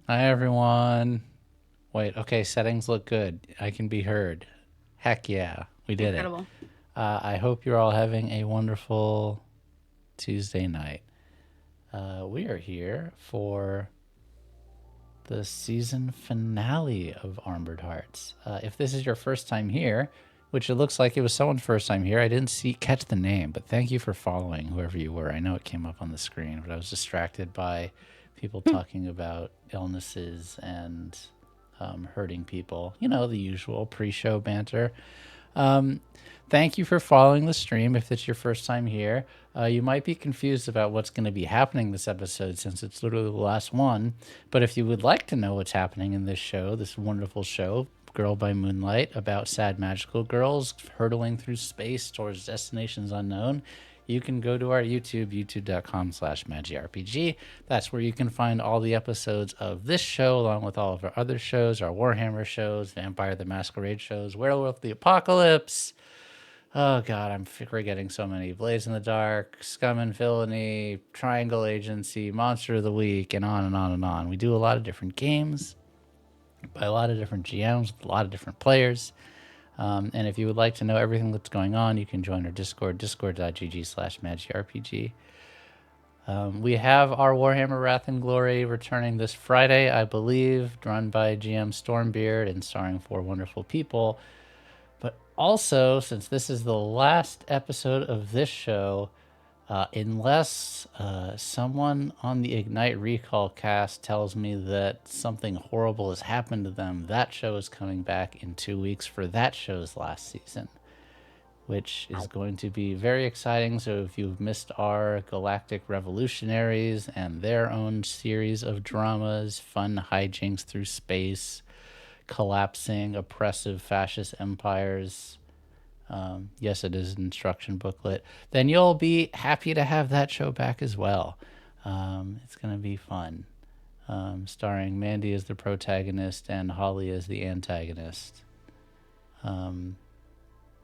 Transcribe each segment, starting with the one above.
Hi, everyone. Wait, okay, settings look good. I can be heard. Heck yeah, we did Incredible. it. I hope you're all having a wonderful Tuesday night. We are here for the season finale of Armored Hearts. If this is your first time here, which it looks like it was someone's first time here, I didn't catch the name, but thank you for following, whoever you were. I know it came up on the screen, but I was distracted by people talking about illnesses and hurting people. You know, the usual pre-show banter. Thank you for following the stream. If it's your first time here, you might be confused about what's going to be happening this episode since it's literally the last one. But if you would like to know what's happening in this show, this wonderful show, Girl by Moonlight, about sad magical girls hurtling through space towards destinations unknown, you can go to our YouTube, youtube.com/MandieRPG. That's where you can find all the episodes of this show, along with all of our other shows, our Warhammer shows, Vampire the Masquerade shows, Werewolf the Apocalypse. Oh God, I'm forgetting so many. Blaze in the Dark, Scum and Villainy, Triangle Agency, Monster of the Week, and on and on and on. We do a lot of different games by a lot of different GMs, with a lot of different players. And if you would like to know everything that's going on, you can join our Discord, discord.gg/MandieRPG. We have our Warhammer Wrath and Glory returning this Friday, I believe, run by GM Stormbeard and starring 4 wonderful people. But also, since this is the last episode of this show, unless someone on the Ignite Recall cast tells me that something horrible has happened to them, that show is coming back in 2 weeks for that show's last season, which is going to be very exciting. So if you've missed our Galactic Revolutionaries and their own series of dramas, fun hijinks through space, collapsing oppressive fascist empires, yes, it is an instruction booklet, then you'll be happy to have that show back as well. It's going to be fun. Starring Mandy as the protagonist and Holly as the antagonist.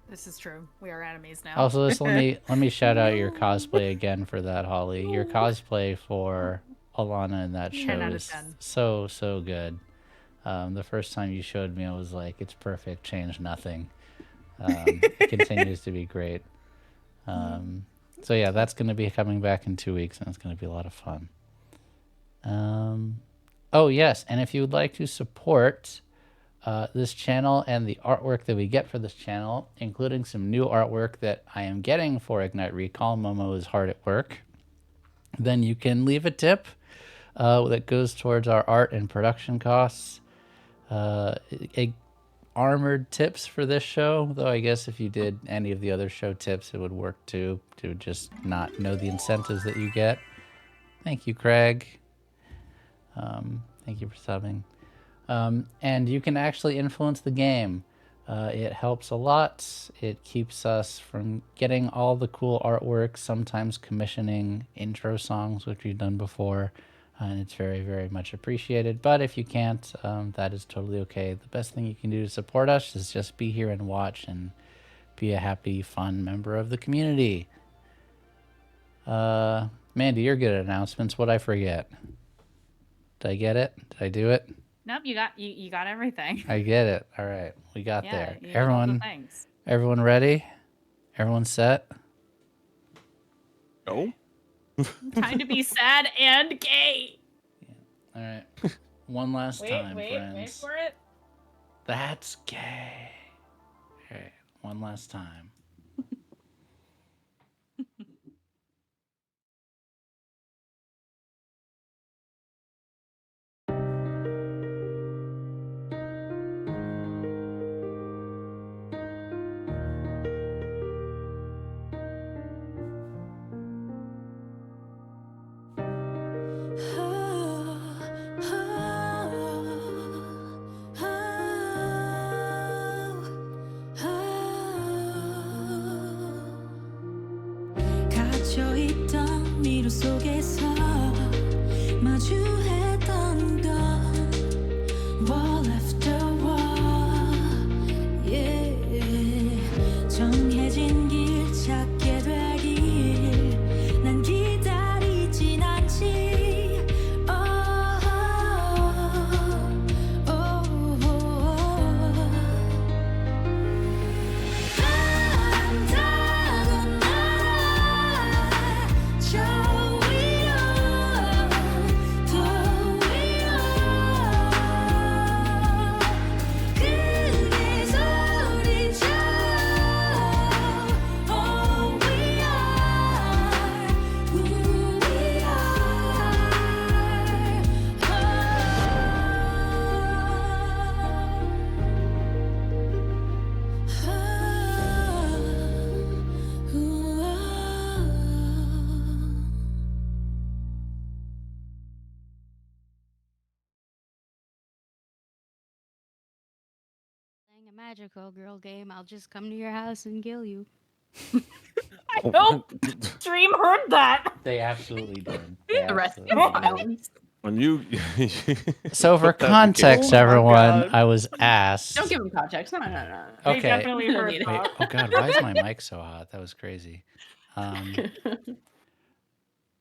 This is true. We are enemies now. Also, let me shout out your cosplay again for that, Holly. Your cosplay for Alana in that show is so good. The first time you showed me, I was like, it's perfect, change nothing. It continues to be great. So yeah, that's going to be coming back in 2 weeks, and it's going to be a lot of fun. Oh yes, and if you would like to support this channel and the artwork that we get for this channel, including some new artwork that I am getting for Ignite Recall, Momo is hard at work, then you can leave a tip that goes towards our art and production costs. Armored tips for this show, though I guess if you did any of the other show tips, it would work too, to just not know the incentives that you get. Thank you, Craig. Thank you for subbing. And you can actually influence the game. It helps a lot. It keeps us from getting all the cool artwork, sometimes commissioning intro songs, which we've done before. And it's very, very much appreciated. But if you can't, that is totally okay. The best thing you can do to support us is just be here and watch and be a happy, fun member of the community. Mandy, you're good at announcements. What'd I forget? Did I get it? Did I do it? Nope, you got everything. I get it. All right, we got there. Everyone everyone ready? Everyone set? No. Time to be sad and gay. Yeah. All right. One last time, friends. Wait for it. That's gay. All right. One last time. 갇혀있던 미로 속에서 마주했던 건 wall after wall, yeah. 정해진 길 찾게 되길 난 기다리진 않지. Oh magical girl game. I'll just come to your house and kill you. I hope stream heard that. They absolutely did. The rest absolutely in did. silence. When you So for put that in the context, game. Oh my everyone, God. I was asked. Don't give him context. No. Okay. They definitely heard Wait, that. oh God, why is my mic so hot? That was crazy.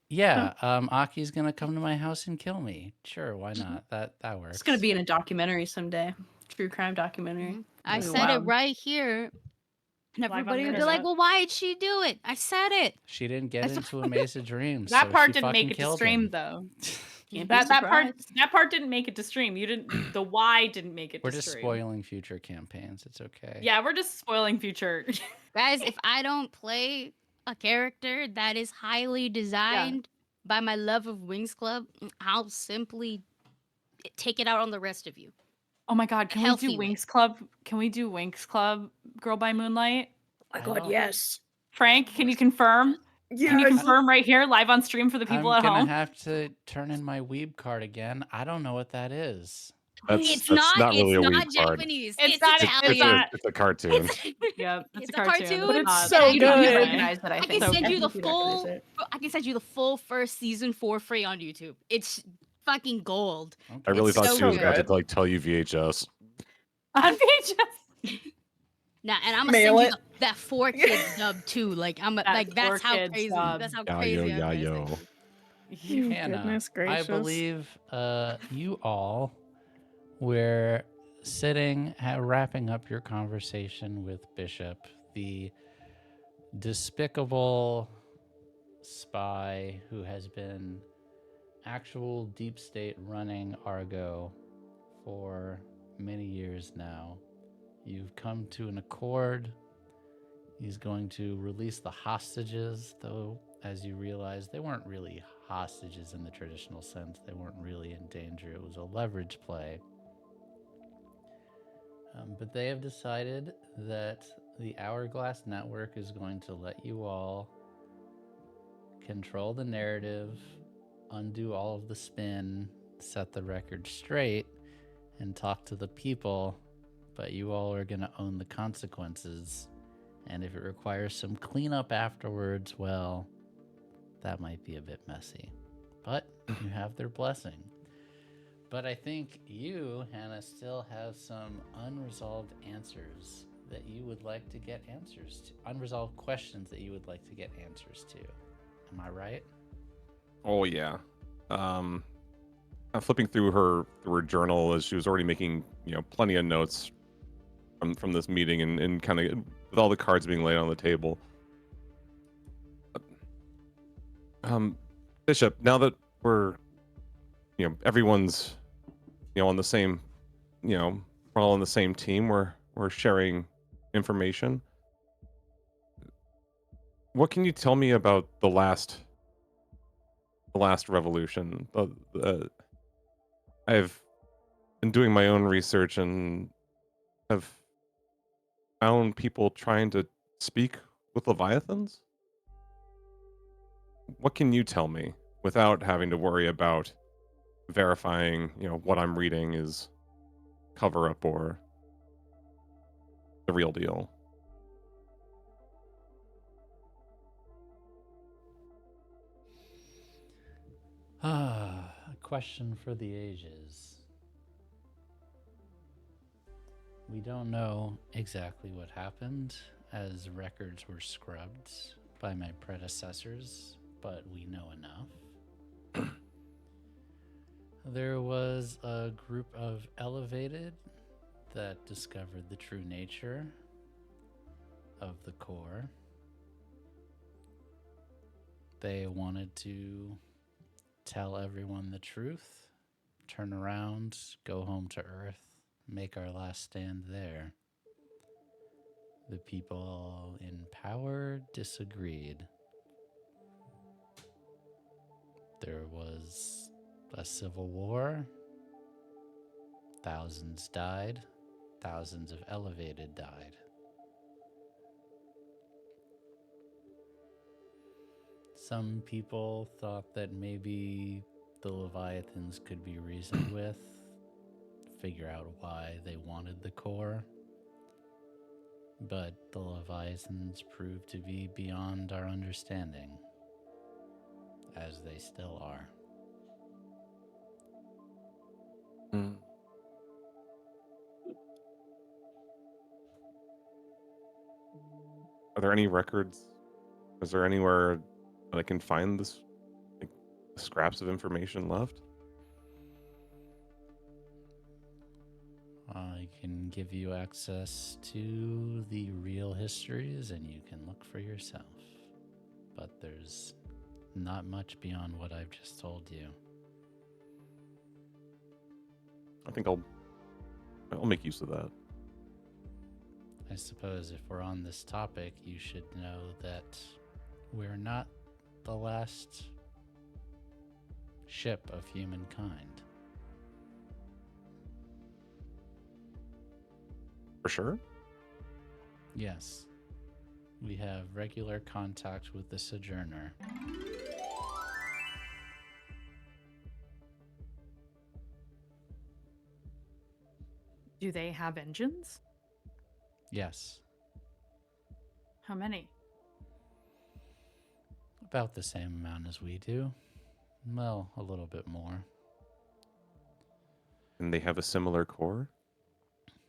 Yeah, Aki's gonna come to my house and kill me. Sure, why not? That works. It's gonna be in a documentary someday. True crime documentary. I Ooh, said wow. it right here. And Live on everybody the would be like, internet. well, why did she do it? I said it. She didn't get That's into a maze of dreams. That so part she didn't make fucking it to killed stream him. though. Can't be That part didn't make it to stream. You didn't. The why didn't make it. We're to just stream. spoiling future campaigns. It's okay. Yeah, we're just spoiling future. Guys, if I don't play a character that is highly designed by my love of Wings Club, I'll simply take it out on the rest of you. Oh my God, can we Healthy do way. Winx Club? Can we do Winx Club Girl by Moonlight? Oh my I God, don't- yes. Frank, can you confirm? Can you Yes. confirm right here, live on stream for the people I'm at gonna home? have to turn in my weeb card again. I don't know what that is. It's not really a it's weeb not card. Japanese. It's It's not- Italian. It's a cartoon. Yeah, It's it's a a cartoon. cartoon, But it's it's so you don't good. recognize it, I I think. can send you the Definitely recognize full. it. I can send you the full first season for free on YouTube. It's fucking gold. Okay. I really It's thought so she was about to good. like tell you VHS. On VHS. Now, and I'm gonna Mail send you it. that 4Kids dub too. Like I'm That like that's how 4Kids crazy. dub. That's how Yeah, crazy. yo, I'm yeah, gonna yo. send you. Hannah, Goodness I gracious. believe you all were sitting, wrapping up your conversation with Bishop, the despicable spy who has been actual deep state running Argo for many years now. You've come to an accord. He's going to release the hostages, though, as you realize, they weren't really hostages in the traditional sense. They weren't really in danger. It was a leverage play. But they have decided that the Hourglass Network is going to let you all control the narrative, undo all of the spin, set the record straight, and talk to the people. But you all are going to own the consequences. And if it requires some cleanup afterwards, well, that might be a bit messy. But you have their blessing. But I think you, Hannah, still have some unresolved answers that you would like to get answers to. Unresolved questions that you would like to get answers to. Am I right? Oh yeah. I'm flipping through her journal as she was already making plenty of notes from this meeting and kind of with all the cards being laid on the table. Bishop, now that we're everyone's on the same we're all on the same team, we're sharing information. What can you tell me about the last revolution? I've been doing my own research and have found people trying to speak with Leviathans. What can you tell me without having to worry about verifying, what I'm reading is cover up or the real deal? A question for the ages. We don't know exactly what happened, as records were scrubbed by my predecessors, but we know enough. There was a group of elevated that discovered the true nature of the core. They wanted to tell everyone the truth, turn around, go home to Earth, make our last stand there. The people in power disagreed. There was a civil war. Thousands died. Thousands of elevated died. Some people thought that maybe the Leviathans could be reasoned with, figure out why they wanted the core. but the Leviathans proved to be beyond our understanding, as they still are. Hmm. Are there any records? Is there anywhere that I can find this, like, scraps of information left? I can give you access to the real histories and you can look for yourself. But there's not much beyond what I've just told you. I think I'll make use of that. I suppose if we're on this topic, you should know that we're not the last ship of humankind. For sure? Yes. We have regular contact with the Sojourner. Do they have engines? Yes. How many? About the same amount as we do. Well, a little bit more. And they have a similar core?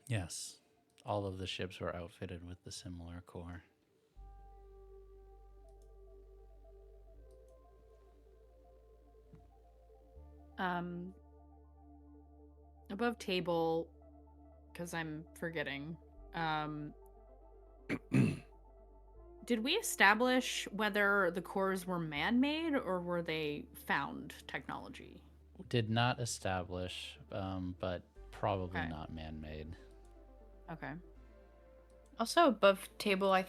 Yes. All of the ships were outfitted with the similar core. Above table, because I'm forgetting. Did we establish whether the cores were man-made or were they found technology? Did not establish, but probably Okay. not man-made. Okay. Also, above table, I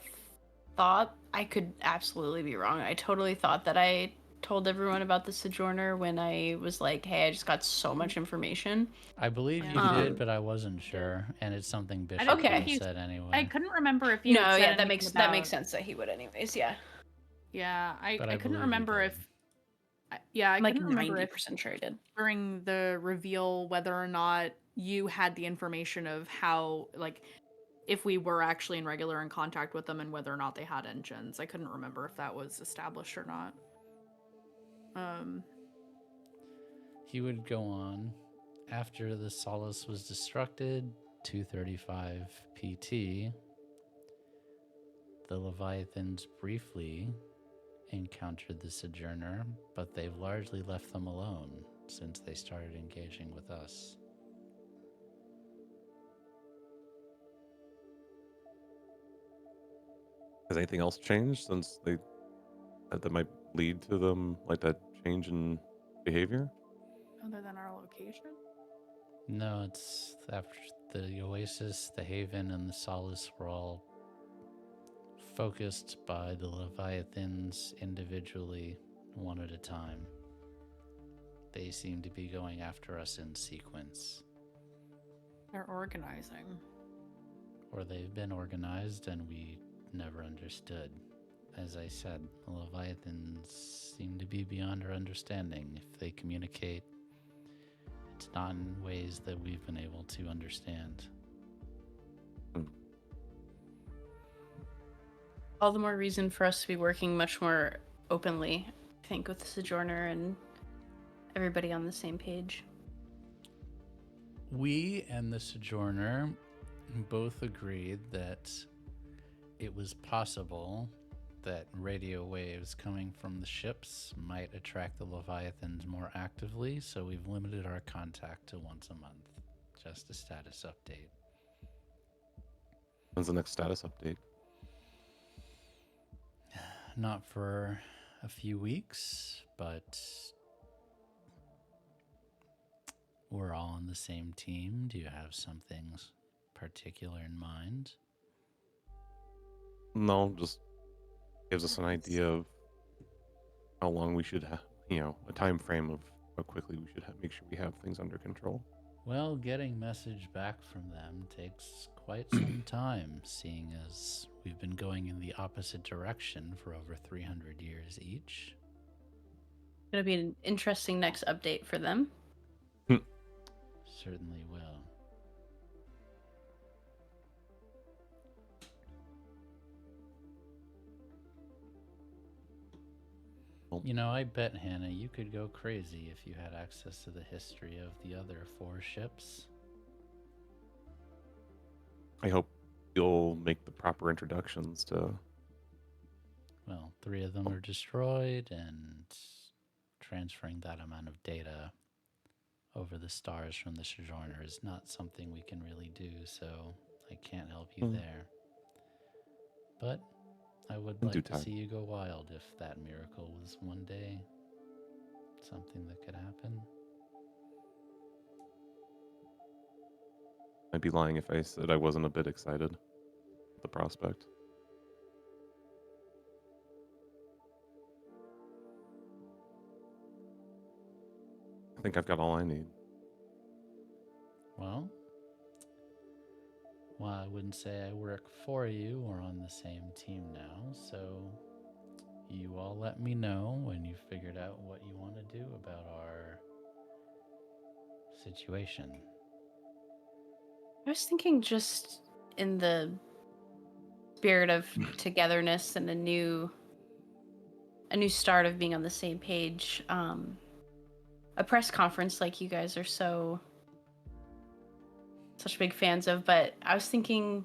thought, I could absolutely be wrong. I totally thought that I told everyone about the Sojourner when I was like, hey, I just got so much information. I believe you Yeah. did, but I wasn't sure, and it's something Bishop didn't would think have you- said anyway. I couldn't remember if you No, had said yeah, that anything makes about... sense that he would anyways, yeah. Yeah, But I couldn't believe you remember did. if... Yeah, I I'm like couldn't remember 90% if sure I did. during the reveal whether or not you had the information of how, like, if we were actually in contact with them and whether or not they had engines. I couldn't remember if that was established or not. He would go on. After the Solace was destructed, 235 PT, the Leviathans briefly encountered the Sojourner, but they've largely left them alone since they started engaging with us. Has anything else changed since that might lead to them, like, that change in behavior? Other than our location? No, it's after the Oasis, the Haven, and the Solace were all focused by the Leviathans individually, one at a time. They seem to be going after us in sequence. They're organizing. Or they've been organized and we never understood. As I said, the Leviathans seem to be beyond our understanding. If they communicate, it's not in ways that we've been able to understand. All the more reason for us to be working much more openly, I think, with the Sojourner and everybody on the same page. We and the Sojourner both agreed that it was possible that radio waves coming from the ships might attract the Leviathans more actively, so we've limited our contact to once a month. Just a status update. When's the next status update? Not for a few weeks, but we're all on the same team. Do you have something particular in mind? No, just gives us an idea of how long we should have, a time frame of how quickly we should make sure we have things under control. Well, getting message back from them takes quite some time, seeing as we've been going in the opposite direction for over 300 years each. It'll be an interesting next update for them. Certainly will. You know, I bet, Hannah, you could go crazy if you had access to the history of the other 4 ships. I hope you'll make the proper introductions to. Well, 3 of them are destroyed, and transferring that amount of data over the stars from the Sojourner is not something we can really do, so I can't help you there. But I would In due like to time. see you go wild if that miracle was one day something that could happen. I'd be lying if I said I wasn't a bit excited. The prospect. I think I've got all I need. Well, I wouldn't say I work for you or on the same team now, so you all let me know when you figured out what you want to do about our situation. I was thinking just in the spirit of togetherness and a new start of being on the same page, a press conference like you guys are such big fans of, but I was thinking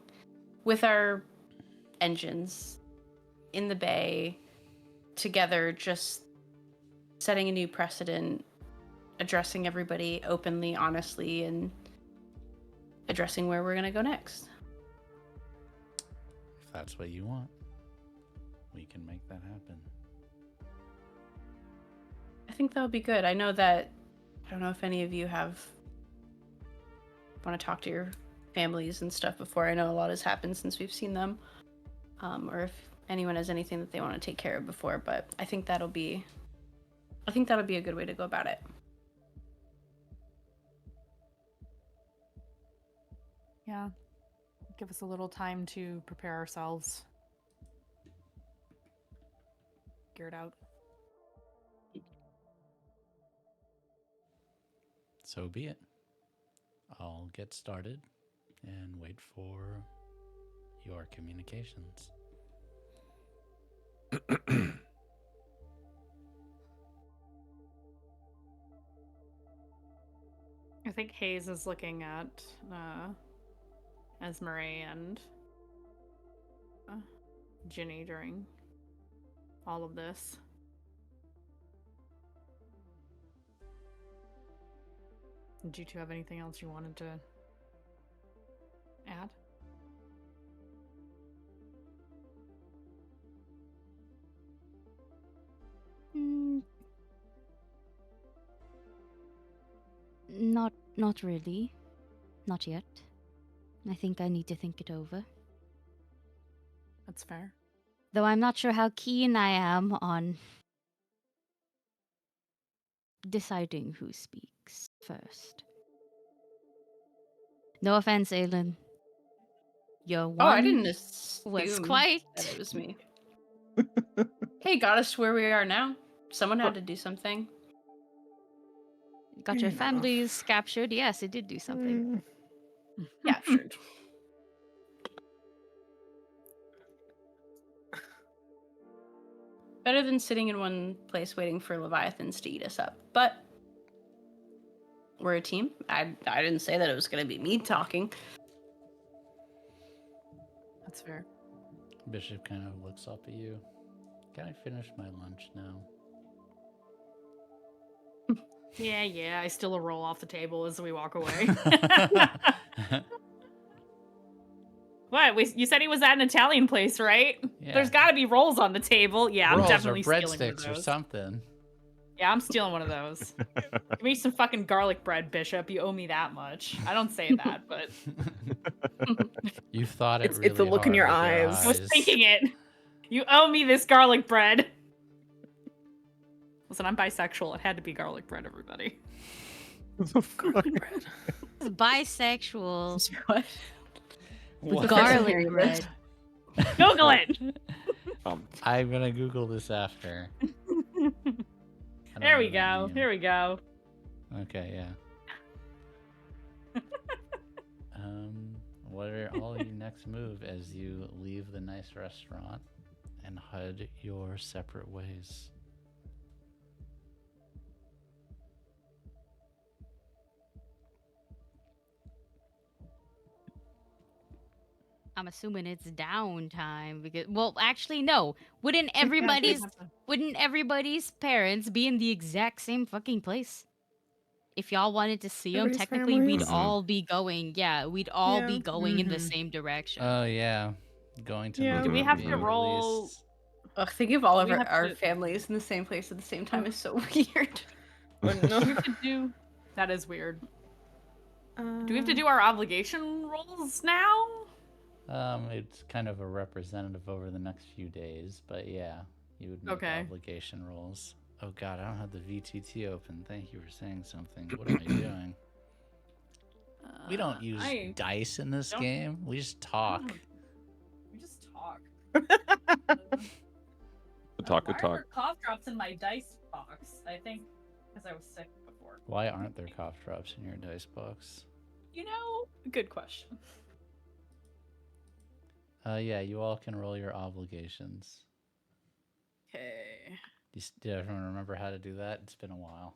with our engines in the bay together, just setting a new precedent, addressing everybody openly, honestly, and addressing where we're going to go next. If that's what you want, we can make that happen. I think that would be good. I don't know if any of you want to talk to your families and stuff before. I know a lot has happened since we've seen them, or if anyone has anything that they want to take care of before. But I think that'll be a good way to go about it. Yeah. Give us a little time to prepare ourselves. Gear it out. So be it. I'll get started and wait for your communications. I think Haze is looking at Esmeray and Jini during all of this. Did you two have anything else you wanted to add? Not really. Not yet. I think I need to think it over. That's fair. Though I'm not sure how keen I am on deciding who speaks first. No offense, Aylin. Your one I didn't was assume quite. that it was me. Hey, got us to where we are now. Someone had to do something. Got your families captured. Yes, it did do something. Yeah, sure. Better than sitting in one place waiting for Leviathans to eat us up. But we're a team. I didn't say that it was going to be me talking. That's fair. Bishop kind of looks up at you. Can I finish my lunch now? Yeah, I still roll off the table as we walk away. What? You said he was at an Italian place, right? Yeah. There's got to be rolls on the table. Yeah, I'm Rolls definitely or stealing one of breadsticks or those. something. Yeah, I'm stealing one of those. Give me some fucking garlic bread, Bishop. You owe me that much. I don't say that, but You thought it It's the look in your hard with eyes. I was thinking it. You owe me this garlic bread. Listen, I'm bisexual. It had to be garlic bread, everybody. Garlic bread. Bisexual. What? What? Garlic bread. Google it. I'm gonna Google this after. There we go. Here we go. Okay, yeah. What are all your next move as you leave the nice restaurant and head your separate ways? I'm assuming it's downtime because, well, actually, no. Wouldn't Yeah, so we everybody's have to- wouldn't everybody's parents be in the exact same fucking place? If y'all wanted to see them, Everybody's technically we'd families. all be going. Yeah, we'd all Yeah. be going in the Mhm. same direction. Oh yeah, going to Yeah. Moon Do we and have being to roll- released. Ugh, thinking of all of We have our to- families in the same place at the same time is so weird. Oh, no. Do we have to do? That is weird. Do we have to Uh, do our obligation rolls now? It's kind of a representative over the next few days, but yeah, you would make Okay. obligation rolls. Oh god, I don't have the VTT open. Thank you for saying something. What am I doing? We don't use dice in this don't- game. We just talk. We just talk. Good talk, good Why are talk. there cough drops in my dice box? I think because I was sick before. Why aren't there cough drops in your dice box? You know, good question. Yeah, you all can roll your obligations. Okay. Did everyone remember how to do that? It's been a while.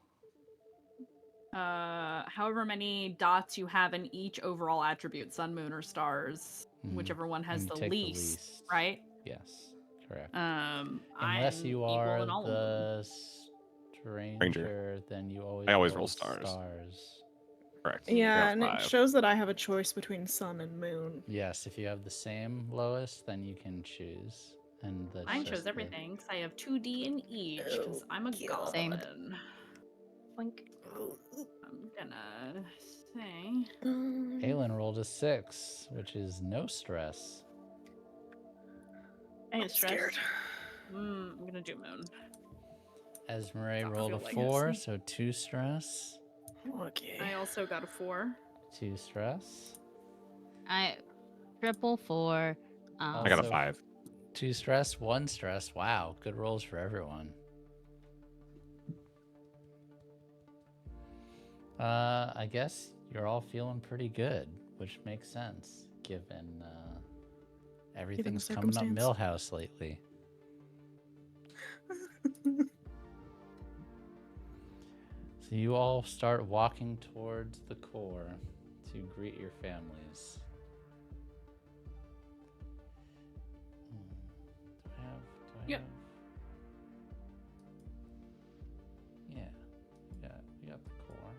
However many dots you have in each overall attribute, sun, moon, or stars, Mhm. whichever one has And you the take least, right? Yes, correct. I'm Unless you equal are in all of them. the stranger, then you always I always roll roll stars. stars. Correct. yeah, I and got it 5. shows that I have a choice between sun and moon. Yes, if you have the same lowest, then you can choose. And that's Mine just shows the- everything because I have 2D in each because I'm a Same. goblin. Blink. I'm gonna say. Aylin rolled a 6, which is no stress. I ain't stressed. Scared. I'm gonna do moon. Esmeray I rolled a feel like 4, it's- so 2 stress. Okay. I also got a 4. 2 stress. I triple 4. I got a Also- 5. 2 stress, 1 stress. Wow, good rolls for everyone. I guess you're all feeling pretty good, which makes sense given everything's coming up circumstance. Millhouse lately. So you all start walking towards the core to greet your families. Do I have? Yep. Yeah, we got the core.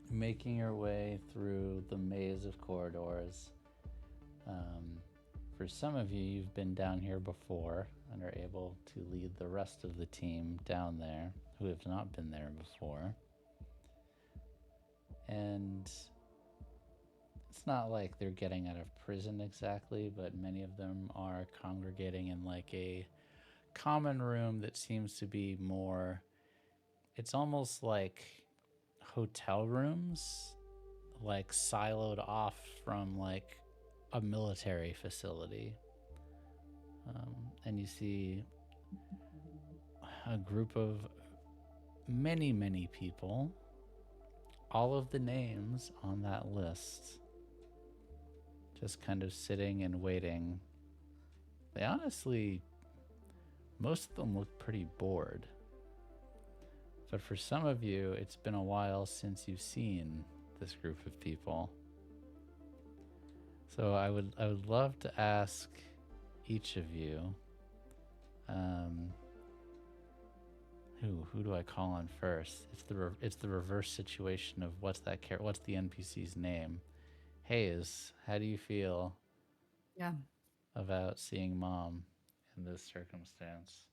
Making your way through the maze of corridors. For some of you, you've been down here before and are able to lead the rest of the team down there who have not been there before. And it's not like they're getting out of prison exactly, but many of them are congregating in like a common room that seems to be more, it's almost like hotel rooms, like siloed off from like a military facility. And you see a group of many people, all of the names on that list, just kind of sitting and waiting. They honestly, most of them look pretty bored. But for some of you, it's been a while since you've seen this group of people. So I would love to ask each of you, who do I call on first? It's the reverse situation of what's the NPC's name? Haze, how do you feel Yeah. about seeing Mom in this circumstance?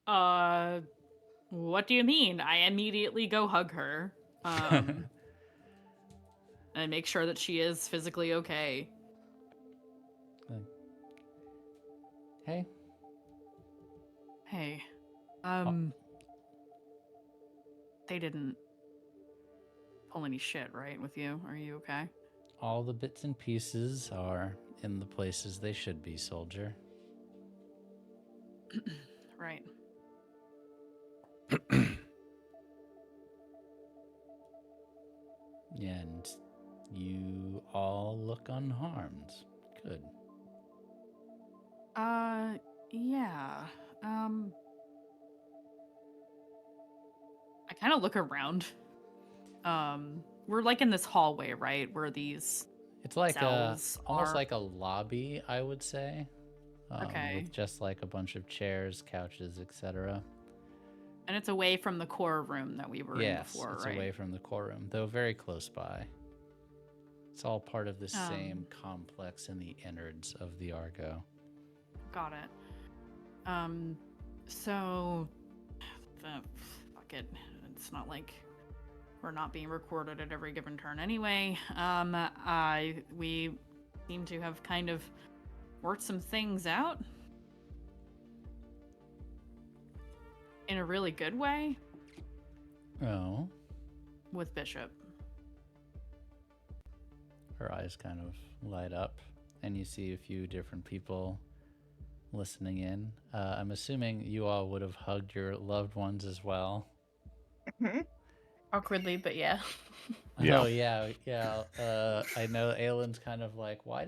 What do you mean? I immediately go hug her. And make sure that she is physically okay. Hey. Hey. They didn't pull any shit, right, with you? Are you okay? All the bits and pieces are in the places they should be, soldier. Right. And you all look unharmed. Good. Yeah. I kind of look around. We're like in this hallway, right? Where these It's like cells almost are. like a lobby, I would say. Okay. With just like a bunch of chairs, couches, etc. And it's away from the core room that we were in Yes, before, it's right? away from the core room, though very close by. It's all part of the same complex in the innards of the Argo. Got it. So, fuck it. It's not like we're not being recorded at every given turn anyway. We seem to have kind of worked some things out in a really good way Oh. with Bishop. Her eyes kind of light up, and you see a few different people listening in. I'm assuming you all would have hugged your loved ones as well. Awkwardly, but yeah. Yeah. Oh yeah. I know Aylin's kind of like, why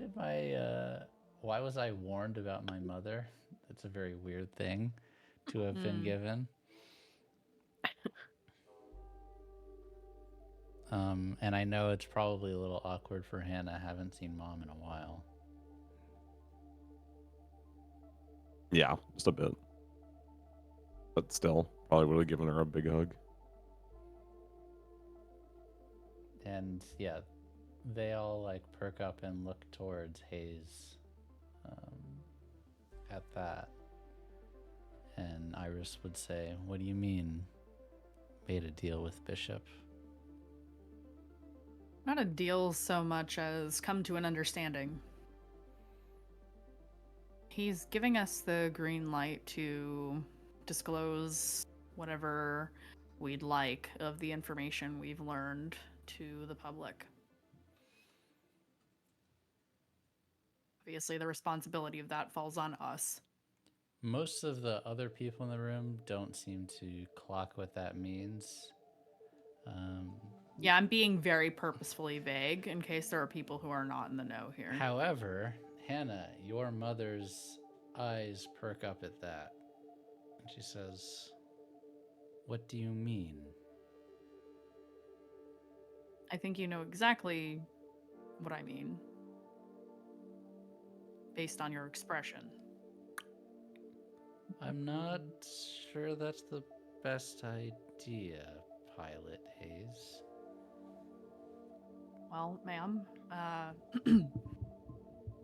was I warned about my mother? That's a very weird thing to have been given. And I know it's probably a little awkward for Hannah. I haven't seen Mom in a while. Yeah, just a bit. But still, probably would have given her a big hug. And yeah, they all like perk up and look towards Haze at that. And Iris would say, "What do you mean, made a deal with Bishop?" Not a deal so much as come to an understanding. He's giving us the green light to disclose whatever we'd like of the information we've learned to the public. Obviously, the responsibility of that falls on us. Most of the other people in the room don't seem to clock what that means. Yeah, I'm being very purposefully vague in case there are people who are not in the know here. However, Hannah, your mother's eyes perk up at that. And she says, "What do you mean?" I think you know exactly what I mean, based on your expression. I'm not sure that's the best idea, Pilot Haze. Well, ma'am,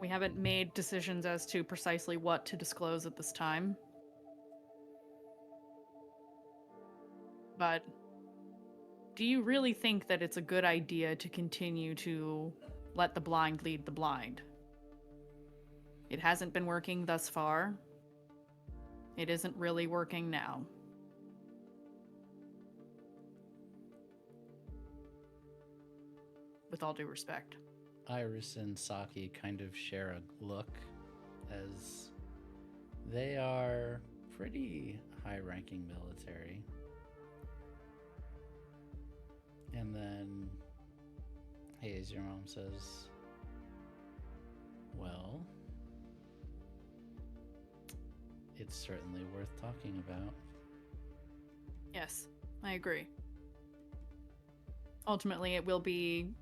we haven't made decisions as to precisely what to disclose at this time. But do you really think that it's a good idea to continue to let the blind lead the blind? It hasn't been working thus far. It isn't really working now. With all due respect. Iris and Saki kind of share a look as they are pretty high-ranking military. And then Haze, your mom says, "Well, it's certainly worth talking about." Yes, I agree. Ultimately, it will be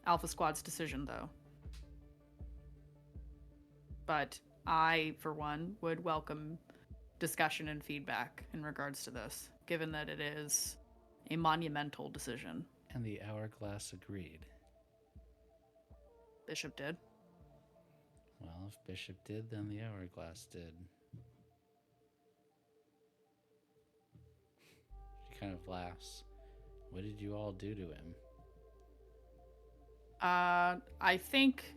Alpha Squad's decision, though. But I, for one, would welcome discussion and feedback in regards to this, given that it is a monumental decision. And the Hourglass agreed. Bishop did. Well, if Bishop did, then the Hourglass did. She kind of laughs. "What did you all do to him?" I think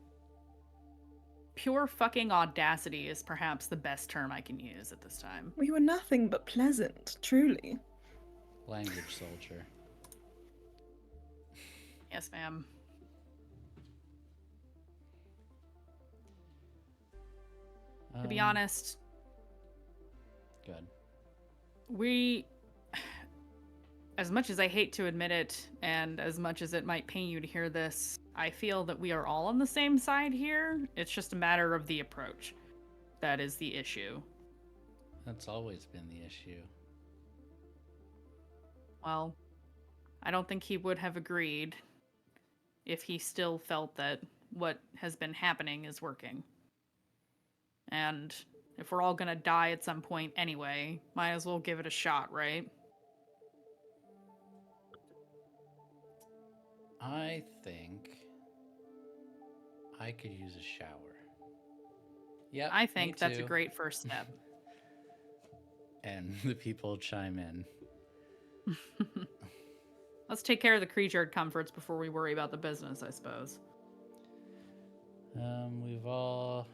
pure fucking audacity is perhaps the best term I can use at this time. We were nothing but pleasant, truly. Language soldier. Yes, ma'am. To be honest, Good. we, as much as I hate to admit it, and as much as it might pain you to hear this, I feel that we are all on the same side here. It's just a matter of the approach. That is the issue. That's always been the issue. Well, I don't think he would have agreed if he still felt that what has been happening is working. And if we're all gonna die at some point anyway, might as well give it a shot, right? I think I could use a shower. Yep, I me think that's a too. great first step. And the people chime in. Let's take care of the creature comforts before we worry about the business, I suppose.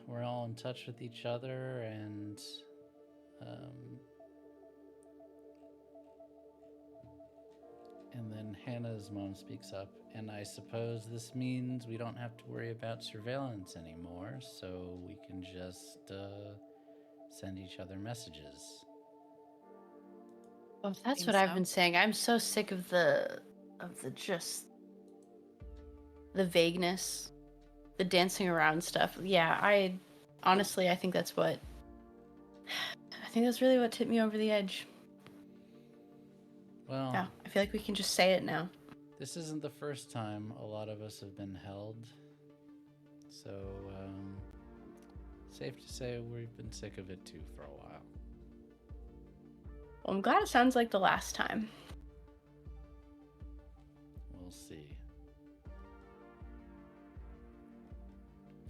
We're all in touch with each other, and then Hannah's mom speaks up, and I suppose this means we don't have to worry about surveillance anymore, so we can just send each other messages. Oh, that's Seems what I've so. been saying. I'm so sick of the just the vagueness, the dancing around stuff. Yeah, I think that's really what tipped me over the edge. Well, Yeah, I feel like we can just say it now. this isn't the first time a lot of us have been held, so safe to say we've been sick of it too for a while. Well, I'm glad it sounds like the last time. We'll see.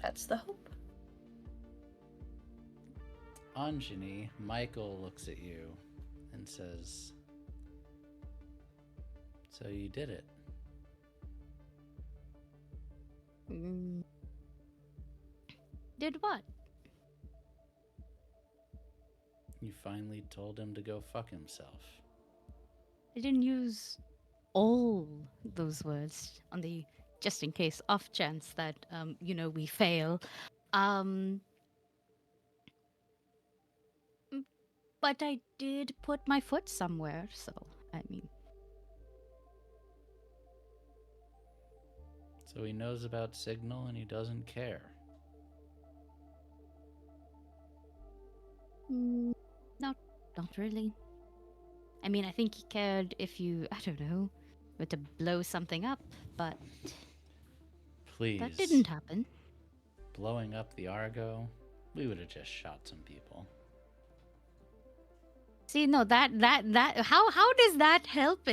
That's the hope. On Jini, Michael looks at you and says, "So you did it." Did what? You finally told him to go fuck himself. I didn't use all those words on the just in case off chance that we fail. But I did put my foot somewhere, so I mean. So he knows about Signal and he doesn't care. Not really. I mean, I think he cared if you, I don't know, were to blow something up, but Please. that didn't happen. Blowing up the Argo, we would have just shot some people. See, no, that how does that help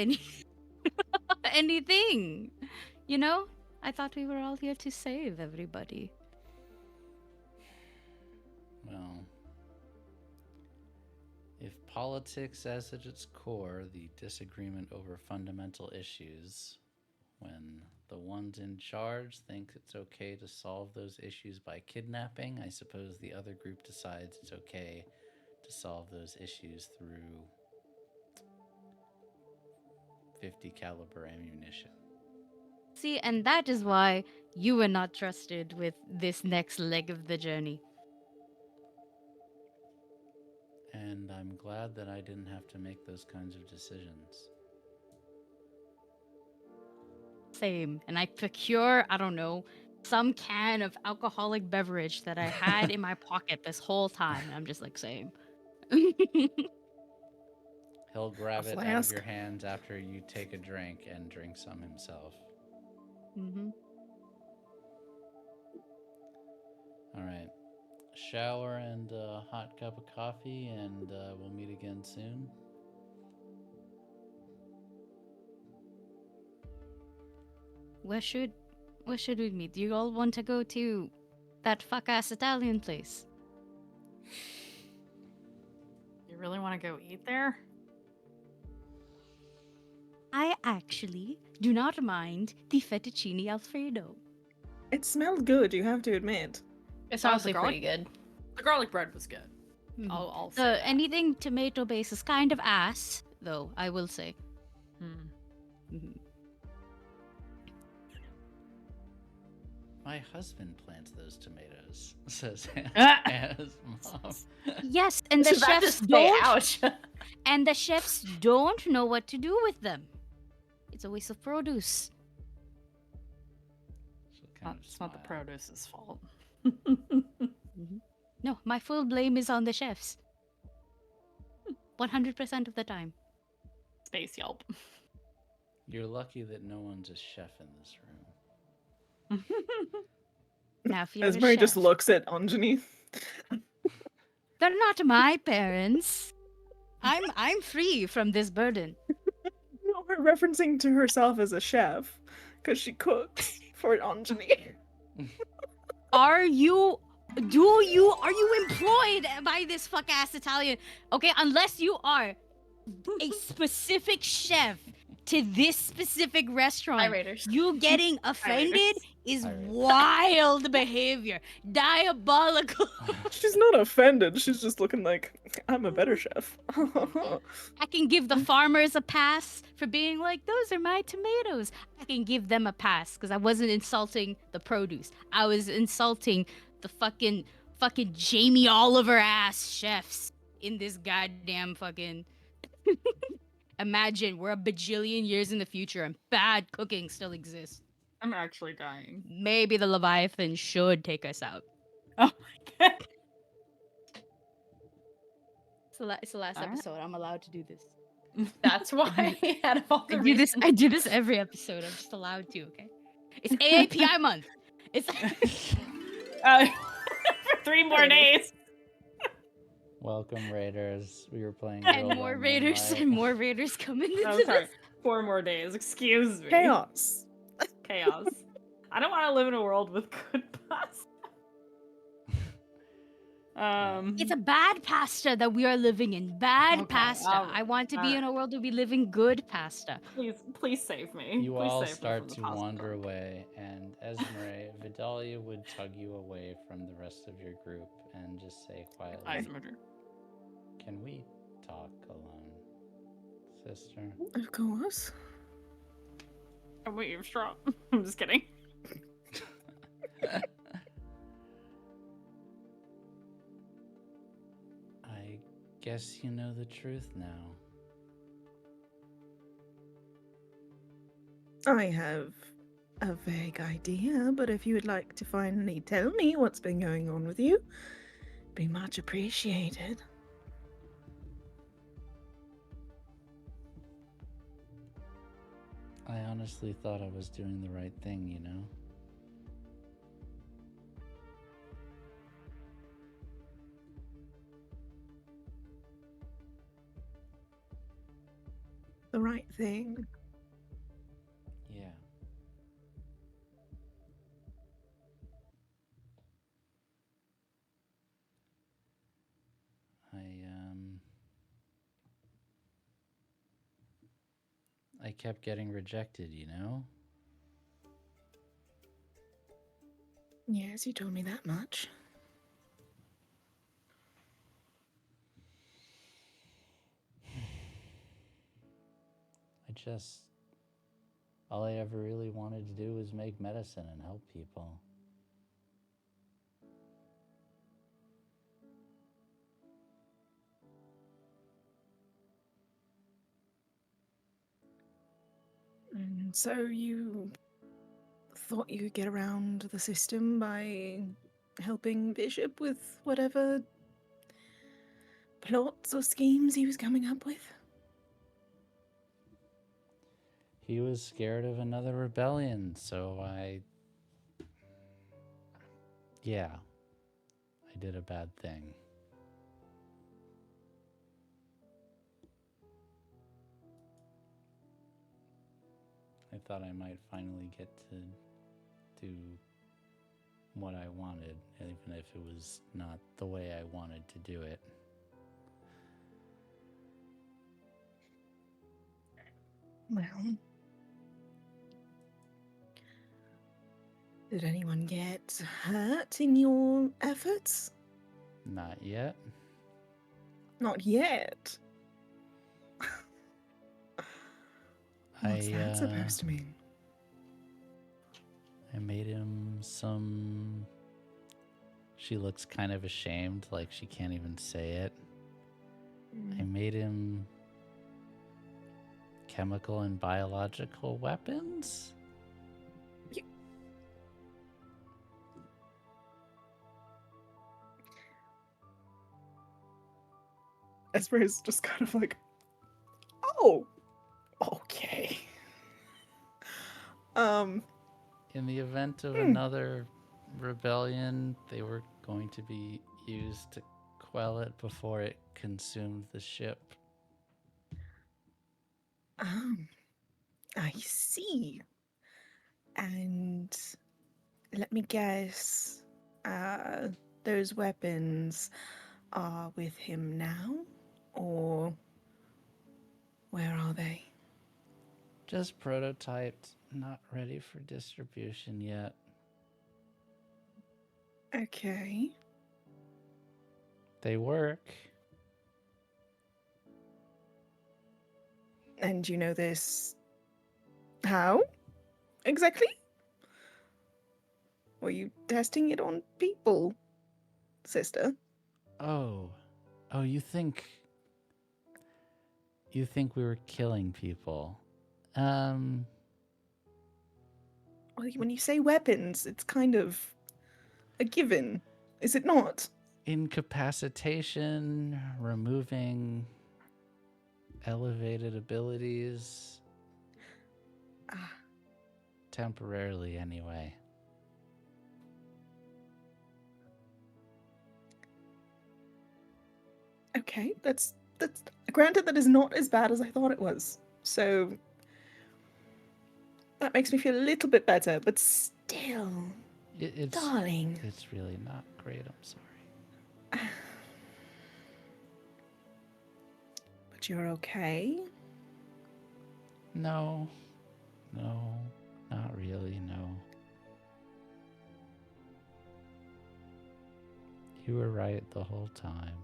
anything? You know? I thought we were all here to save everybody. Well, if politics as at its core, the disagreement over fundamental issues, when the ones in charge think it's okay to solve those issues by kidnapping, I suppose the other group decides it's okay to solve those issues through 50 caliber ammunition. See, and that is why you were not trusted with this next leg of the journey. And I'm glad that I didn't have to make those kinds of decisions. Same. And I procure, I don't know, some can of alcoholic beverage that I had in my pocket this whole time. And I'm just like, same. He'll grab A it out of flask? your hands after you take a drink and drink some himself. Mm-hmm. All right. Shower and a hot cup of coffee, and we'll meet again soon. Where should we meet? Do you all want to go to that fuck-ass Italian place? You really want to go eat there? I actually do not mind the fettuccine alfredo. It smelled good, you have to admit. It's Oh, the honestly garlic- pretty good. The garlic bread was good. Mhm. I'll say So that. anything tomato-based is kind of ass, though, I will say. Hmm. Mhm. My husband plants those tomatoes, says Ah! Anna's mom. Yes, and the This is about to chefs say, don't. ouch. And the chefs don't know what to do with them. It's a waste of produce. She'll kind of It's not the smile. produce's fault. No, my full blame is on the chefs. 100% of the time. Space Yelp. You're lucky that no one's a chef in this room. Now, if you're a Esmeray just chef, looks at Anjani. they're not my parents. I'm free from this burden. No, we're referencing to herself as a chef because she cooks for Anjani. Are you employed by this fuck ass Italian? Okay, unless you are a specific chef to this specific restaurant, Raiders. you getting offended is Hi, Raiders. wild behavior. Diabolical. She's not offended. She's just looking like, I'm a better chef. I can give the farmers a pass for being like, those are my tomatoes. I can give them a pass because I wasn't insulting the produce. I was insulting the fucking Jamie Oliver ass chefs in this goddamn fucking. Imagine we're a bajillion years in the future and bad cooking still exists. I'm actually dying. Maybe the Leviathans should take us out. Oh my god. It's the last Alright. episode. I'm allowed to do this. That's why out of all the I do this every episode. I'm just allowed to, okay? It's AAPI month. It's for 3 more days. Welcome, Raiders. We were playing. and Robo more raiders Moonlight. and more raiders coming into Oh, sorry. this. 4 more days. Excuse me. Chaos. Chaos. I don't want to live in a world with good pasta. It's a bad pasta that we are living in. Bad Okay, pasta. I want to be in a world where we live in good pasta. Please save me. You Please all save me start from the to pasta. wander away, and Esmeray, Vidalia would tug you away from the rest of your group and just say quietly, Eisenberger. "Can we talk alone, sister?" Of course. I'm wait, you're strong. I'm just kidding. I guess you know the truth now. I have a vague idea, but if you would like to finally tell me what's been going on with you, be much appreciated. I honestly thought I was doing the right thing, you know? The right thing. Yeah. I kept getting rejected, you know? Yes, you told me that much. All I ever really wanted to do was make medicine and help people. And so you thought you could get around the system by helping Bishop with whatever plots or schemes he was coming up with? He was scared of another rebellion, so yeah, I did a bad thing. I thought I might finally get to do what I wanted, even if it was not the way I wanted to do it. Well, did anyone get hurt in your efforts? Not yet. Not yet. What's that supposed to mean? I made him some... She looks kind of ashamed, like she can't even say it. I made him chemical and biological weapons? Esmeray's just kind of like, oh, okay. In the event of another rebellion. They were going to be used to quell it before it consumed the ship. I see. And let me guess, those weapons are with him now? Or where are they? Just prototyped, not ready for distribution yet. Okay. They work. And you know this how? Exactly? Were you testing it on people, sister? Oh, you think we were killing people? Well, when you say weapons, it's kind of a given, is it not? Incapacitation, removing elevated abilities. Temporarily, anyway. Okay, that's granted, that is not as bad as I thought it was. So that makes me feel a little bit better, but still, darling. It's really not great, I'm sorry. But you're okay? No, not really, no. You were right the whole time.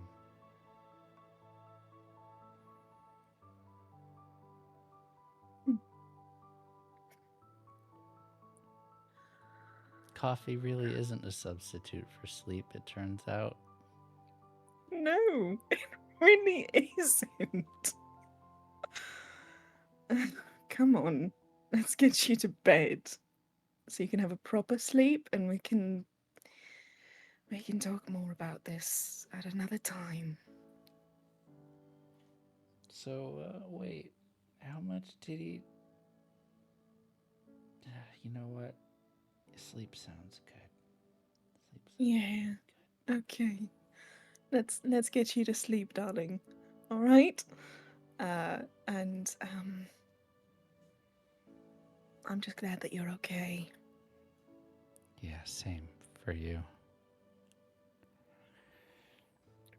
Coffee really isn't a substitute for sleep, it turns out. No, it really isn't. Come on, let's get you to bed so you can have a proper sleep, and we can talk more about this at another time. So, wait, how much did he... You know what? Sleep sounds good. Yeah. Okay. Let's get you to sleep, darling. All right? And I'm just glad that you're okay. Yeah, same for you.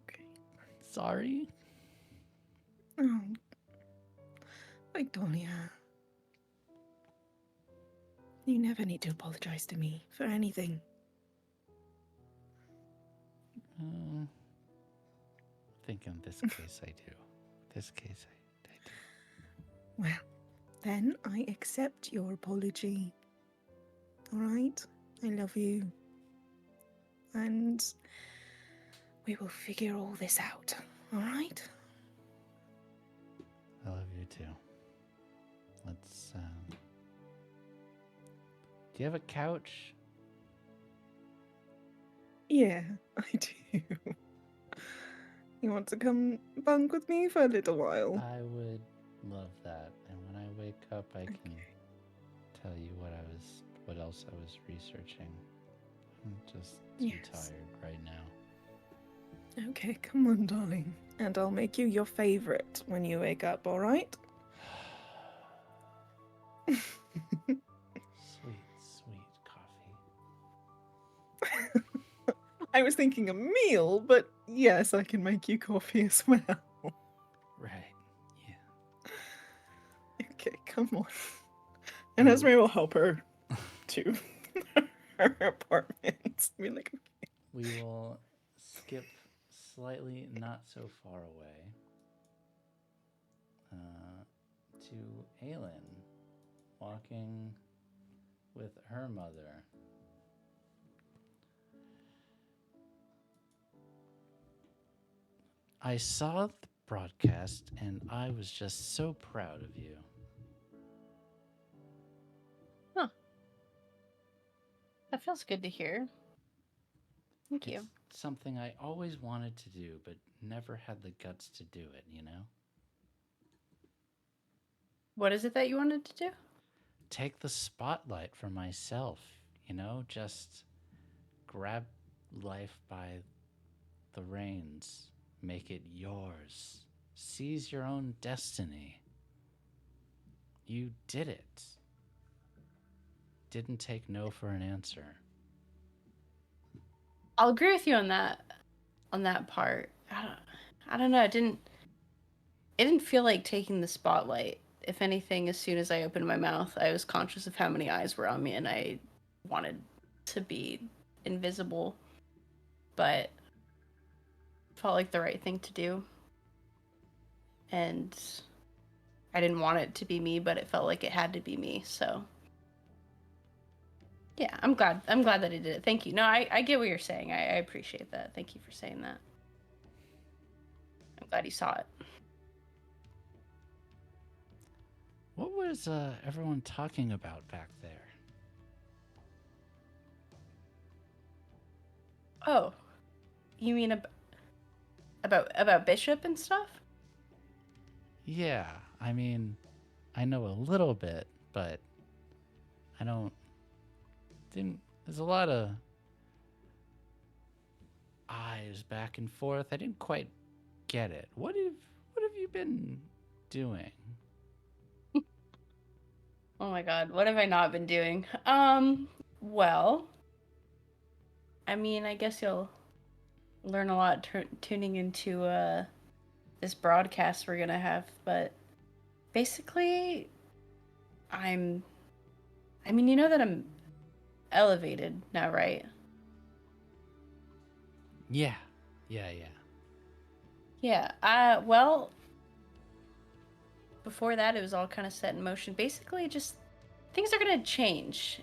Okay. Sorry. Oh, Victoria. You never need to apologize to me for anything. I think in this case I do. This case I do. Well, then I accept your apology. All right? I love you. And we will figure all this out. All right? I love you too. Let's, do you have a couch? Yeah, I do. You want to come bunk with me for a little while? I would love that. And when I wake up, I can tell you what else I was researching. I'm just too tired right now. Okay, come on, darling. And I'll make you your favorite when you wake up, all right? Sweet coffee. I was thinking a meal, but yes, I can make you coffee as well. Right, yeah. Okay, come on. And Esmeray will help her to her apartment. Be like, okay. We will skip slightly not so far away to Aylin walking with her mother. I saw the broadcast and I was just so proud of you. Huh. That feels good to hear. Thank you. It's something I always wanted to do, but never had the guts to do it, you know? What is it that you wanted to do? Take the spotlight for myself, you know? Just grab life by the reins, make it yours, seize your own destiny. You did it. Didn't take no for an answer. I'll agree with you on that part. I don't know. It didn't feel like taking the spotlight. If anything, as soon as I opened my mouth, I was conscious of how many eyes were on me, and I wanted to be invisible, but felt like the right thing to do. And I didn't want it to be me, but it felt like it had to be me. So yeah, I'm glad that I did it. Thank you. No, I get what you're saying. I appreciate that. Thank you for saying that. I'm glad you saw it. What was everyone talking about back there? Oh, you mean about Bishop and stuff? Yeah, I mean, I know a little bit, but there's a lot of eyes back and forth. I didn't quite get it. What have you been doing? Oh my god, what have I not been doing? Well, I mean, I guess you'll learn a lot tuning into this broadcast we're gonna have, but basically, I mean, you know that I'm elevated now, right? Yeah. Yeah, well, before that, it was all kind of set in motion. Basically, just things are gonna change.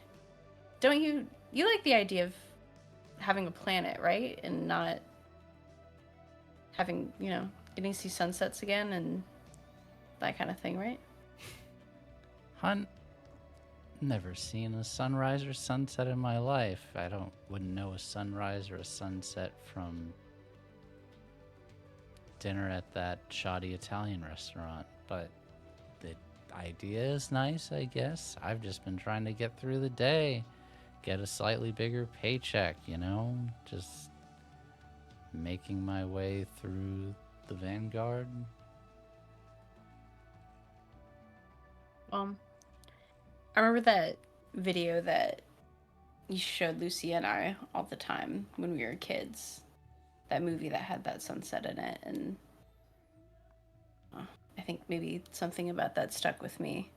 Don't you like the idea of having a planet, right? And not having, getting to see sunsets again and that kind of thing, right? Hunt, never seen a sunrise or sunset in my life. Wouldn't know a sunrise or a sunset from dinner at that shoddy Italian restaurant, but the idea is nice, I guess. I've just been trying to get through the day, get a slightly bigger paycheck, just making my way through the Vanguard. I remember that video that you showed Lucy and I all the time when we were kids. That movie that had that sunset in it, and I think maybe something about that stuck with me.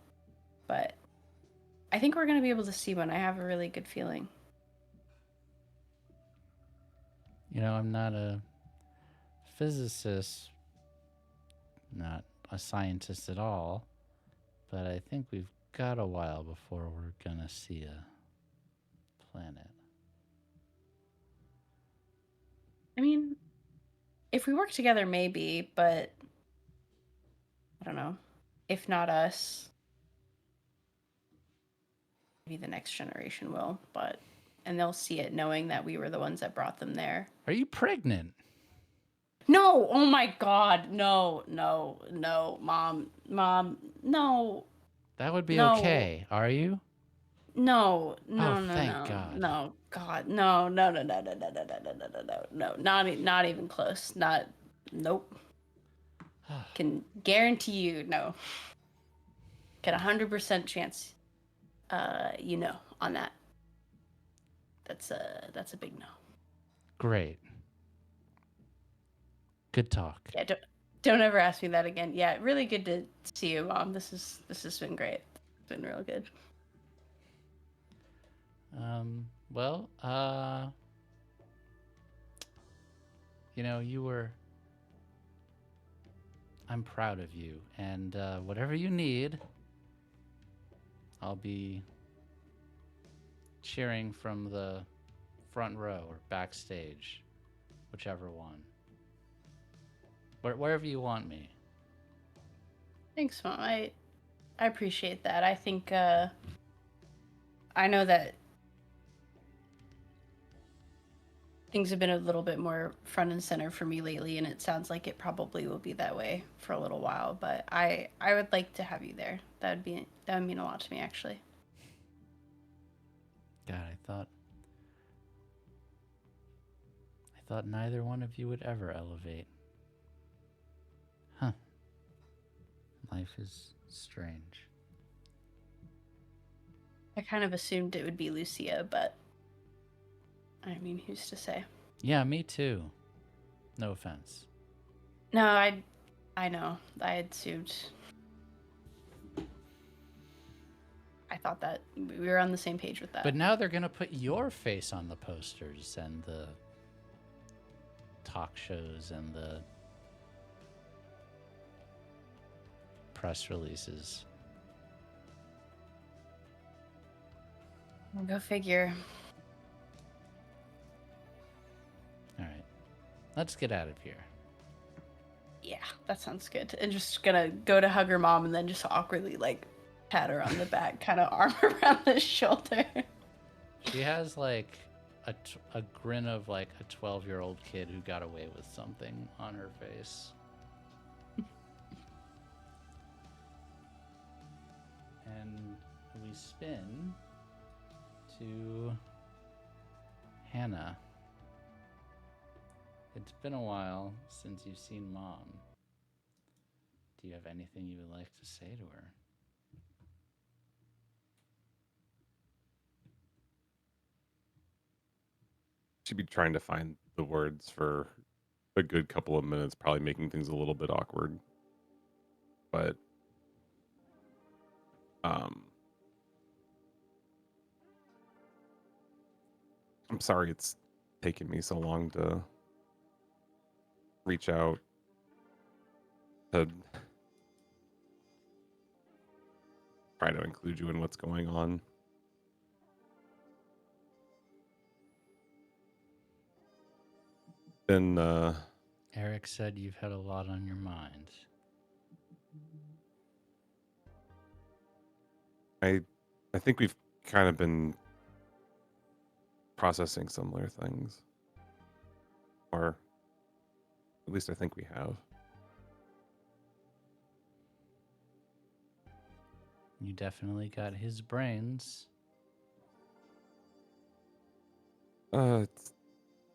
But I think we're going to be able to see one. I have a really good feeling. I'm not a physicist, not a scientist at all, but I think we've got a while before we're gonna see a planet. I mean, if we work together, maybe, but I don't know. If not us, maybe the next generation will, and they'll see it knowing that we were the ones that brought them there. Are you pregnant? No! Oh my god, no, Mom, no. That would be No. okay. Are you? No, thank God. No, God, no, not even close. Nope. Can guarantee you, no. Get 100% chance, on that. That's a big no. Great. Good talk. Yeah, don't ever ask me that again. Yeah, really good to see you, Mom. This has been great. It's been real good. Well, I'm proud of you, and whatever you need, I'll be cheering from the front row or backstage, whichever one. Wherever you want me. Thanks, Mom. I appreciate that. I think I know that things have been a little bit more front and center for me lately, and it sounds like it probably will be that way for a little while, but I would like to have you there. That would mean a lot to me, actually. God, I thought thought neither one of you would ever elevate. Huh. Life is strange. I kind of assumed it would be Lucia, but I mean, who's to say? Yeah, me too. No offense. No, I know. I assumed. I thought that we were on the same page with that. But now they're going to put your face on the posters and the talk shows and the press releases. Go figure. All right. Let's get out of here. Yeah, that sounds good. And just gonna go to hug her mom and then just awkwardly like pat her on the back, kind of arm around the shoulder. She has like a grin of like a 12-year-old kid who got away with something on her face. And we spin to Hannah. It's been a while since you've seen Mom. Do you have anything you would like to say to her? She'd be trying to find the words for a good couple of minutes, probably making things a little bit awkward. But I'm sorry it's taken me so long to reach out to try to include you in what's going on. Been Eric said you've had a lot on your mind. I think we've kind of been processing similar things. Or at least I think we have. You definitely got his brains. It's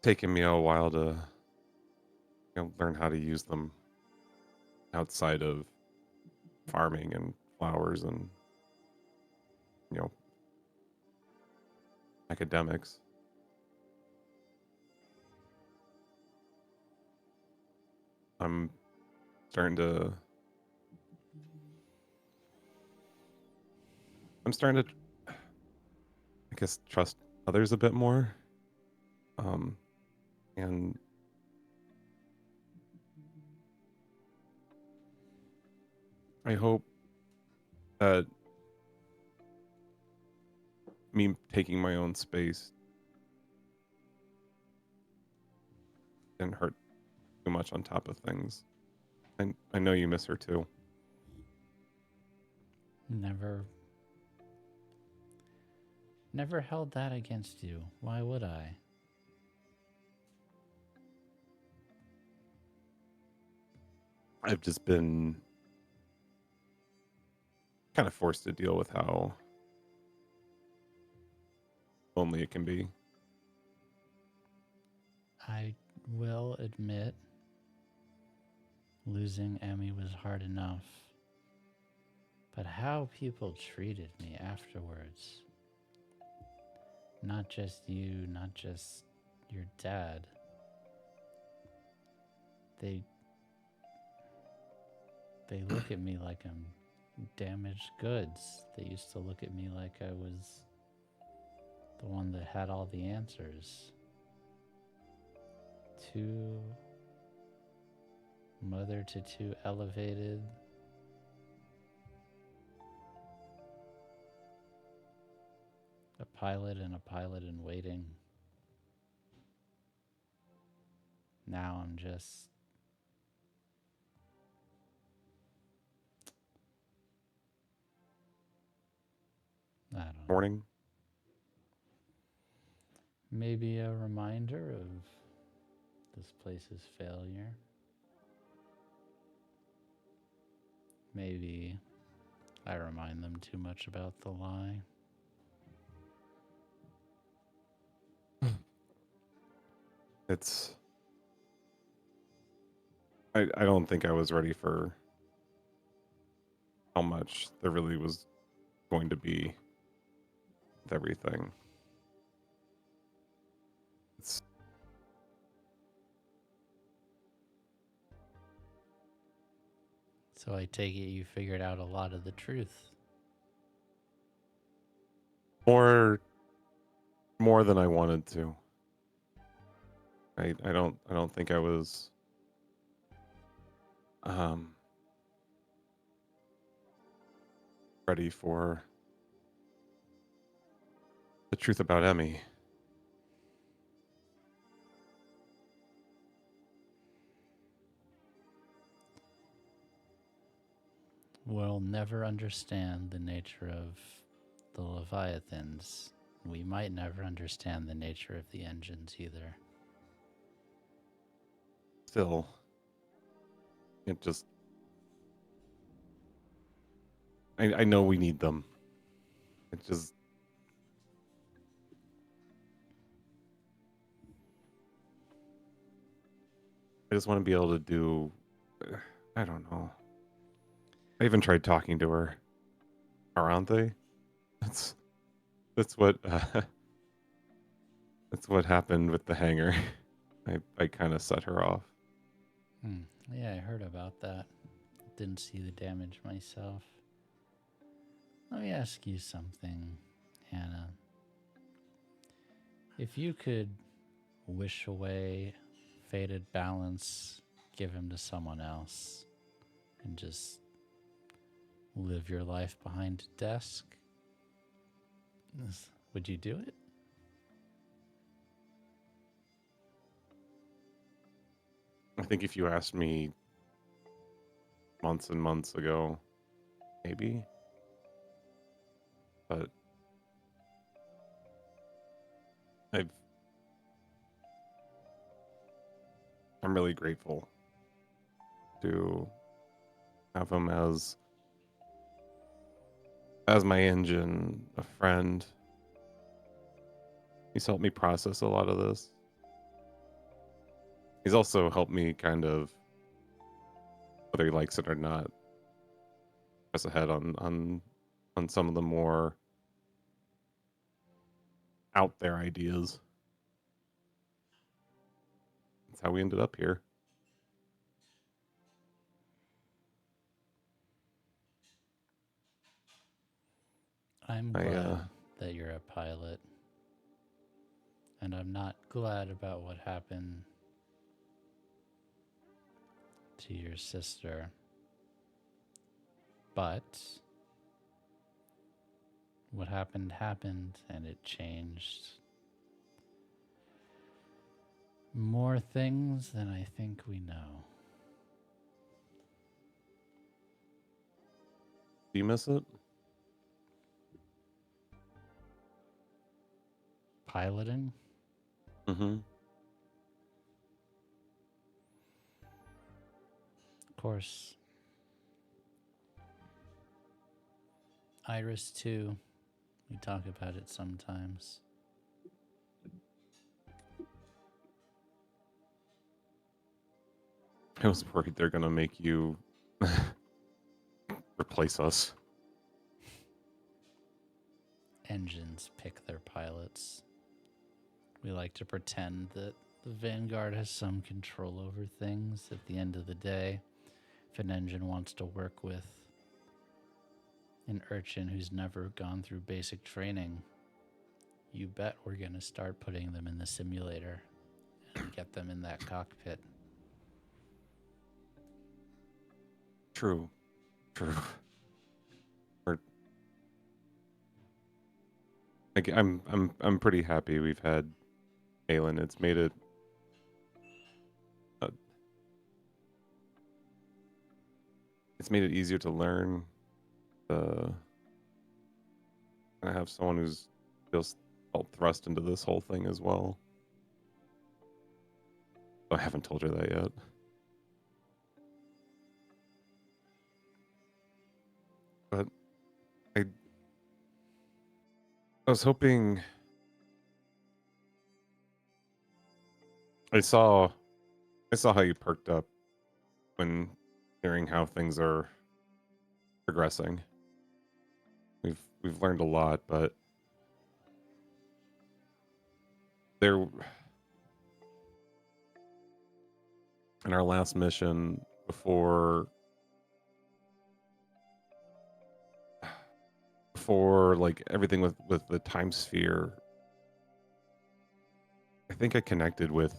taken me a while to learn how to use them outside of farming and flowers and academics. I'm starting to I guess trust others a bit more. And I hope that me taking my own space didn't hurt too much on top of things. And I know you miss her too. Never held that against you. Why would I? I've just been kind of forced to deal with how lonely it can be. I will admit, losing Emmy was hard enough. But how people treated me afterwards. Not just you, not just your dad. They look at me like I'm damaged goods. They used to look at me like I was the one that had all the answers. Mother to two elevated. A pilot and a pilot in waiting. Now I'm just... I don't know. Morning. Maybe a reminder of this place's failure. Maybe I remind them too much about the lie. It's I don't think I was ready for how much there really was going to be with everything. It's So I take it you figured out a lot of the truth. more than I wanted to. I don't think I was ready for the truth about Emmy. We'll never understand the nature of the Leviathans. We might never understand the nature of the engines either. Still, it just I know we need them. It just I just want to be able to do I don't know. I even tried talking to her. Aren't they? That's what that's what happened with the hangar. I kind of set her off. Yeah, I heard about that. Didn't see the damage myself. Let me ask you something, Hannah. If you could wish away fated balance, give him to someone else, and just live your life behind a desk, would you do it? I think if you asked me months and months ago, maybe. But I'm really grateful to have him as my engine, a friend. He's helped me process a lot of this. He's also helped me kind of, whether he likes it or not, press ahead on some of the more out there ideas. That's how we ended up here. I'm glad that you're a pilot. And I'm not glad about what happened to your sister. But what happened, and it changed more things than I think we know. Do you miss it? Piloting? Mm-hmm. Of course. Iris, too. We talk about it sometimes. I was worried they're gonna make you replace us. Engines pick their pilots. We like to pretend that the Vanguard has some control over things. At the end of the day, if an engine wants to work with an urchin who's never gone through basic training, you bet we're going to start putting them in the simulator and get them in that cockpit. True. I'm pretty happy we've had Aylin. It's made it easier to learn. I have someone who's just felt thrust into this whole thing as well. I haven't told her that yet. But I was hoping I saw how you perked up when hearing how things are progressing. We've learned a lot, but there in our last mission before like everything with the time sphere, I think I connected with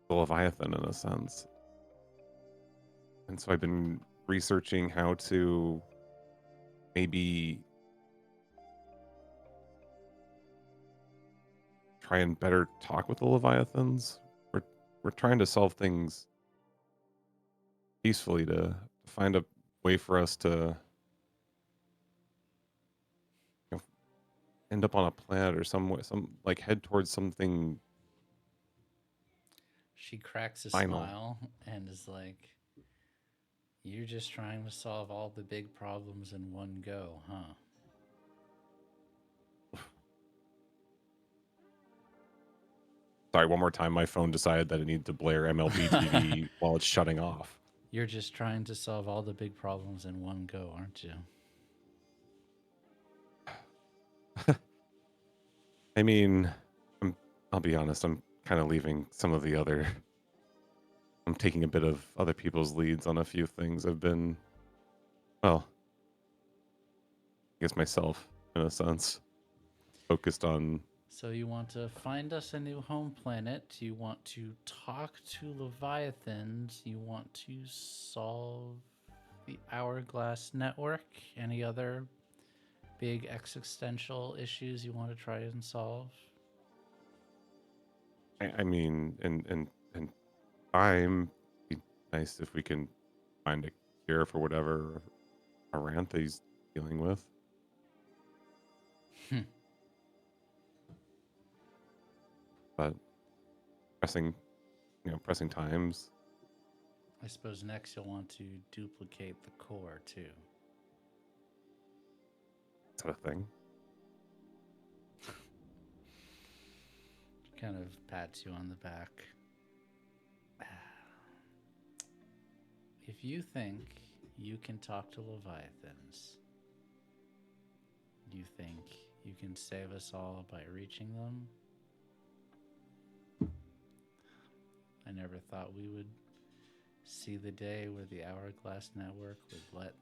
the Leviathan in a sense. And so I've been researching how to maybe try and better talk with the Leviathans. We're trying to solve things peacefully to find a way for us to end up on a planet or some like head towards something She cracks a final. smile and is like, "You're just trying to solve all the big problems in one go, huh?" Sorry, one more time. My phone decided that it needed to blare MLB TV while it's shutting off. You're just trying to solve all the big problems in one go, aren't you? I mean, I'll be honest. I'm kind of leaving some of the other. I'm taking a bit of other people's leads on a few things. I've been, well, I guess myself in a sense, focused on. So you want to find us a new home planet. You want to talk to Leviathans. You want to solve the Hourglass Network. Any other big existential issues you want to try and solve? I mean, and time. Be nice if we can find a cure for whatever Arantha he's dealing with. But pressing times. I suppose next you'll want to duplicate the core too. Is that a thing? She kind of pats you on the back. If you think you can talk to Leviathans, you think you can save us all by reaching them? I never thought we would see the day where the Hourglass Network would let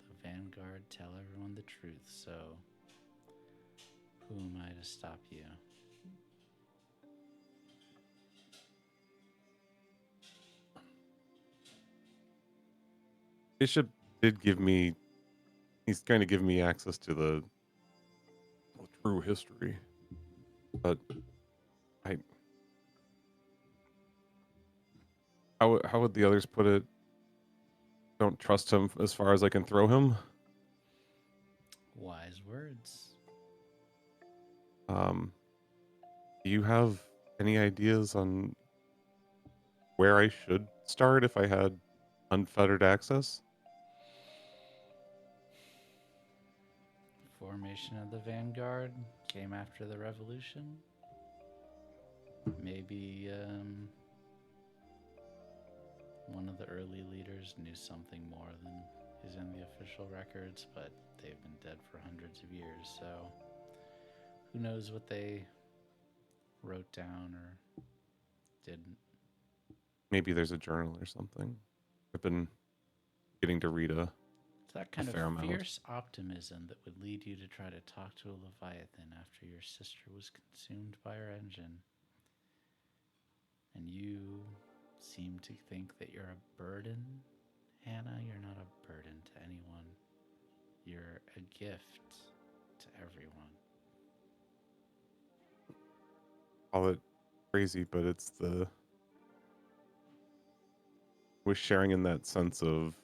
the Vanguard tell everyone the truth, so who am I to stop you? Bishop did give me. He's going to give me access to the true history, but how would the others put it? Don't trust him as far as I can throw him. Wise words. Do you have any ideas on where I should start if I had unfettered access? Formation of the Vanguard came after the revolution. Maybe one of the early leaders knew something more than is in the official records, but they've been dead for hundreds of years, so who knows what they wrote down or didn't. Maybe there's a journal or something. I've been getting to read It's that kind fair of amount. fierce optimism that would lead you to try to talk to a Leviathan after your sister was consumed by her engine. And you seem to think that you're a burden. Hannah, you're not a burden to anyone. You're a gift to everyone. Call it crazy, but it's we're sharing in that sense of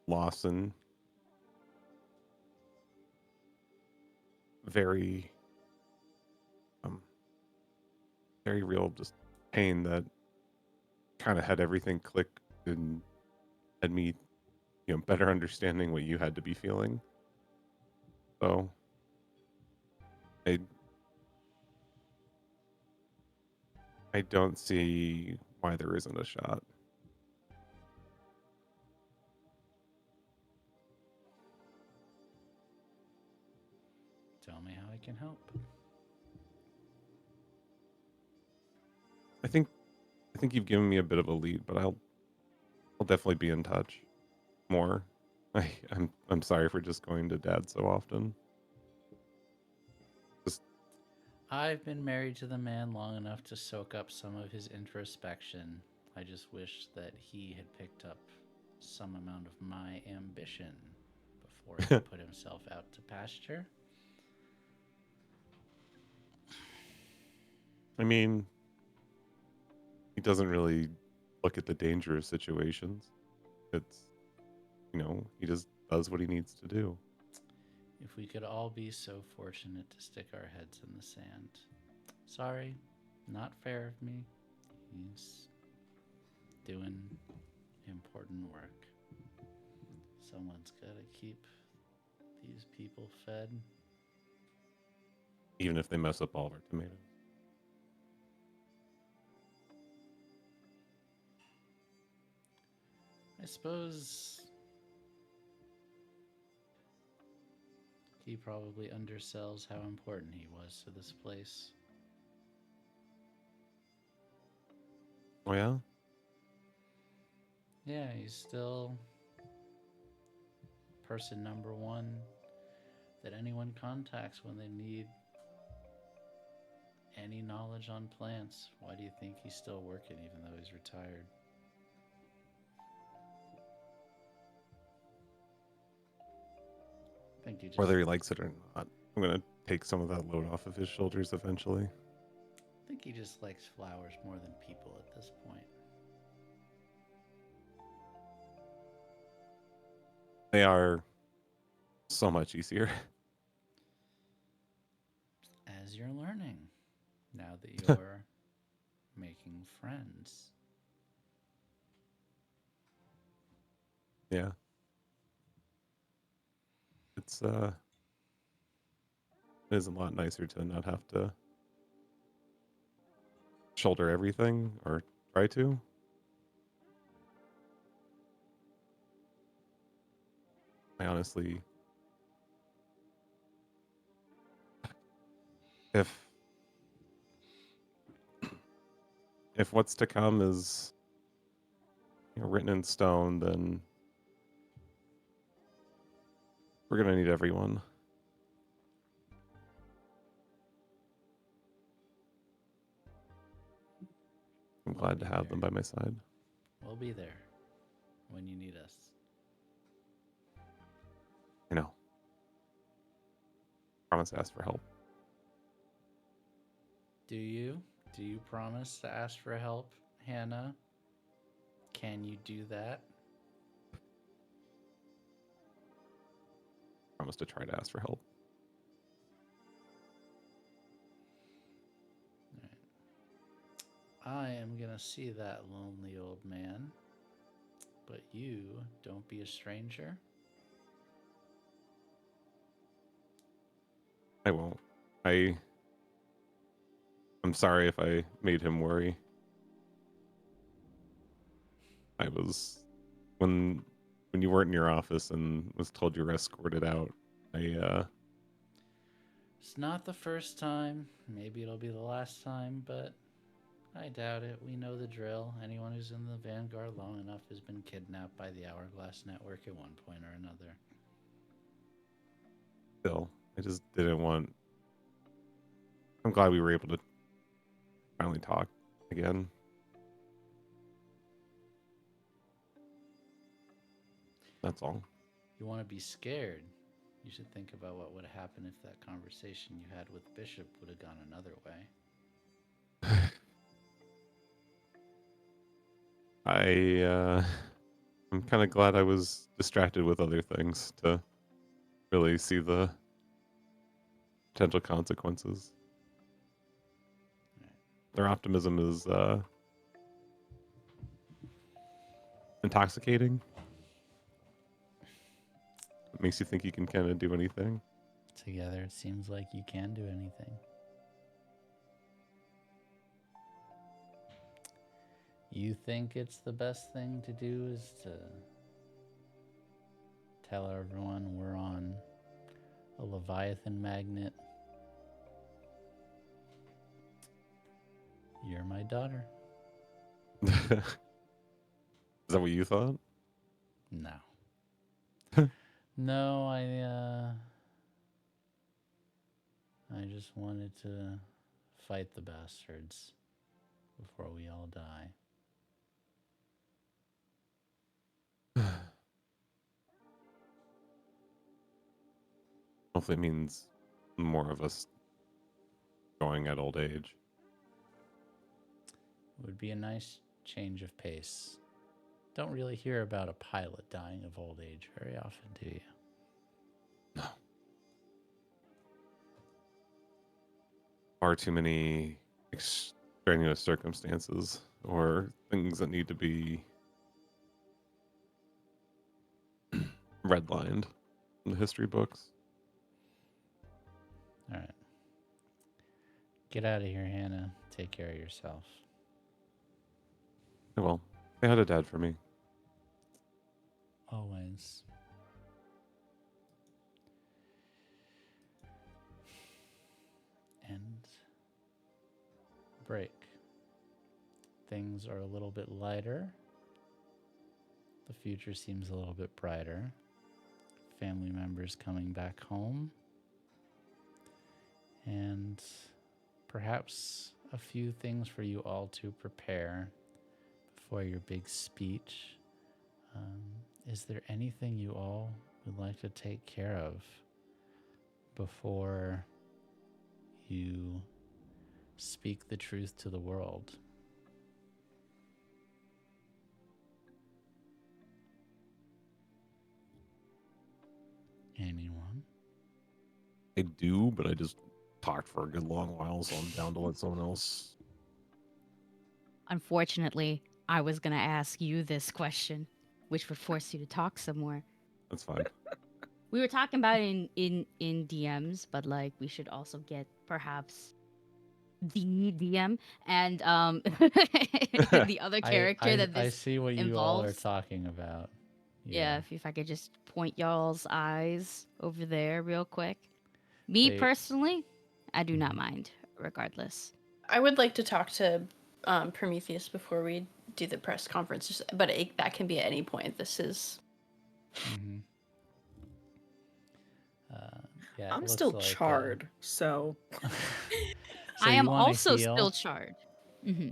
loss and very very real just pain that kind of had everything click and had me better understanding what you had to be feeling. So I don't see why there isn't a shot. Tell me how I can help. I think you've given me a bit of a lead, but I'll definitely be in touch more. I'm sorry for just going to Dad so often. I've been married to the man long enough to soak up some of his introspection. I just wish that he had picked up some amount of my ambition before he put himself out to pasture. I mean, he doesn't really look at the danger of situations. It's, he just does what he needs to do. If we could all be so fortunate to stick our heads in the sand. Sorry, not fair of me. He's doing important work. Someone's got to keep these people fed. Even if they mess up all of our tomatoes. I suppose he probably undersells how important he was to this place. Oh, yeah? Yeah, he's still person number one that anyone contacts when they need any knowledge on plants. Why do you think he's still working even though he's retired? I think he just, Whether he likes it or not, I'm going to take some of that load off of his shoulders eventually. I think he just likes flowers more than people at this point. They are so much easier. As you're learning, now that you're making friends. Yeah. It is a lot nicer to not have to shoulder everything or try to. I honestly, if what's to come is written in stone, then we're gonna need everyone. I'm glad to have them by my side. We'll be there when you need us. Promise to ask for help. Do you? Do you promise to ask for help, Hannah? Can you do that? Promise to try to ask for help. I am gonna see that lonely old man, but you don't be a stranger. I won't. I'm sorry if I made him worry. I was when you weren't in your office and was told you were escorted out. It's not the first time. Maybe it'll be the last time, but I doubt it. We know the drill. Anyone who's in the Vanguard long enough has been kidnapped by the Hourglass Network at one point or another. Still, I just didn't want. I'm glad we were able to finally talk again. That's all. You want to be scared? You should think about what would happen if that conversation you had with Bishop would have gone another way. I'm kind of glad I was distracted with other things to really see the potential consequences. Right. Their optimism is intoxicating. It makes you think you can kind of do anything. Together, it seems like you can do anything. You think it's the best thing to do is to tell everyone we're on a Leviathan magnet? You're my daughter. Is that what you thought? No. No, I just wanted to fight the bastards before we all die. Hopefully it means more of us going at old age. It would be a nice change of pace. Don't really hear about a pilot dying of old age very often, do you? No. Far too many extraneous circumstances or things that need to be redlined in the history books. All right. Get out of here, Hannah. Take care of yourself. Yeah, well, they had a dad for me. Always. And break. Things are a little bit lighter. The future seems a little bit brighter. Family members coming back home. And perhaps a few things for you all to prepare before your big speech. Is there anything you all would like to take care of before you speak the truth to the world? Anyone? I do, but I just talked for a good long while, so I'm down to let someone else. Unfortunately, I was gonna ask you this question, which would force you to talk some more. That's fine. We were talking about it in DMs, but like we should also get perhaps the DM and the other character that I this see what you all are involves. talking about. Yeah, if I could just point y'all's eyes over there real quick. Me They- personally, I do not mind, regardless. I would like to talk to Prometheus before we do the press conference, but that can be at any point. This is. Mhm. Yeah, it I'm looks still like, charred, so so I you am wanna also heal? still charred. hmm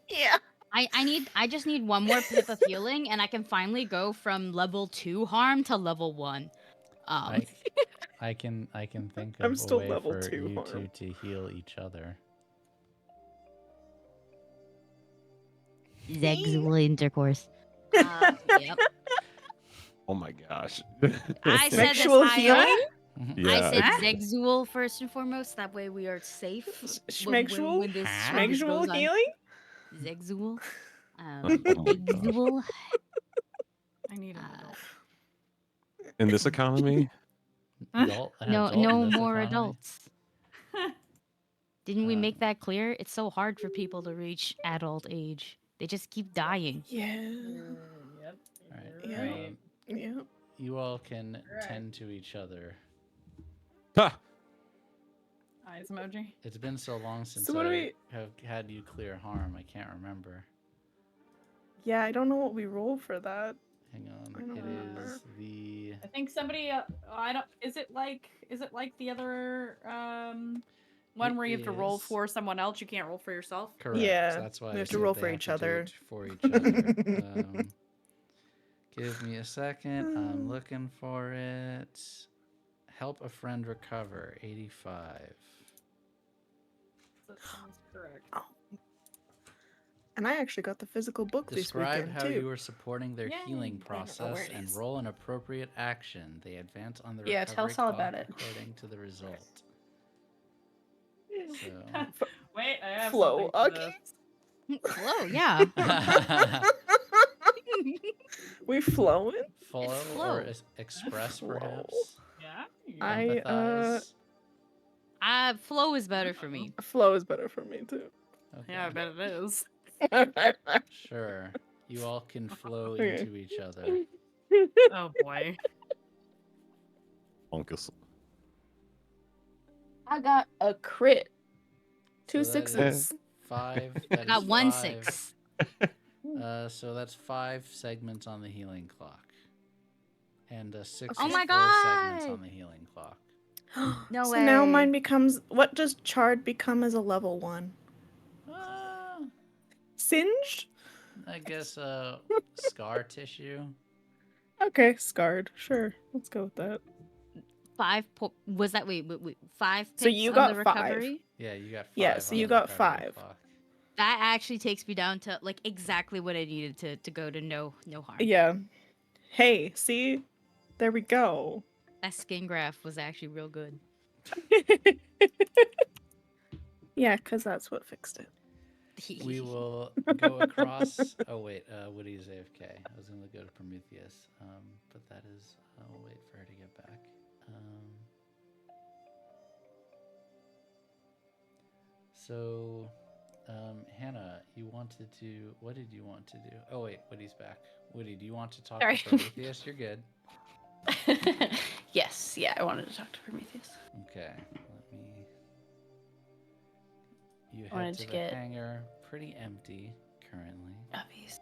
yeah. I just need one more pip of healing, and I can finally go from level 2 harm to level 1. I can think I'm of a still way level for 2 you two harm. to heal each other. Sexual intercourse. Yep. Oh my gosh. I said this Sexual high healing? up. Yeah, I said it's- sexual first and foremost. That way we are safe Schmegsual? when this Schmegsual goes on. healing? Sexual. Oh my gosh. Sexual. I need an adult. In this economy, An No, adult in no this more economy? adults. Didn't we make Um, that clear? It's so hard for people to reach adult age. They just keep dying. Yeah. Yep. All right. Yeah. Right. Yeah. You all can Right. tend to each other. ha! Eyes emoji. It's been so long since what do I we- have had you clear harm. I can't remember. Yeah, I don't know what we roll for that. Hang I on. don't It remember. is the I think somebody. I don't. Is it like the other one It where you have to roll is. for someone else? You can't roll for yourself. correct. Yeah, That's why we I have to said roll they for have each to do other. it for each other. Give me a second. I'm looking for it. Help a friend recover. 85. That sounds correct. And I actually got the physical book Describe this how weekend you too. are supporting their Yay. healing I don't know where process it and is. roll an appropriate action. They advance on the Yeah, recovery tell us all clock about it. according to the result. So Wait, I have Flow, something for okay. this. Flow, yeah. We flowing? follow flow. or express Flow. perhaps. Yeah. I Empathize. Flow is better for me. Flow is better for me too. Okay. Yeah, I bet it is. Sure. You all can flow Okay. into each other. Oh boy. Funkus. I got a crit. Two So that sixes. is 5. I That got is 1 5. 6. So that's 5 segments on the healing clock. And 6 Oh is my 4 segments God. on the healing clock. No So now way. mine becomes. What does charred become as a level 1? Singed? I guess scar tissue. Okay, scarred. Sure, let's go with that. Was that wait 5 So picks you on got the 5. recovery? Yeah, you got 5 Yeah, so on you the got recovery 5. clock. That actually takes me down to like exactly what I needed to go to no harm. Yeah. Hey, see? There we go. That skin graft was actually real good. Yeah, because that's what fixed it. We will go across. Oh wait, Woody's AFK. I was gonna go to Prometheus, but that is. I'll wait for her to get back. So, Hannah, you wanted to. What did you want to do? Oh wait, Woody's back. Woody, do you want to talk Sorry. to Prometheus? You're good. Yes, yeah, I wanted to talk to Prometheus. Okay, let me. You I wanted head to to the get- hangar. Pretty empty currently. Obvious.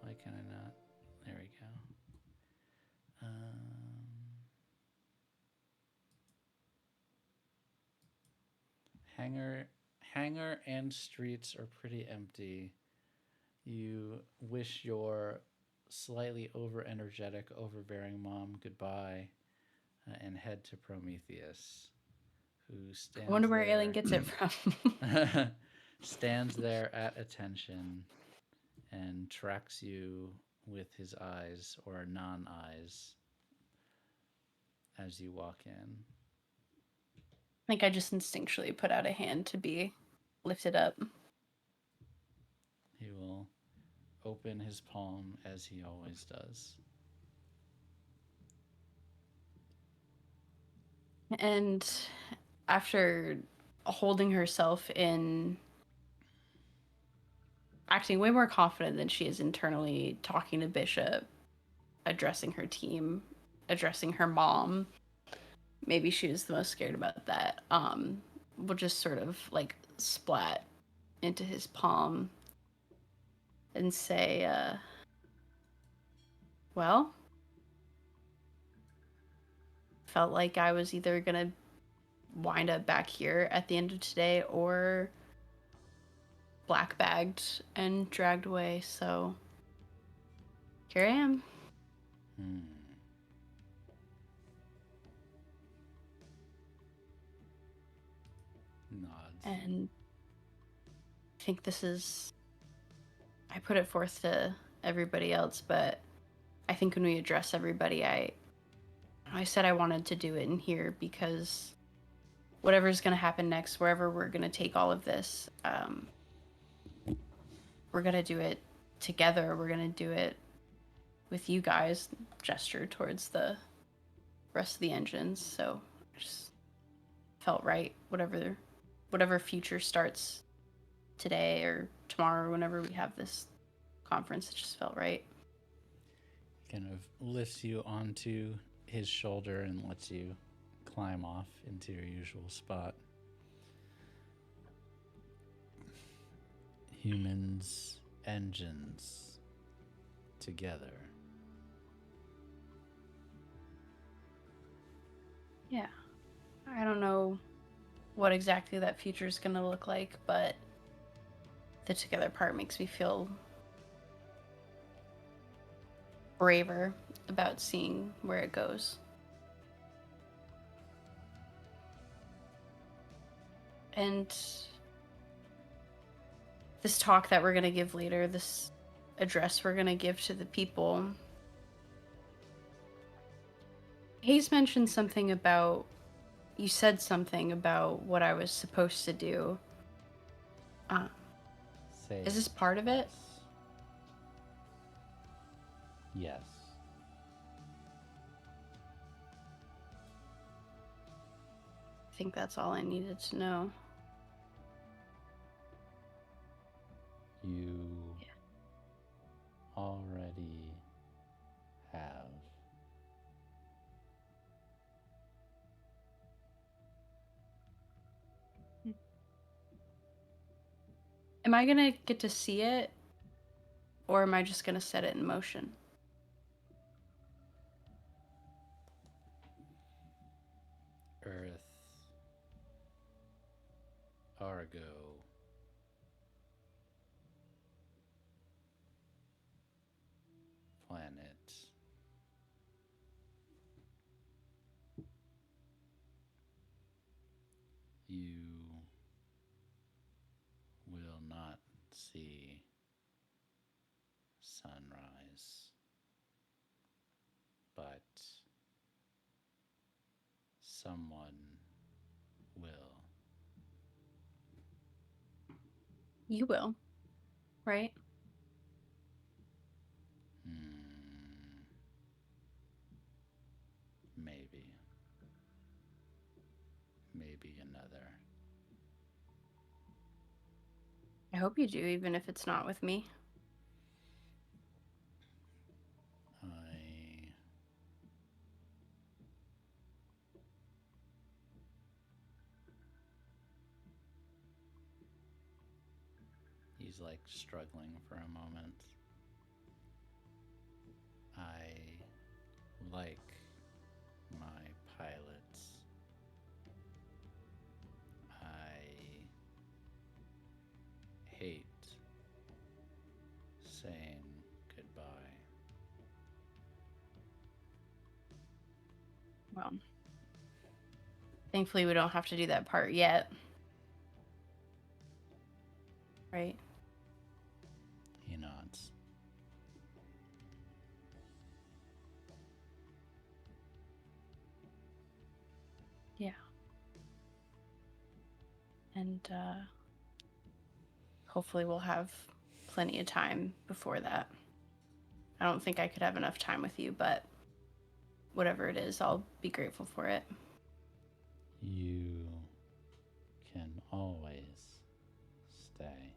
Why can I not? There we go. Hangar and streets are pretty empty. You wish your slightly over-energetic, overbearing mom goodbye and head to Prometheus, who stands I wonder where there. Aylin gets it from. Stands there at attention and tracks you with his eyes or non-eyes as you walk in. I think I just instinctually put out a hand to be lifted up. He will open his palm as he always does. And after holding herself in, acting way more confident than she is internally, talking to Bishop, addressing her team, addressing her mom, maybe she was the most scared about that, will just sort of like splat into his palm and say, well, felt like I was either gonna wind up back here at the end of today or black bagged and dragged away, so here I am. Nods. And I think this is, I put it forth to everybody else, but I think when we address everybody, I said I wanted to do it in here because whatever's going to happen next, wherever we're going to take all of this, we're going to do it together. We're going to do it with you guys. Gesture towards the rest of the engines. So I just felt right. Whatever future starts today or tomorrow, or whenever we have this conference, it just felt right. Kind of lifts you onto his shoulder and lets you climb off into your usual spot. Humans, engines, together. Yeah. I don't know what exactly that future is going to look like, but the together part makes me feel braver about seeing where it goes. And this talk that we're going to give later, this address we're going to give to the people, Haze mentioned something about, you said something about what I was supposed to do. Is this part of it? Yes. I think that's all I needed to know. You already have. Am I gonna get to see it? Or am I just gonna set it in motion? Earth, Argo, planet, you will not see sunrise, but someone will. You will, right? Maybe. Maybe another. I hope you do, even if it's not with me. He's like struggling for a moment. I like my pilots. I hate saying goodbye. Well, thankfully we don't have to do that part yet. Right? He nods. Yeah. And hopefully we'll have plenty of time before that. I don't think I could have enough time with you, but whatever it is, I'll be grateful for it. You can always stay.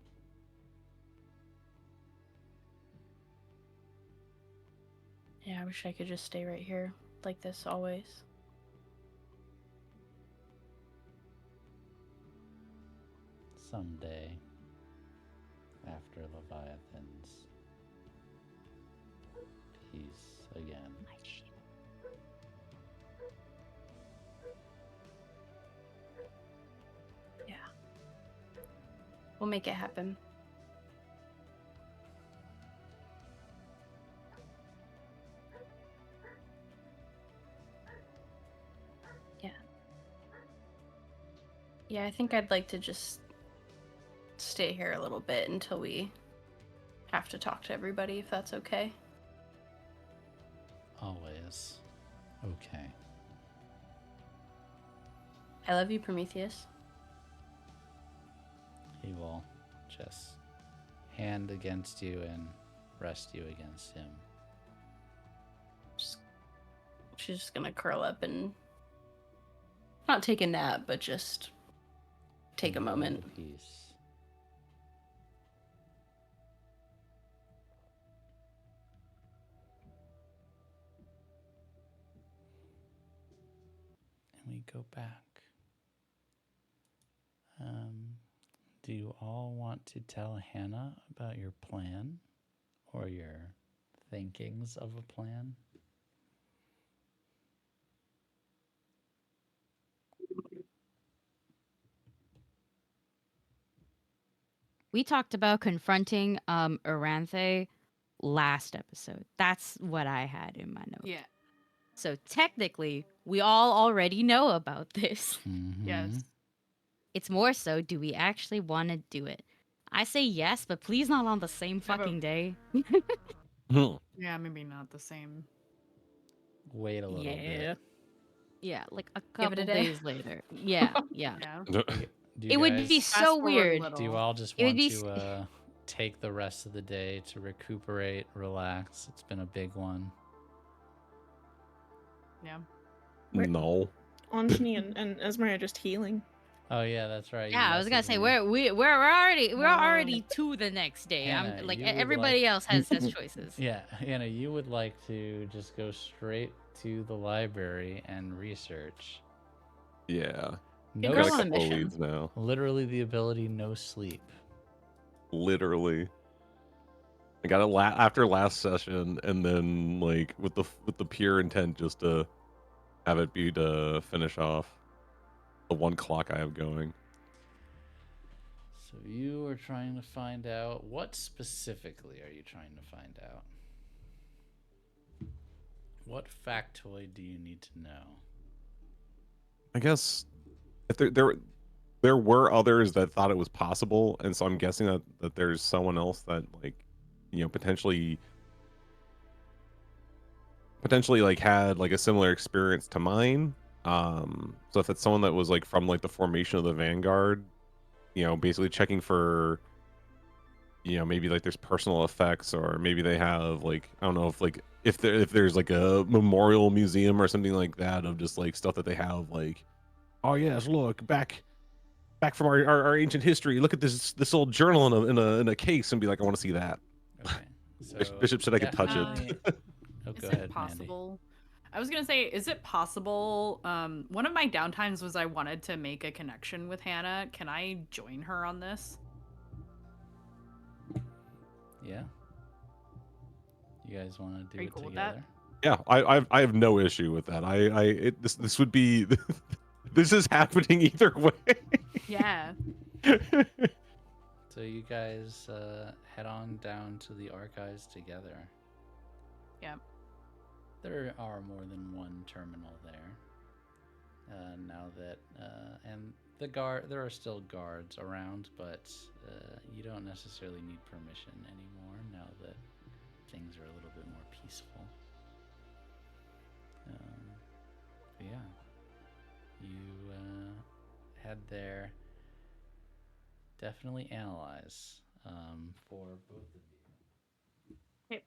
Yeah, I wish I could just stay right here like this always. Someday, after Leviathans, peace again. Yeah. We'll make it happen. Yeah. Yeah, I think I'd like to just stay here a little bit until we have to talk to everybody, if that's okay. Always okay. I love you, Prometheus. He will just hand against you and rest you against him. She's just gonna curl up and not take a nap, but just take a moment. Peace. And we go back. Do you all want to tell Hannah about your plan or your thinkings of a plan? We talked about confronting Aranthe last episode. That's what I had in my notes. Yeah. So technically, we all already know about this. Mm-hmm. Yes. It's more so, do we actually want to do it? I say yes, but please not on the same How about- fucking day. Yeah, maybe not the same. Wait a little bit. Yeah, like a Give it couple a day. days later. Yeah. Yeah. Do you It would be guys- Fast so forward a weird. little. Do you all just It would want be to take the rest of the day to recuperate, relax? It's been a big one. Yeah. No. Anjani and Esmeray are just healing. Oh yeah, that's right. you Yeah, I was gonna messaged say me. we're already Wow. to the next day. Hannah, I'm like you would everybody like- else has choices. Yeah, Hannah, you would like to just go straight to the library and research. Yeah. No Go Got a on a couple of mission. leads now. Literally the ability no sleep. Literally. I got it after last session, and then like with the pure intent just to have it be to finish off the one clock I have going. So you are trying to find out, what specifically are you trying to find out? What factoid do you need to know? I guess if there were others that thought it was possible, and so I'm guessing that there's someone else that like, potentially like had like a similar experience to mine. So if it's someone that was like from like the formation of the Vanguard, basically checking for, maybe like there's personal effects, or maybe they have like, I don't know if there's like a memorial museum or something like that of just like stuff that they have, like, oh yes, look back from our ancient history. Look at this old journal in a case, and be like, I want to see that. Okay. So Bishop said I could touch it. definitely- Oh, Is go it ahead, Mandy. possible? I was gonna say, is it possible? One of my downtimes was I wanted to make a connection with Hannah. Can I join her on this? Yeah. You guys want to do Are you it cool with that? together? Yeah, I have no issue with that. This would be this is happening either way. Yeah. So you guys head on down to the archives together. Yep. There are more than one terminal there. Now that and there are still guards around, but you don't necessarily need permission anymore now that things are a little bit more peaceful. But yeah, you head there. Definitely analyze for both of you.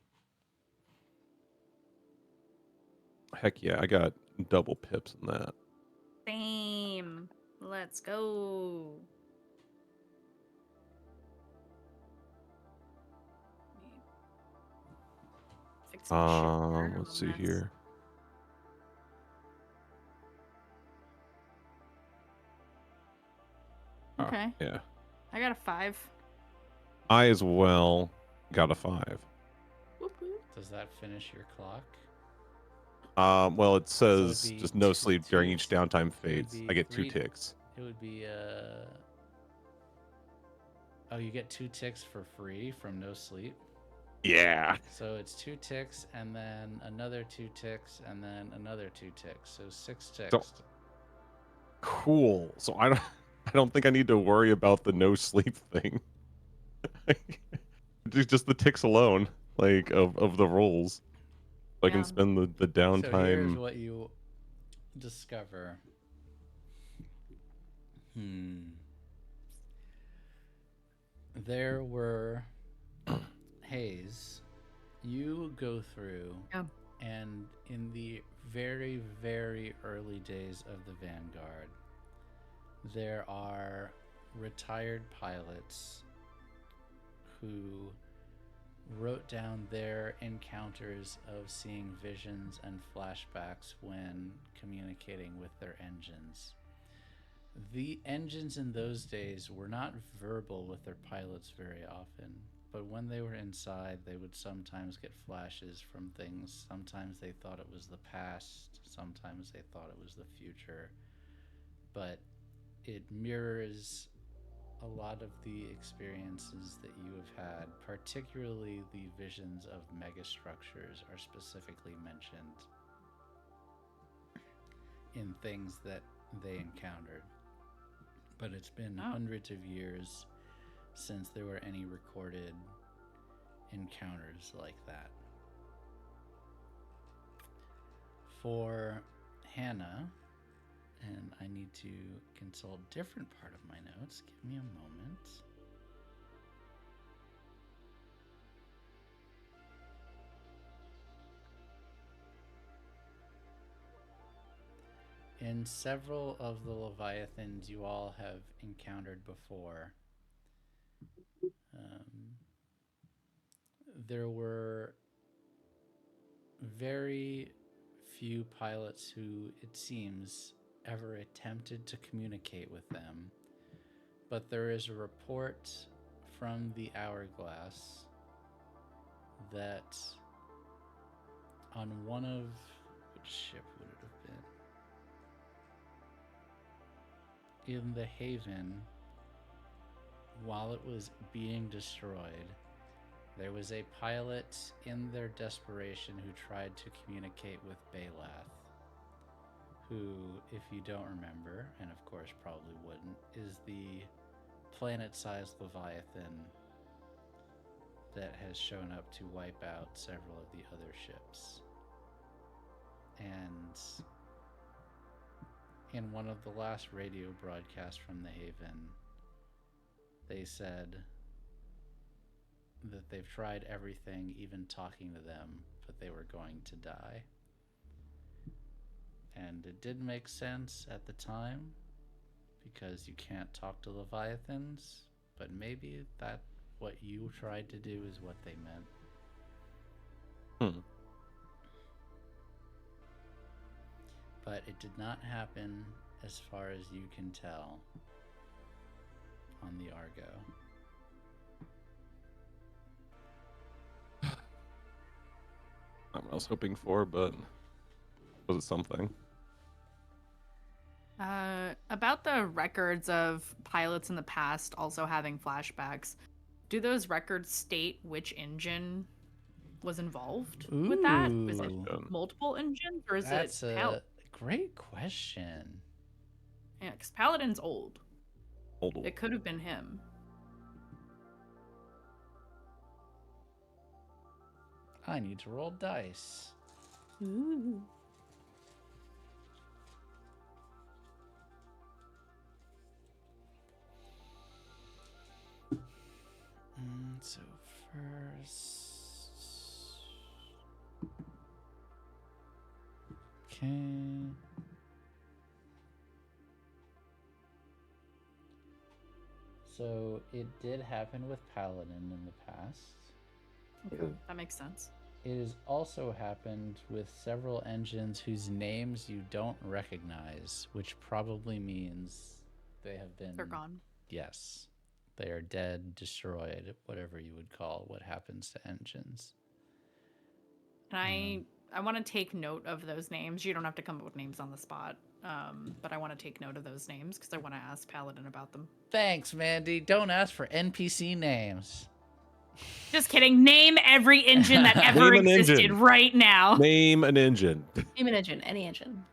Heck yeah, I got double pips in that. Same. Let's go. Fix some shit here, Let's see and that's- here. Okay. Yeah, I got a 5. I as well got a 5. Whoop, whoop. Does that finish your clock? Well, it says be just no two- sleep during two- each downtime would phase. be I get 2 3 ticks. It would be oh, you get 2 ticks for free from no sleep. Yeah. So it's 2 ticks and then another 2 ticks and then another 2 ticks. So 6 ticks. So- Cool. So I don't think I need to worry about the no sleep thing. Just the ticks alone, like of the rolls. So I Yeah. can spend the So here's downtime. what you discover. There were Haze. You go through, Yeah. and in the very, very early days of the Vanguard, there are retired pilots who wrote down their encounters of seeing visions and flashbacks when communicating with their engines. The engines in those days were not verbal with their pilots very often, but when they were inside, they would sometimes get flashes from things. Sometimes they thought it was the past, sometimes they thought it was the future, but it mirrors a lot of the experiences that you have had, particularly the visions of megastructures are specifically mentioned in things that they encountered. But it's been hundreds of years since there were any recorded encounters like that. For Hannah, and I need to consult a different part of my notes. Give me a moment. in several of the Leviathans you all have encountered before, there were very few pilots who, it seems, ever attempted to communicate with them. But there is a report from the Hourglass that on one of... which ship would it have been? In the Haven, while it was being destroyed, there was a pilot in their desperation who tried to communicate with Baylath, who, if you don't remember, and of course probably wouldn't, is the planet-sized Leviathan that has shown up to wipe out several of the other ships. And in one of the last radio broadcasts from the Haven, they said that they've tried everything, even talking to them, but they were going to die. And it did make sense at the time, because you can't talk to Leviathans, but maybe that what you tried to do is what they meant. But it did not happen, as far as you can tell, on the Argo. Not what I was hoping for, but was it something? About the records of pilots in the past also having flashbacks, do those records state which engine was involved with that? Was it multiple engines, or is That's it a great question. Yeah, because Paladin's old. Old. It could have been him. I need to roll dice. Ooh. So first... Okay... So it did happen with Paladin in the past. Okay, that makes sense. It has also happened with several engines whose names you don't recognize, which probably means they have been... They're gone. Yes. They are dead, destroyed, whatever you would call what happens to engines. And I want to take note of those names. You don't have to come up with names on the spot, but I want to take note of those names because I want to ask Paladin about them. Thanks, Mandy. Don't ask for NPC names. Just kidding. Name every engine that ever Name an existed engine. right now. Name an engine. Name an engine, any engine.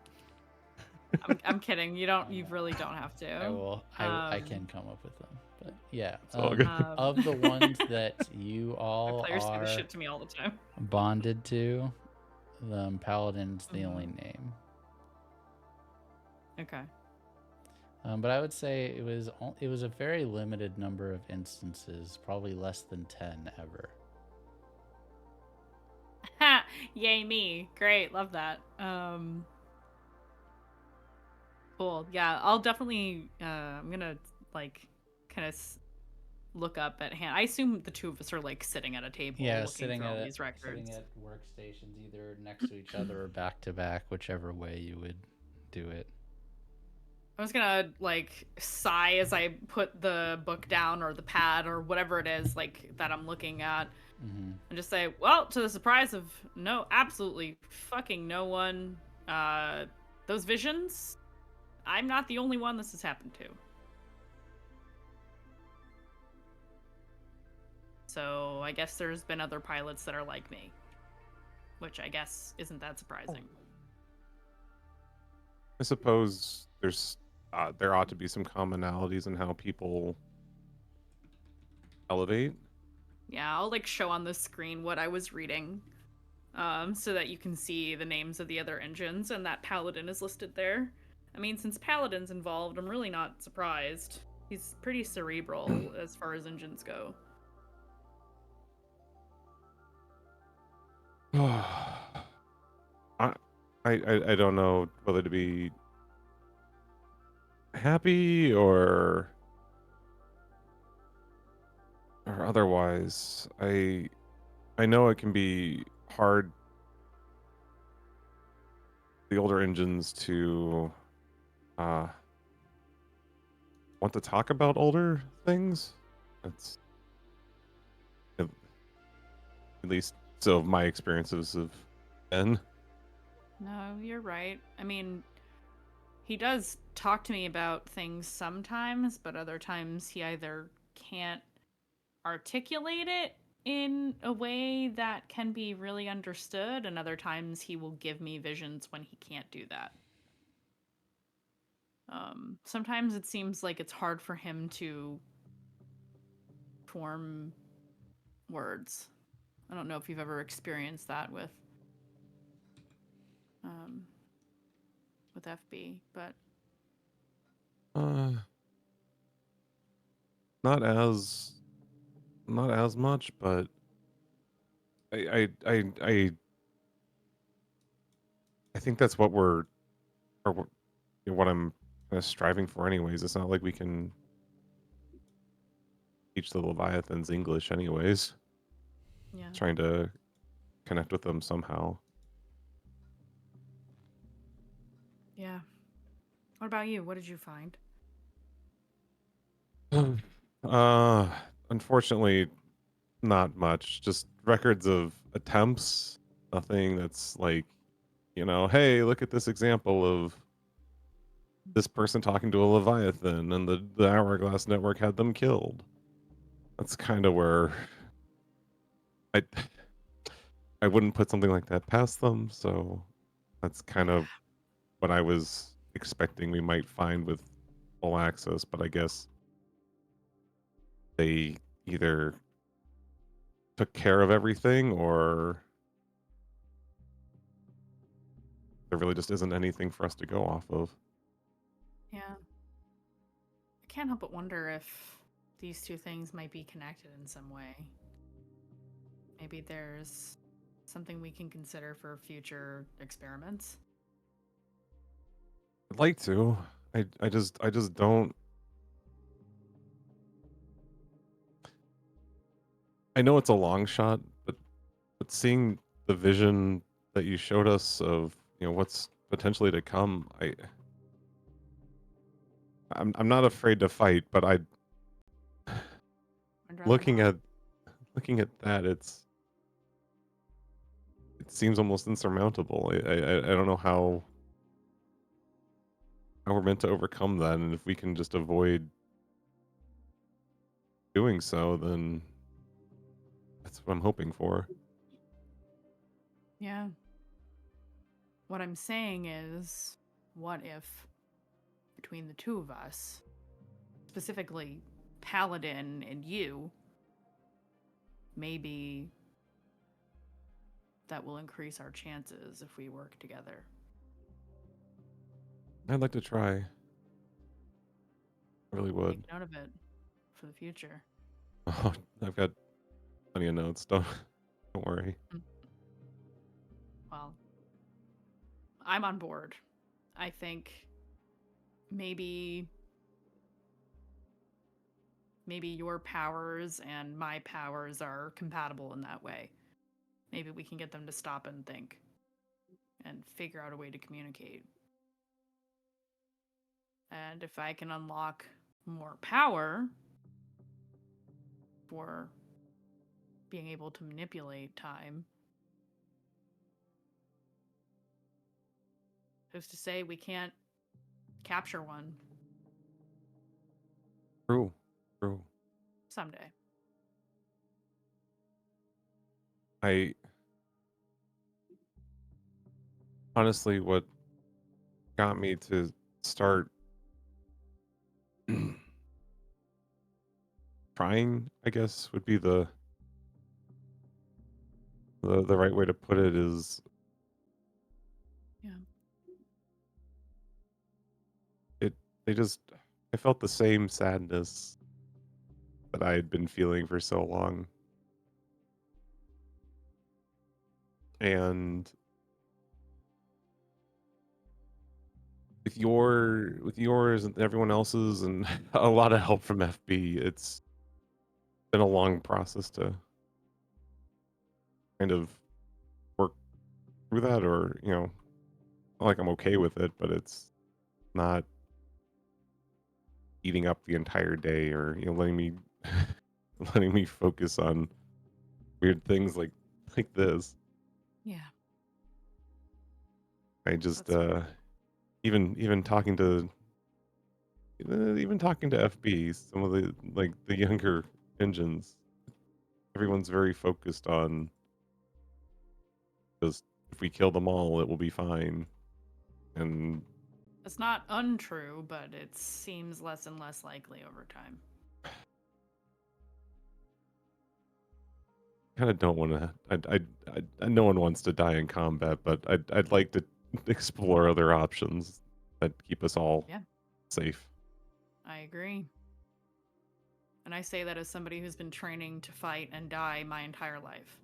I'm kidding. You really don't have to. I will. I can come up with them. But yeah, all good. Of the ones that you all My players say are this shit to me all the time. bonded to, Paladin's the only name. Okay. But I would say it was a very limited number of instances, probably less than 10 ever. Ha! Yay me. Great. Love that. Cool. Yeah, I'll definitely I'm gonna kind of look up at hand. I assume the two of us are sitting at a table looking sitting through all at these records. sitting at workstations, either next to each other or back to back, whichever way you would do it. I was gonna sigh as I put the book down or the pad or whatever it is that I'm looking at, and just say, well, to the surprise of absolutely fucking no one, those visions, I'm not the only one this has happened to. So I guess there's been other pilots that are like me, which I guess isn't that surprising. I suppose there ought to be some commonalities in how people elevate. Yeah, I'll show on the screen what I was reading, so that you can see the names of the other engines and that Paladin is listed there. I mean, since Paladin's involved, I'm really not surprised. He's pretty cerebral as far as engines go. I don't know whether to be happy or otherwise. I know it can be hard, the older engines, to want to talk about older things. That's at least so my experiences have been. No, you're right. I mean, he does talk to me about things sometimes, but other times he either can't articulate it in a way that can be really understood, and other times he will give me visions when he can't do that. Sometimes it seems like it's hard for him to form words. I don't know if you've ever experienced that with FB, but Not as much, but I think that's what what I'm kind of striving for anyways. It's not like we can teach the Leviathans English anyways. yeah. Trying to connect with them somehow. Yeah. What about you? What did you find? Unfortunately, not much. Just records of attempts. Nothing that's like, hey, look at this example of this person talking to a Leviathan and the Hourglass Network had them killed. That's kind of where I wouldn't put something like that past them, so that's kind of what I was expecting we might find with full access, but I guess they either took care of everything or there really just isn't anything for us to go off of. Yeah. I can't help but wonder if these two things might be connected in some way. Maybe there's something we can consider for future experiments. I'd like to. I just don't. I know it's a long shot, but seeing the vision that you showed us of what's potentially to come, I'm not afraid to fight, but looking at that, it seems almost insurmountable. I don't know how we're meant to overcome that, and if we can just avoid doing so, then that's what I'm hoping for. Yeah. What I'm saying is, what if between the two of us, specifically Paladin and you, maybe that will increase our chances if we work together. I'd like to try. I really would. Take note of it for the future. Oh, I've got plenty of notes. Don't worry. Well, I'm on board. I think maybe your powers and my powers are compatible in that way. Maybe we can get them to stop and think and figure out a way to communicate. And if I can unlock more power for being able to manipulate time, who's to say we can't capture one True. someday? Honestly, what got me to start trying, I guess, would be the right way to put it, is I felt the same sadness that I had been feeling for so long. And with yours and everyone else's and a lot of help from FB, it's been a long process to kind of work through that, or not like I'm okay with it, but it's not eating up the entire day, or letting me letting me focus on weird things like this. Yeah. I just That's even talking to FB, some of the younger engines, everyone's very focused on just if we kill them all, it will be fine. And It's not untrue, but it seems less and less likely over time. kind of don't want to. No one wants to die in combat, but I'd like to explore other options that keep us all safe. I agree. And I say that as somebody who's been training to fight and die my entire life.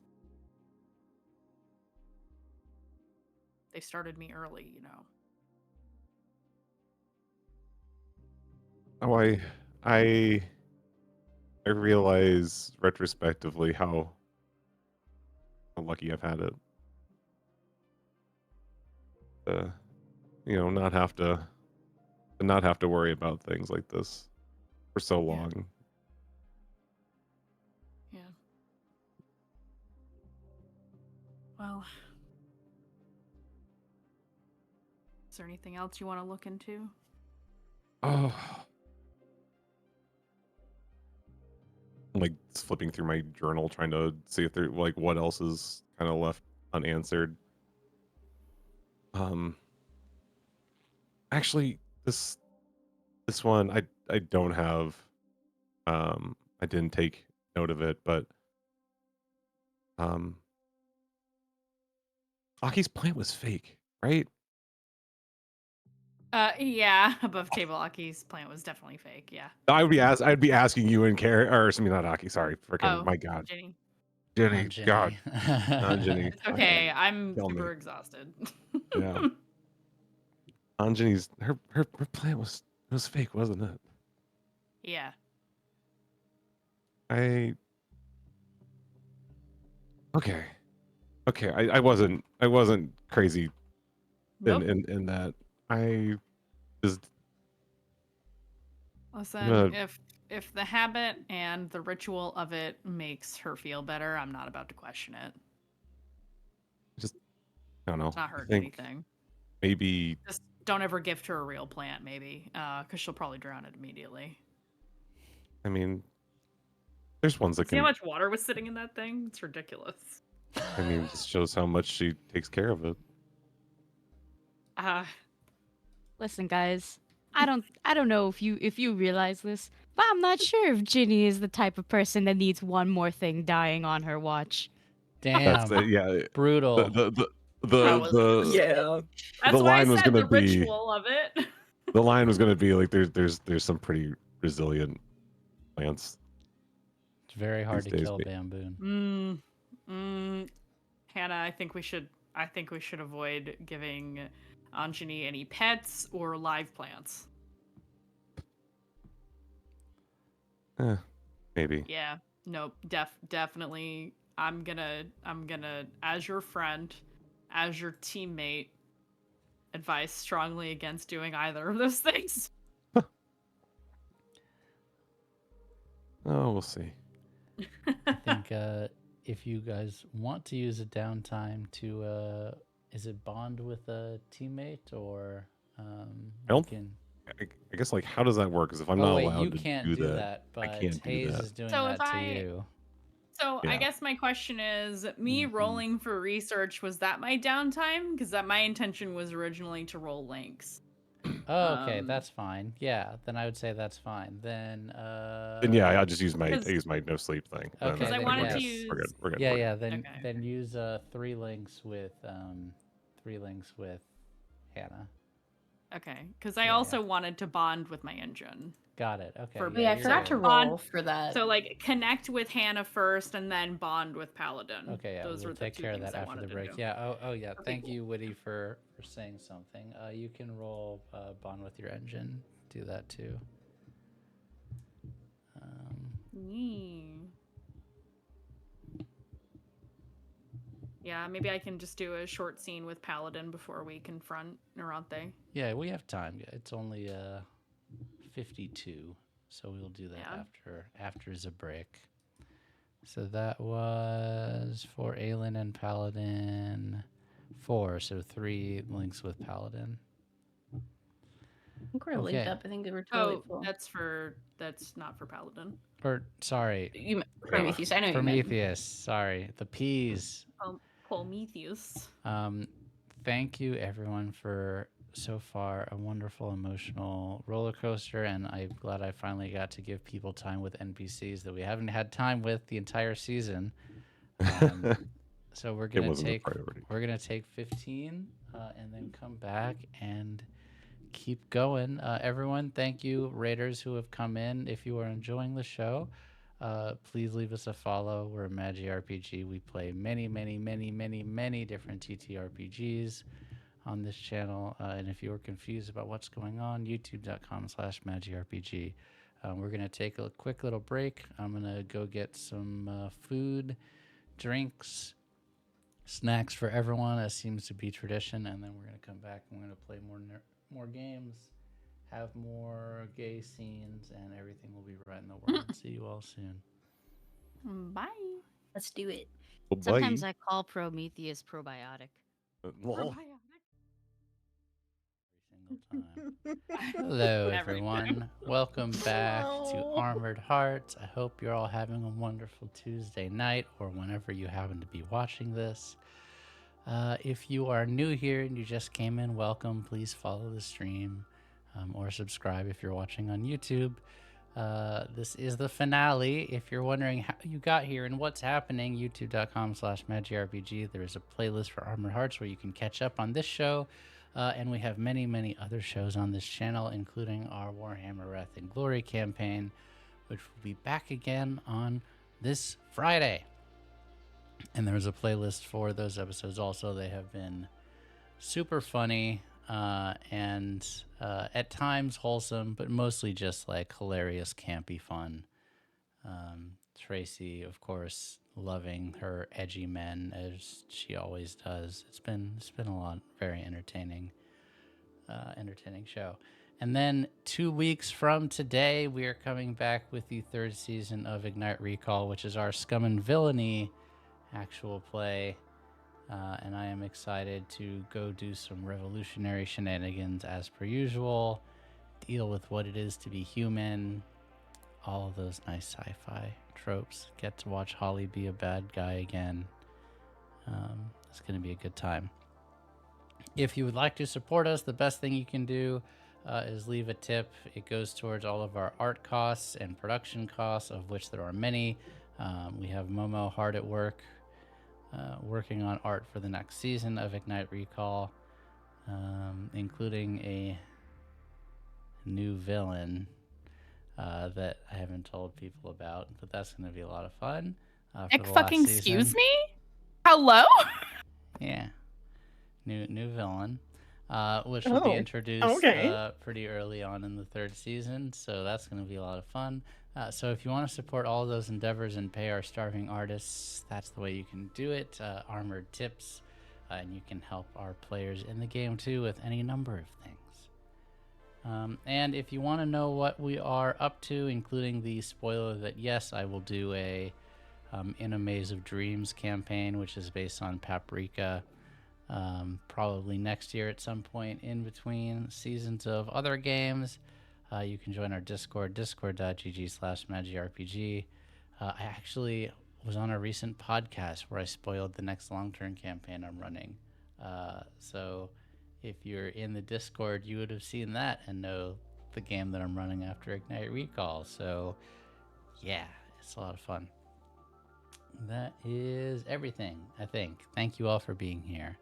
They started me early, Oh, I realize retrospectively how lucky I've had it. Not have to worry about things like this for so long. Yeah. Well, is there anything else you want to look into? Oh. I'm like flipping through my journal trying to see if there what else is kind of left unanswered. Actually, this one I don't have. I didn't take note of it, but Aki's plant was fake, right? Yeah, above table Aki's plant was definitely fake, yeah. I'd be asking you and Karen, or something, not Aki, sorry. Freaking, my God. Jini. Jini, God. Jini. It's okay, I'm Kill super me. exhausted. Yeah. Anjani's, her plant was fake, wasn't it? Yeah. Okay. I wasn't crazy Nope. in that. I just Listen, if the habit and the ritual of it makes her feel better, I'm not about to question it. I don't know. It's not hurting anything. Maybe Just don't ever gift her a real plant, maybe, because she'll probably drown it immediately. I mean, there's ones that See how much water was sitting in that thing? It's ridiculous. I mean, it just shows how much she takes care of it. Listen, guys, I don't know if you realize this, but I'm not sure if Ginny is the type of person that needs one more thing dying on her watch. Damn. Brutal. The That's why line I was said gonna the be ritual of it. the line was gonna be like there's some pretty resilient plants. It's very hard to kill bamboo. Hannah, I think we should avoid giving Anjani any pets or live plants. Maybe. Yeah. Nope. Definitely. I'm gonna as your friend, as your teammate, advise strongly against doing either of those things. Oh, we'll see. I think if you guys want to use a downtime to is it bond with a teammate or I guess how does that work? Because if I'm not allowed you to can't do that, but I can't do Haze that. is doing So that to you. So I guess my question is, me rolling for research, was that my downtime? Because my intention was originally to roll links. Oh, okay, that's fine. Yeah, then I would say that's fine. Then yeah, I'll just use my no sleep thing. Okay, because I wanted to use. We're good. Yeah. Then use 3 links with Hannah. Okay, because I also wanted to bond with my engine. Got it. Okay. For- But yeah, I you're forgot to good. roll for that. So like connect with Hannah first, and then bond with Paladin. Okay, yeah, Those we'll are the take two care of things that I after the wanted to break. do. Yeah. Oh, yeah. Okay, Thank cool. you, Witty, for saying something. You can roll bond with your engine. Do that too. Yeah, maybe I can just do a short scene with Paladin before we confront Nerante. Yeah, we have time. It's only 52, so we'll do that Yeah. after the break. So that was for Aylin and Paladin 4, so 3 links with Paladin. I think we're Okay. linked up. I think they were totally full. That's not for Paladin. Or sorry, Prometheus. I know you meant. Prometheus. Sorry, the P's. Prometheus. Thank you everyone for so far a wonderful emotional roller coaster, and I'm glad I finally got to give people time with NPCs that we haven't had time with the entire season. So we're gonna take 15 and then come back and keep going. Everyone, thank you, raiders who have come in. If you are enjoying the show, please leave us a follow. We're a Magi RPG. We play many different TTRPGs on this channel. And if you are confused about what's going on, youtube.com/MagiRPG. We're going to take a quick little break. I'm going to go get some food, drinks, snacks for everyone, as seems to be tradition. And then we're going to come back and we're going to play more games, have more gay scenes, and everything will be right in the world. See you all soon. Bye. Let's do it. Sometimes I call Prometheus probiotic. Hello, everyone. Welcome back to Armored Hearts. I hope you're all having a wonderful Tuesday night or whenever you happen to be watching this. If you are new here and you just came in, welcome. Please follow the stream or subscribe if you're watching on YouTube. This is the finale. If you're wondering how you got here and what's happening, youtube.com/MagiRPG. There is a playlist for Armored Hearts where you can catch up on this show. And we have many other shows on this channel, including our Warhammer Wrath and Glory campaign, which will be back again on this Friday. And there's a playlist for those episodes also. They have been super funny and at times wholesome, but mostly just like hilarious, campy fun. Tracy, of course, loving her edgy men as she always does. It's been a lot, very entertaining show. And then 2 weeks from today, we are coming back with the 3rd season of Ignite Recall, which is our Scum and Villainy actual play. And I am excited to go do some revolutionary shenanigans as per usual, deal with what it is to be human, all of those nice sci-fi tropes. Get to watch Holly be a bad guy again. It's going to be a good time. If you would like to support us, the best thing you can do is leave a tip. It goes towards all of our art costs and production costs, of which there are many. We have Momo hard at work, working on art for the next season of Ignite Recall, including a new villain that I haven't told people about, but that's going to be a lot of fun. Fucking excuse me? Hello? Yeah. New villain, which will be introduced pretty early on in the 3rd season, so that's going to be a lot of fun. So if you want to support all of those endeavors and pay our starving artists, that's the way you can do it. Armored tips, and you can help our players in the game too with any number of things. And if you want to know what we are up to, including the spoiler that yes, I will do a In a Maze of Dreams campaign, which is based on Paprika, probably next year at some point in between seasons of other games. You can join our Discord, discord.gg/MagiRPG. I actually was on a recent podcast where I spoiled the next long-term campaign I'm running. So if you're in the Discord, you would have seen that and know the game that I'm running after Ignite Recall. So yeah, it's a lot of fun. That is everything, I think. Thank you all for being here.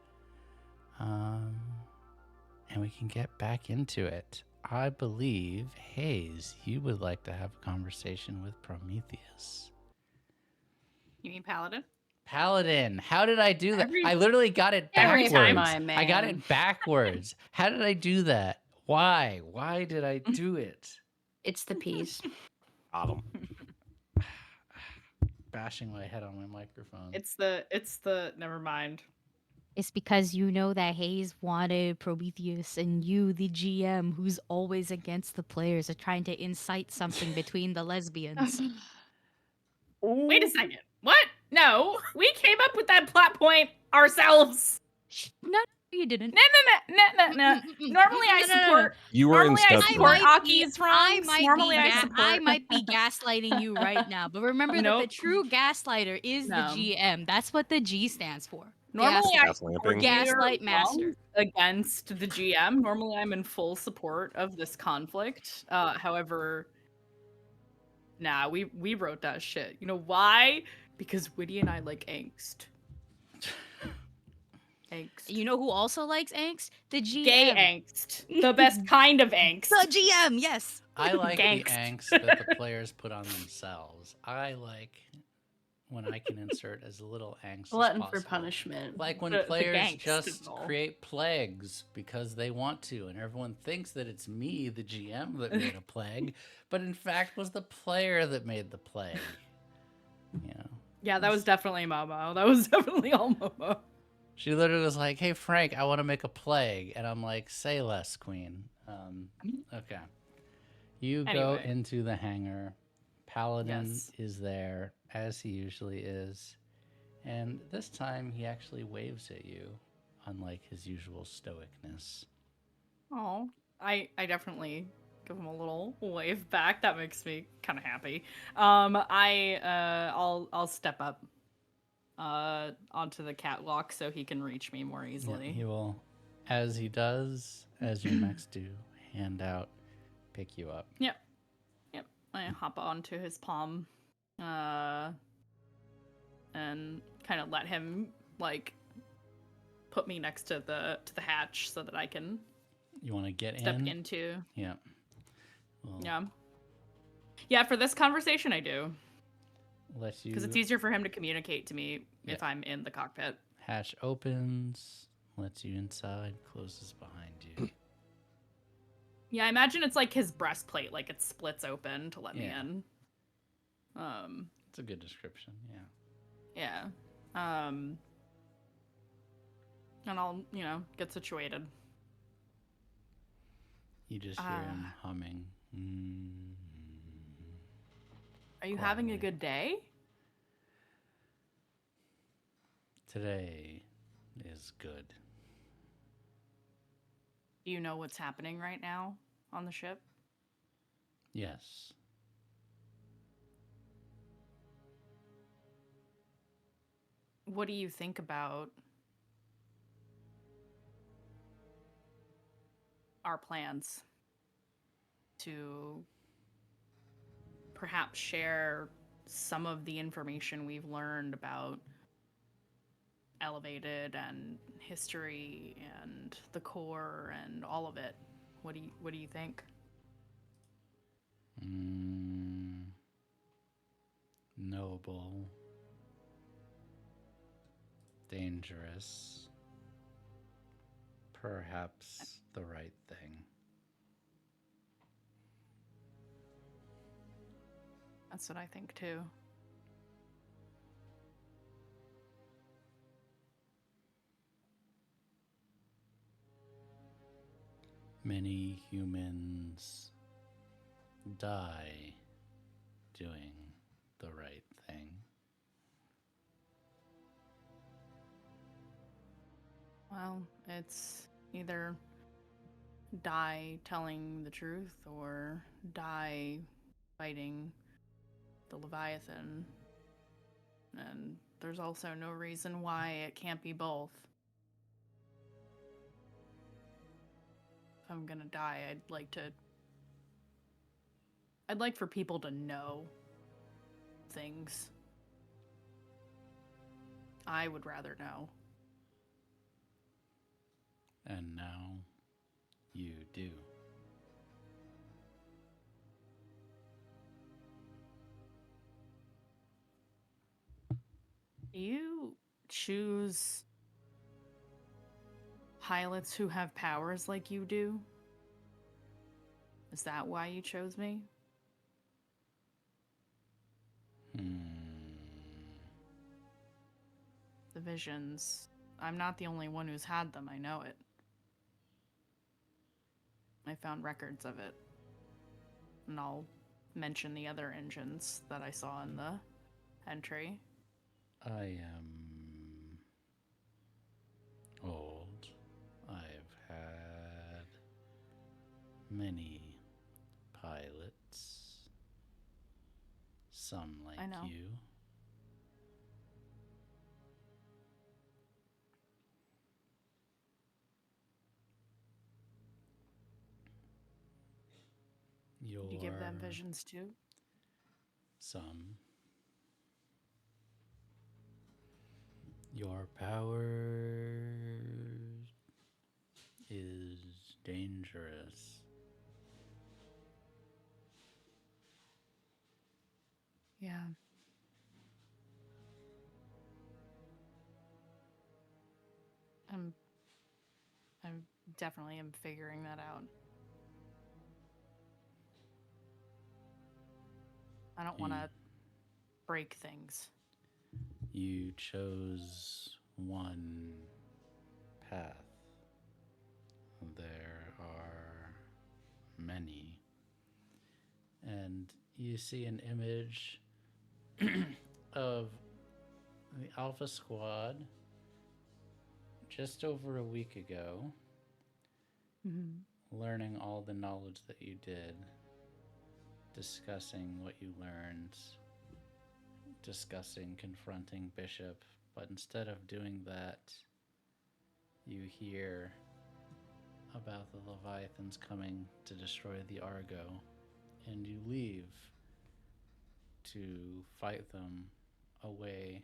And we can get back into it. I believe, Haze, you would like to have a conversation with Prometheus. You mean Paladin? Paladin, how did I do that? Every- I literally got it every backwards. time, my I got man. it backwards. How did I do that? Why? Why did I do it? It's the peas. Got 'em. Bashing my head on my microphone. It's the never mind. It's because you know that Haze wanted Prometheus, and you, the GM, who's always against the players, are trying to incite something between the lesbians. Wait a second. What? No, we came up with that plot point ourselves. No, you didn't. No. Normally I support. You were in Normally I step support three. Aki's wrongs. Normally I support. I might be gaslighting you right now, but remember that the Nope. true gaslighter is the No. GM. That's what the G stands for. Normally I Gaslamping. Gaslight you're master. wrong against the GM. Normally I'm in full support of this conflict. However, nah, we wrote that shit. You know why? Because Witty and I like angst. Angst. You know who also likes angst? The GM. Gay angst. The best kind of angst. The GM, yes. I like the Gangst. angst that the players put on themselves. I like when I can insert as little angst Glutton as for possible. punishment. Like when The players gangst just and all. create plagues because they want to, and everyone thinks that it's me, the GM, that made a plague, but in fact was the player that made the plague. You know, Yeah, that was definitely Momo. That was definitely all Momo. she literally was like, "Hey Frank, I want to make a plague," and I'm like, "Say less, Queen." Okay, you go Anyway. into the hangar. Paladin Yes. is there as he usually is, and this time he actually waves at you, unlike his usual stoicness. Oh, I definitely give him a little wave back. That makes me kind of happy. I'll step up onto the catwalk so he can reach me more Yeah, easily. he will, as he does, as your mechs do, hand out, pick you up. Yep. I hop onto his palm, and kind of let him like put me next to the hatch so that I can You want to get step in? into. Yeah. Well, Yeah. For this conversation, I do. let you. Because it's easier for him to communicate to me if Yeah. I'm in the cockpit. Hatch opens, lets you inside, closes behind you. Yeah, I imagine it's like his breastplate, like it splits open to let me Yeah. in. It's a good description. Yeah. Yeah. And I'll, get situated. You just hear him humming. Are you having a Quietly. good day? Today is good. Do you know what's happening right now on the ship? Yes. What do you think about our plans to perhaps share some of the information we've learned about Elevated and history and the core and all of it? What do you think? Noble. Dangerous. Perhaps the right thing. That's what I think too. Many humans die doing the right thing. Well, it's either die telling the truth or die fighting the Leviathan. And there's also no reason why it can't be both. If I'm gonna die, I'd like for people to know things. I would rather know. And now you do. Do you choose pilots who have powers like you do? Is that why you chose me? The visions. I'm not the only one who's had them, I know it. I found records of it. And I'll mention the other engines that I saw in the entry. I am old. I've had many pilots. Some like I know. you. Did you give them visions too? Some. Your power is dangerous. Yeah. I'm definitely am figuring that out. I don't want to break things. You chose one path. There are many. And you see an image of the Alpha Squad just over a week ago, learning all the knowledge that you did, discussing what you learned, discussing confronting Bishop, but instead of doing that, you hear about the Leviathans coming to destroy the Argo, and you leave to fight them away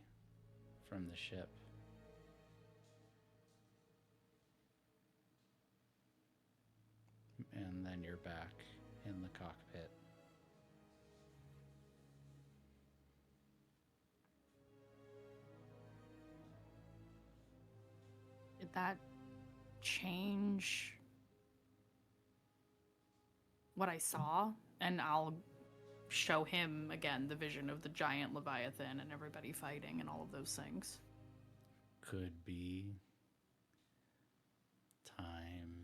from the ship. And then you're back in the cockpit. Did that change what I saw? And I'll show him again the vision of the giant Leviathan and everybody fighting and all of those things. Could be. Time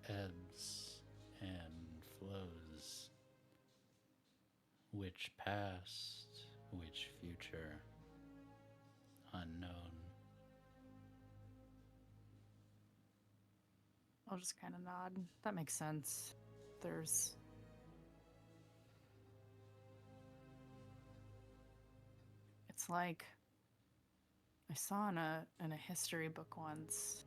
ebbs and flows. Which past, which future, unknown. I'll just kind of nod. That makes sense. There's... It's like... I saw in a history book once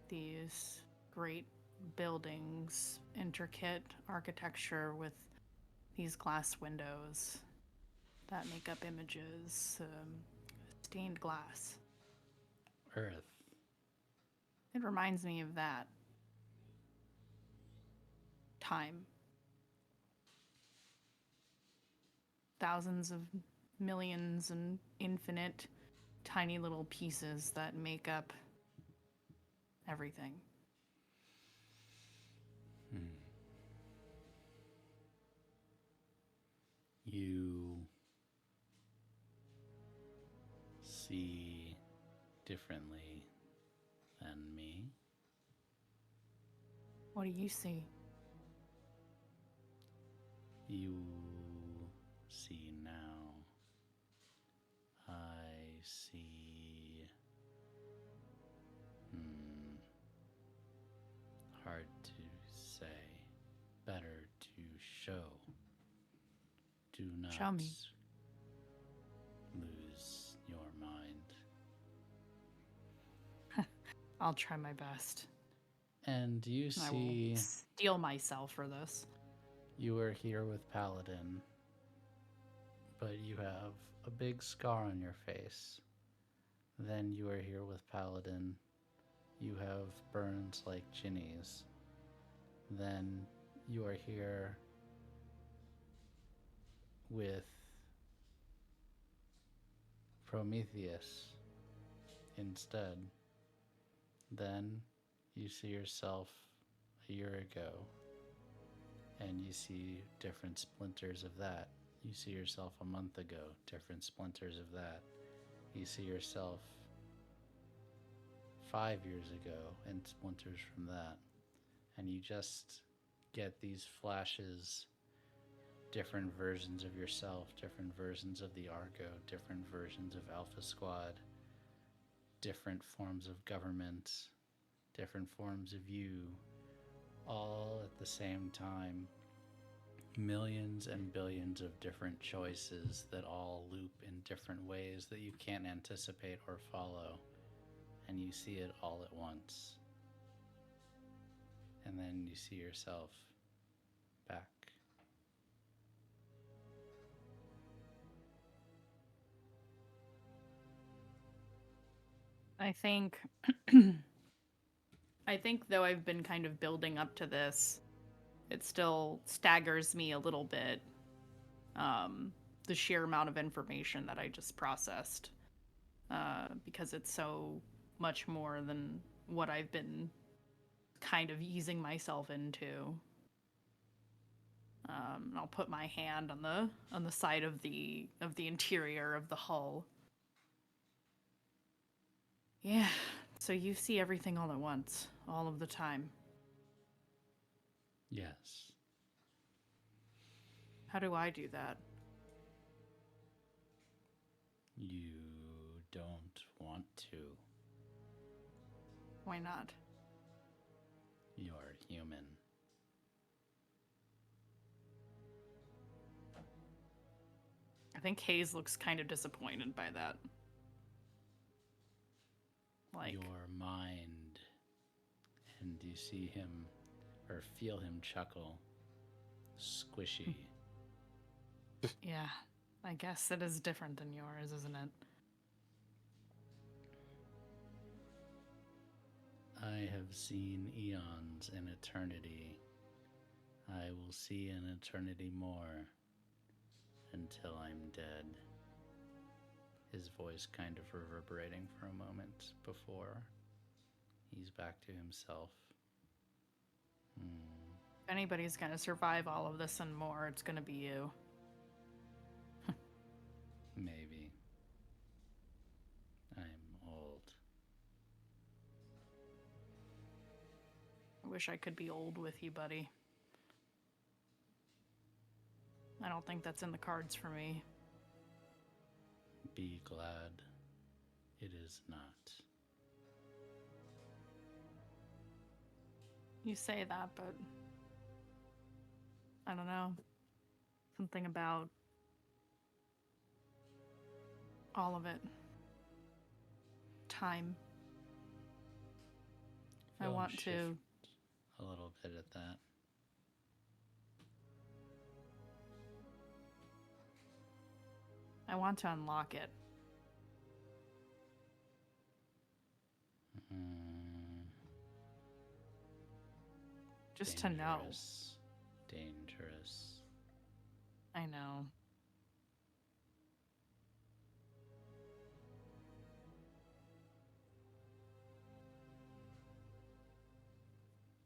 these great buildings, intricate architecture with these glass windows that make up images, stained glass. Earth. It reminds me of that. Time. Thousands of millions and infinite tiny little pieces that make up everything. You see differently than me. What do you see? You see now. I see. Hard to say. Better to show. Do not Show me. lose your mind. I'll try my best. And you I see. will steel myself for this. You are here with Paladin, but you have a big scar on your face. Then you are here with Paladin. You have burns like Jini's. Then you are here with Prometheus instead. Then you see yourself a year ago, and you see different splinters of that. You see yourself a month ago, different splinters of that. You see yourself 5 years ago, and splinters from that. And you just get these flashes, different versions of yourself, different versions of the Argo, different versions of Alpha Squad, different forms of government, different forms of you, all at the same time. Millions and billions of different choices that all loop in different ways that you can't anticipate or follow. And you see it all at once. And then you see yourself back. I think though I've been kind of building up to this, it still staggers me a little bit. The sheer amount of information that I just processed. Because it's so much more than what I've been kind of easing myself into. I'll put my hand on the side of the interior of the hull. Yeah, so you see everything all at once, all of the time. Yes. How do I do that? You don't want to. Why not? You're human. I think Haze looks kind of disappointed by that. Like, Your mind. And you see him, or feel him chuckle. Squishy. yeah, I guess it is different than yours, isn't it? I have seen eons in eternity. I will see an eternity more until I'm dead. His voice kind of reverberating for a moment before he's back to himself. If anybody's gonna survive all of this and more, it's gonna be you. Maybe. I'm old. I wish I could be old with you, buddy. I don't think that's in the cards for me. Be glad it is not. You say that, but I don't know. Something about all of it. Time. I Feel him want to. shift a little bit at that. I want to unlock it. Just to know. Dangerous. I know.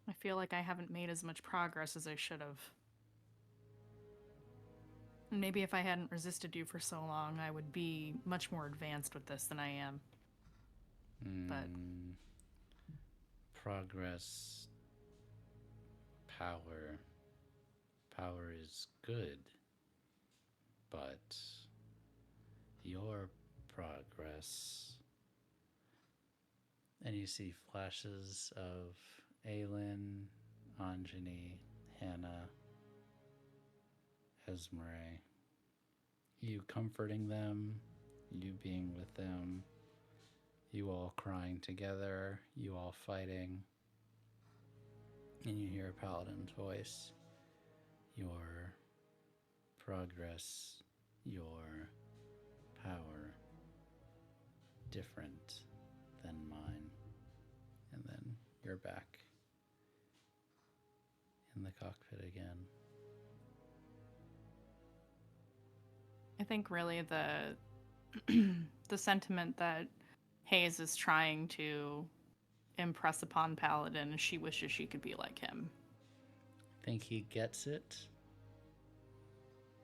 I feel like I haven't made as much progress as I should have. And maybe if I hadn't resisted you for so long, I would be much more advanced with this than I am. But Progress. Power. Power is good. But your progress. And you see flashes of Aylin, Jini, Hannah, Esmeray. You comforting them, you being with them, you all crying together, you all fighting. And you hear a paladin's voice. Your progress, your power, different than mine. And then you're back in the cockpit again. I think really the the sentiment that Haze is trying to impress upon Paladin is she wishes she could be like him. I think he gets it.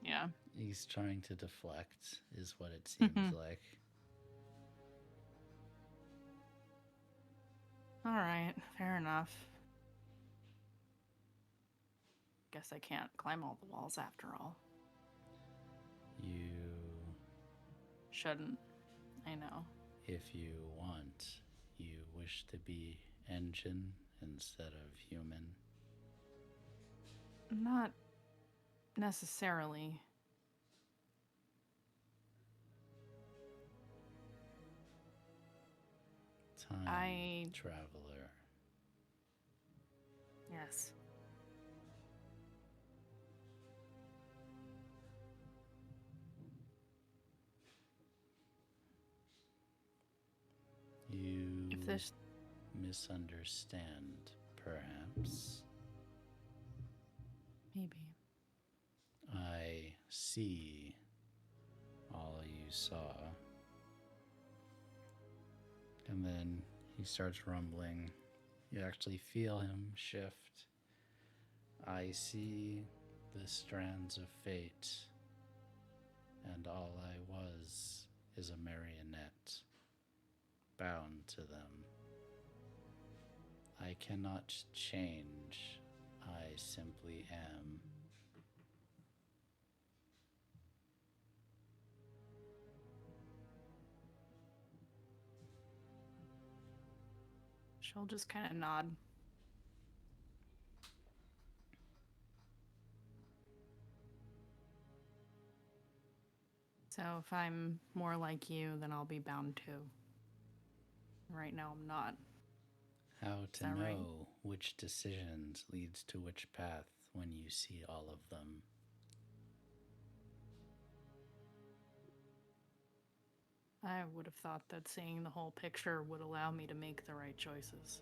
Yeah. He's trying to deflect, is what it seems like. All right, fair enough. Guess I can't climb all the walls after all. You, Shouldn't. I know. if you want, you wish to be engine instead of human. Not necessarily. Time traveler. Yes. You If this misunderstand, perhaps. maybe. I see all you saw. And then he starts rumbling. You actually feel him shift. I see the strands of fate, and all I was is a marionette, bound to them. I cannot change. I simply am. She'll just kind of nod. So if I'm more like you, then I'll be bound too. Right now I'm not. How to that know right? which decisions leads to which path when you see all of them. I would have thought that seeing the whole picture would allow me to make the right choices.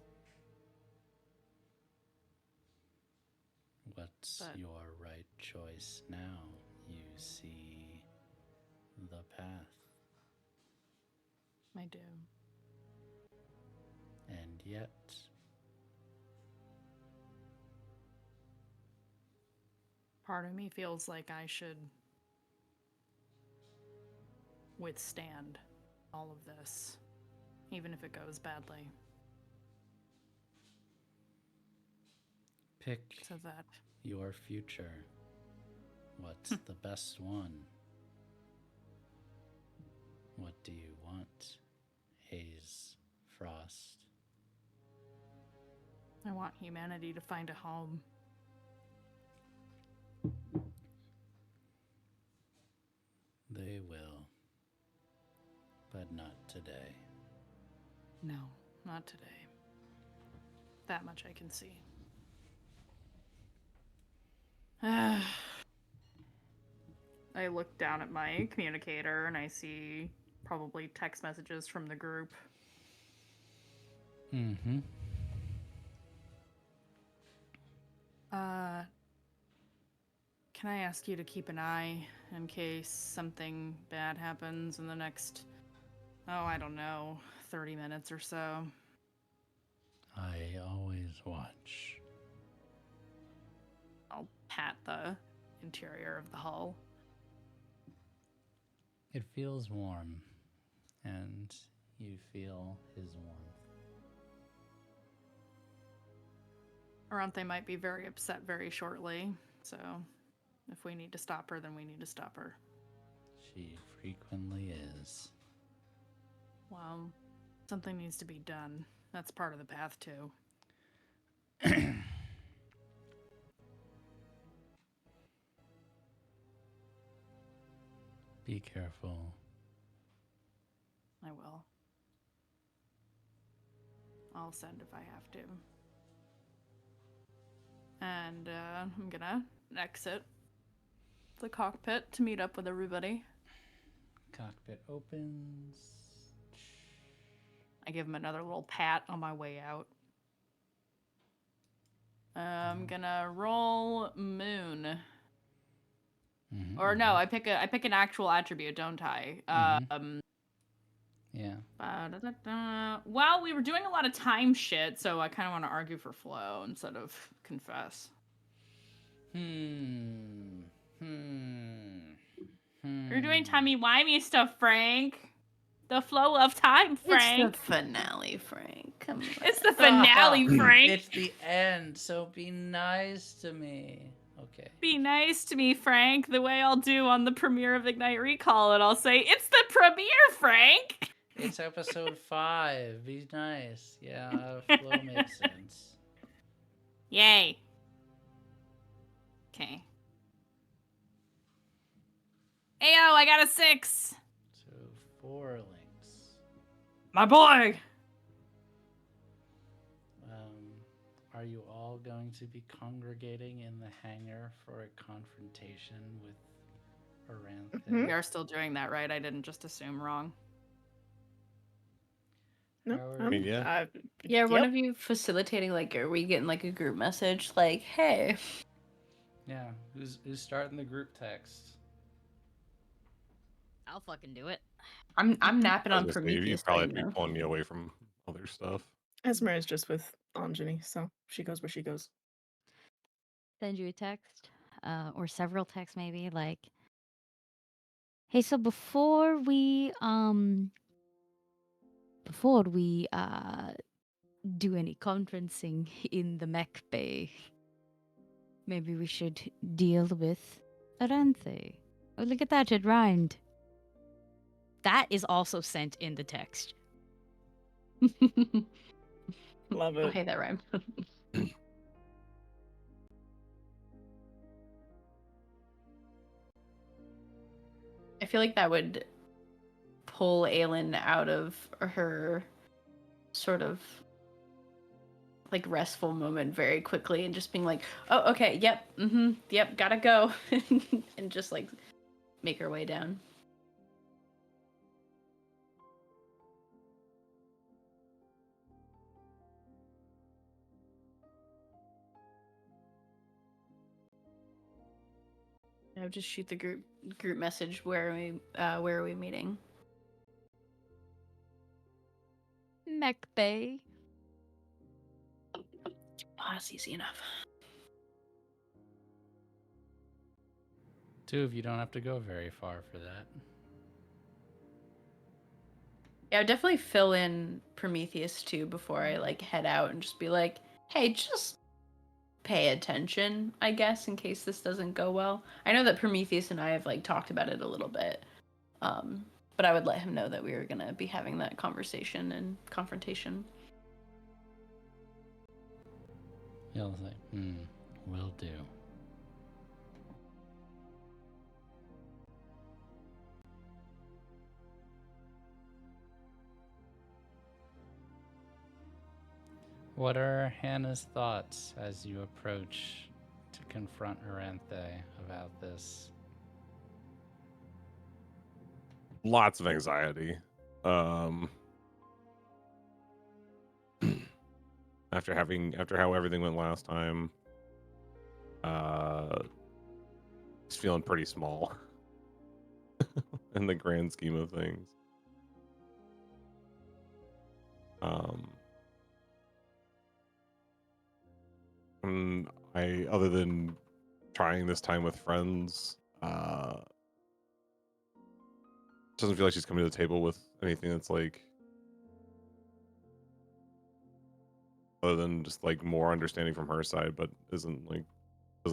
What's But- your right choice now? You see the path, I do. and yet Part of me feels like I should withstand all of this, even if it goes badly, pick so that your future. What's the best one? What do you want? Haze, Frost. I want humanity to find a home. They will, but not today. No, not today. That much I can see. I look down at my communicator and I see probably text messages from the group. Mm-hmm. Can I ask you to keep an eye in case something bad happens in the next, I don't know, 30 minutes or so? I always watch. I'll pat the interior of the hull. It feels warm, and you feel his warmth. Aranthe might be very upset very shortly, so if we need to stop her, then we need to stop her. She frequently is. Well, something needs to be done. That's part of the path, too. Be careful. I will. I'll send if I have to. And I'm gonna exit the cockpit to meet up with everybody. Cockpit opens. I give him another little pat on my way out. I'm gonna roll Moon. Mhm, Or no, mhm. I pick an actual attribute, don't I? Mhm. Yeah. Well, we were doing a lot of time shit, so I kind of want to argue for flow instead of confess. Hmm. You're doing timey-wimey stuff, Frank. The flow of time, Frank. It's the finale, Frank. Come on. It's the finale, Frank. It's the end, so be nice to me. Okay. Be nice to me, Frank, the way I'll do on the premiere of Ignite Recall, and I'll say, it's the premiere, Frank! It's episode 5. Be nice. Yeah, flow makes sense. Yay. Okay. Ayo, I got a 6! So 4 links. My boy! Are you all going to be congregating in the hangar for a confrontation with Aranthe? We are still doing that, right? I didn't just assume wrong. No, I mean, yeah. Yeah, one of you facilitating, like, are we getting like a group message like, hey? Yeah, who's starting the group text? I'll fucking do it. I'm napping I on was gonna say, you Prometheus probably right be now. pulling me away from other stuff. Esmeray's just with Anjani, so she goes where she goes. Send you a text, or several texts maybe, like, hey, so before we do any conferencing in the mech bay, maybe we should deal with Aranthe. Oh, look at that, it rhymed. That is also sent in the text. Love Oh, it. hey, that rhymed. I feel like that would pull Aylin out of her sort of like restful moment very quickly and just being like, oh, okay, yep, yep, gotta go. And just like make her way down. I would just shoot the group message. Where are we meeting? Mech bay. Oh, that's easy enough. 2 of you don't have to go very far for that. Yeah, I would definitely fill in Prometheus too before I like head out and just be like, hey, just pay attention, I guess, in case this doesn't go well. I know that Prometheus and I have like talked about it a little bit. But I would let him know that we were gonna be having that conversation and confrontation. He'll say, will do. What are Hannah's thoughts as you approach to confront Aranthe about this? Lots of anxiety. After how everything went last time, just feeling pretty small in the grand scheme of things. Other than trying this time with friends, doesn't feel like she's coming to the table with anything that's like other than just like more understanding from her side, but doesn't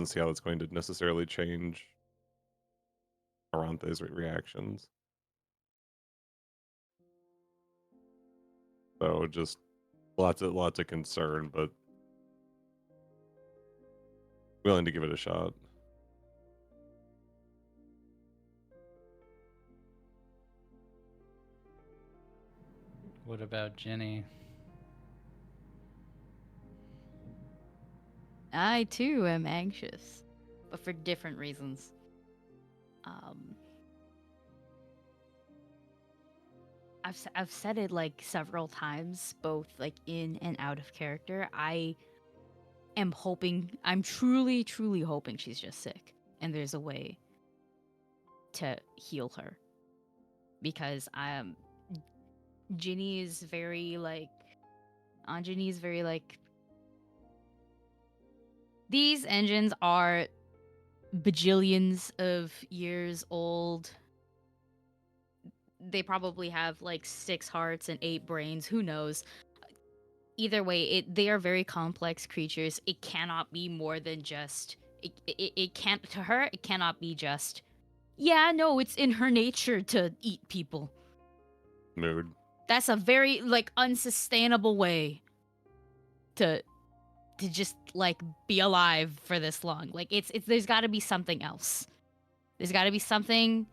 see how that's going to necessarily change Aranthe's reactions. So just lots of concern, but willing to give it a shot. What about Jini? I too am anxious, but for different reasons. I've said it like several times, both like in and out of character. I am hoping, I'm truly hoping she's just sick, and there's a way to heal her. Because Jini is very like Anjani is very like, these engines are bajillions of years old. They probably have like 6 hearts and 8 brains, who knows. Either way, they are very complex creatures. It cannot be more than just it can't, to her it cannot be just, yeah, no, it's in her nature to eat people. Mood. That's a very like unsustainable way to just like be alive for this long. Like it's there's got to be something else. There's got to be something.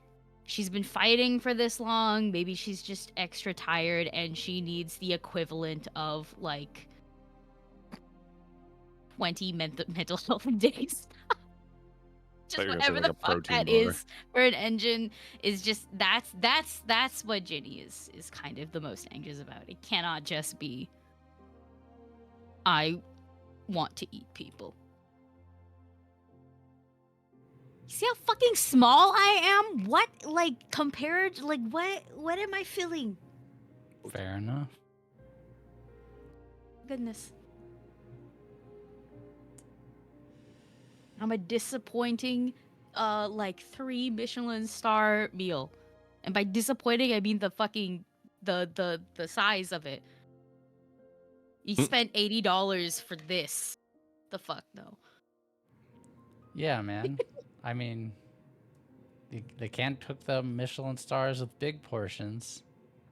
She's been fighting for this long. Maybe she's just extra tired and she needs the equivalent of like 20 mental health days. Just whatever the fuck that is for an engine is just that's what Jini is kind of the most anxious about. It cannot just be, I want to eat people. You see how fucking small I am? What, like, compared, like, what am I feeling? Fair enough. Goodness. I'm a disappointing, like, 3 Michelin star meal. And by disappointing, I mean the fucking, the size of it. You spent $80 for this. The fuck, though. Yeah, man. I mean, they can't cook the Michelin stars with big portions.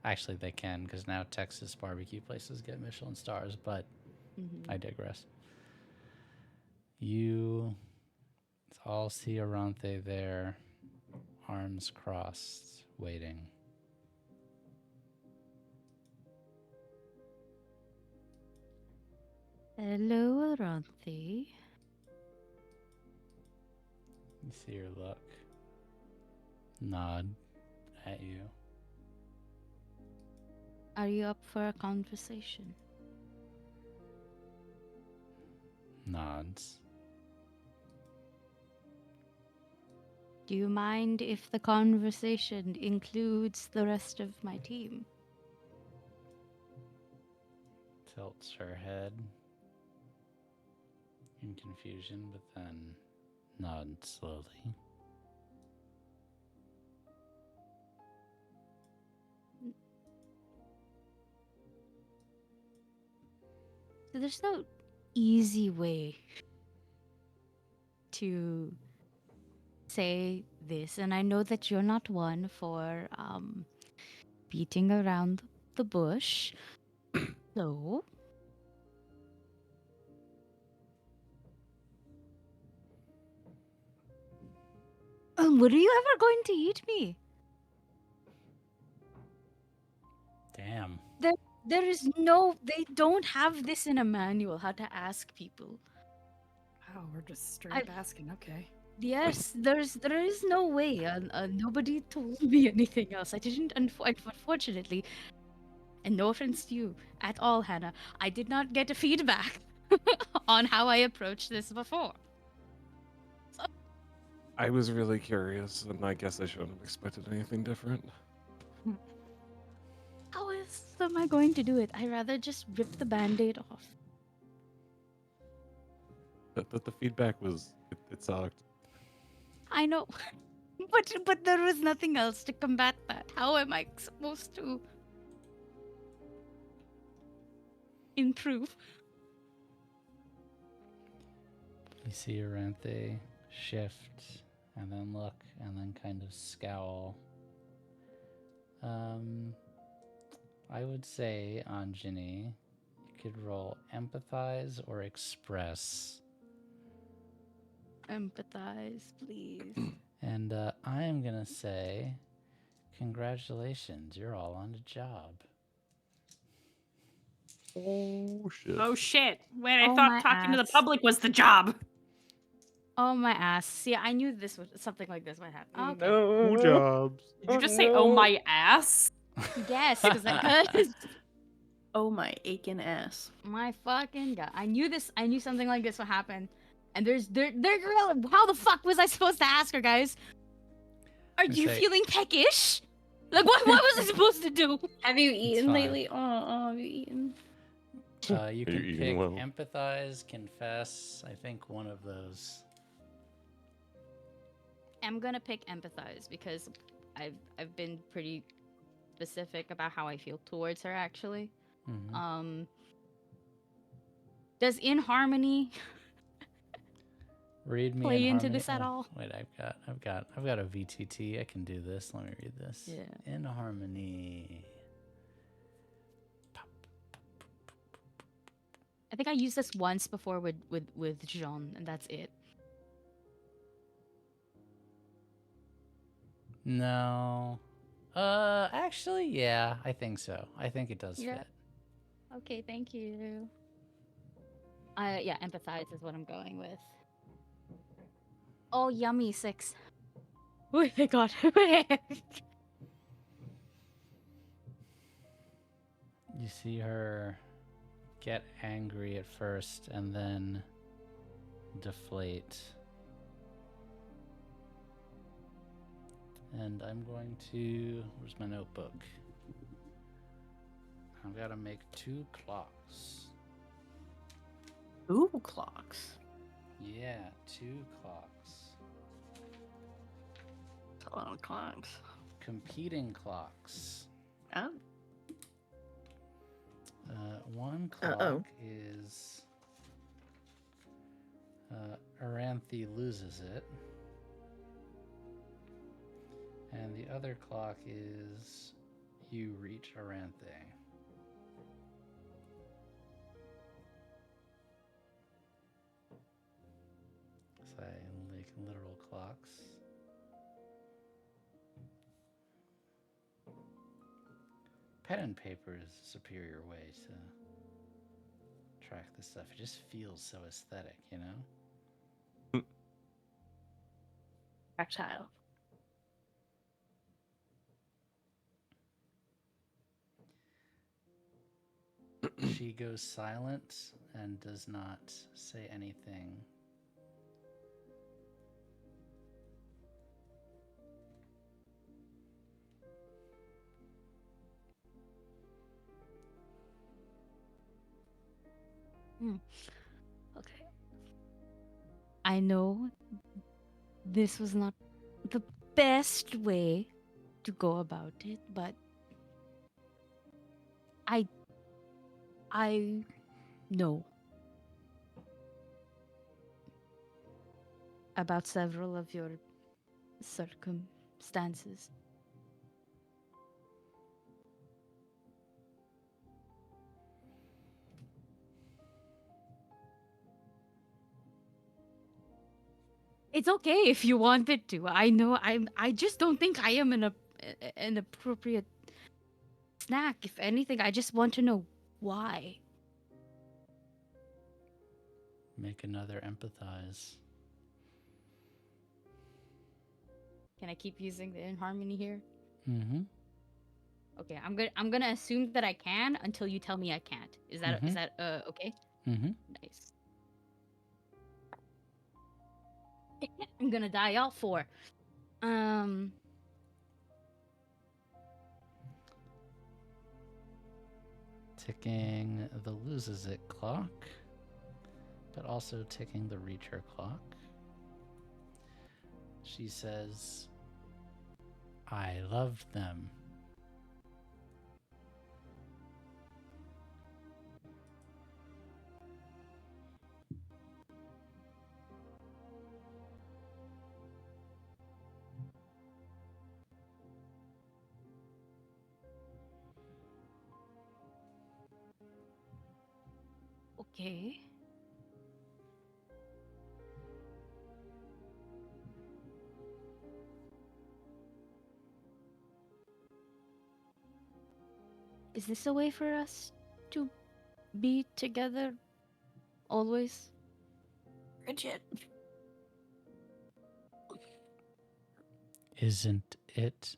Actually, they can, because now Texas barbecue places get Michelin stars, but I digress. You all see Aranthe there, arms crossed, waiting. Hello, Aranthe. You see her look, nod at you. Are you up for a conversation? Nods. Do you mind if the conversation includes the rest of my team? Tilts her head in confusion, but then nods slowly. So there's no easy way to say this, and I know that you're not one for beating around the bush. So what are you ever going to eat me? Damn. There is no, they don't have this in a manual, how to ask people. Oh, we're just straight asking. Okay. Yes, there is no way. Nobody told me anything else. I didn't, unfortunately, and no offense to you at all, Hannah, I did not get a feedback on how I approached this before. I was really curious, and I guess I shouldn't have expected anything different. How else am I going to do it? I'd rather just rip the band-aid off. But the feedback was, it sucked. I know, but there was nothing else to combat that. How am I supposed to improve? You see Aranthe shift, and then look, and then kind of scowl. I would say on Jini, you could roll empathize or express. Empathize, please. And I am going to say, congratulations, you're all on the job. Oh, shit. Oh shit. Wait, I Oh, thought my talking to the ass. public was the job. Oh, my ass. See, I knew this would, something like this might happen. Okay. No jobs. Did you just say, oh my ass? Yes, because I could. Oh my aching ass. My fucking god. I knew something like this would happen. And there girl, how the fuck was I supposed to ask her, guys? Are And you say- feeling peckish? Like, what was I supposed to do? Have you eaten fine. lately? Oh, have you eaten? You Are you can eating pick well? empathize, confess. I think one of those. I'm gonna pick empathize because I've been pretty specific about how I feel towards her. Actually, Mhm. does in harmony Read me play in into harmony. this at Oh, all? Wait, I've got a VTT. I can do this. Let me read this. Yeah. In harmony. I think I used this once before with Jean, and that's it. No. Actually, yeah, I think so. I think it does Yeah. fit. Okay, thank you. Yeah, empathize is what I'm going with. Oh, yummy 6. Oh my god. You see her get angry at first and then deflate. And I'm going to. Where's my notebook? I've got to make 2 clocks. Ooh, clocks. Yeah, 2 clocks. It's a lot of clocks. Competing clocks. Oh. One clock is Aranthe loses it. And the other clock is you reach Aranthe. So I like literal clocks. Pen and paper is a superior way to track this stuff. It just feels so aesthetic, you know? Tactile. She goes silent and does not say anything. Okay. I know this was not the best way to go about it, but I know about several of your circumstances. It's okay if you wanted to. I know I just don't think I am an appropriate snack. If anything, I just want to know why. Make another empathize. Can I keep using the in harmony here? Mm-hmm. Okay, I'm gonna assume that I can until you tell me I can't. Is that Mhm. okay? Mm-hmm. Nice. I'm gonna die all 4. Ticking the loses it clock, but also ticking the reach her clock. She says, I loved them. Okay. Is this a way for us to be together always? Bridget. Isn't it?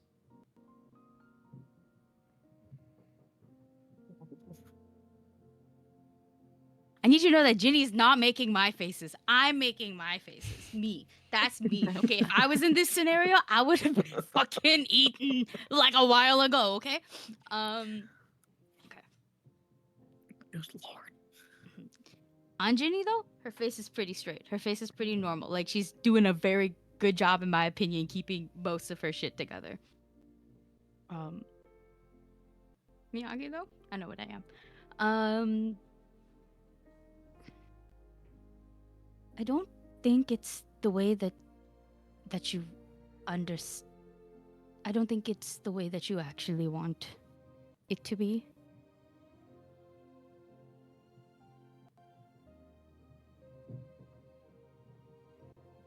I need you to know that Ginny's not making my faces. I'm making my faces. Me. That's me. Okay. If I was in this scenario, I would have been fucking eaten like a while ago. Okay. Okay. Good lord. On Ginny though, her face is pretty straight. Her face is pretty normal. Like she's doing a very good job, in my opinion, keeping most of her shit together. Miyagi though, I know what I am. I don't think it's the way that you understand. I don't think it's the way that you actually want it to be.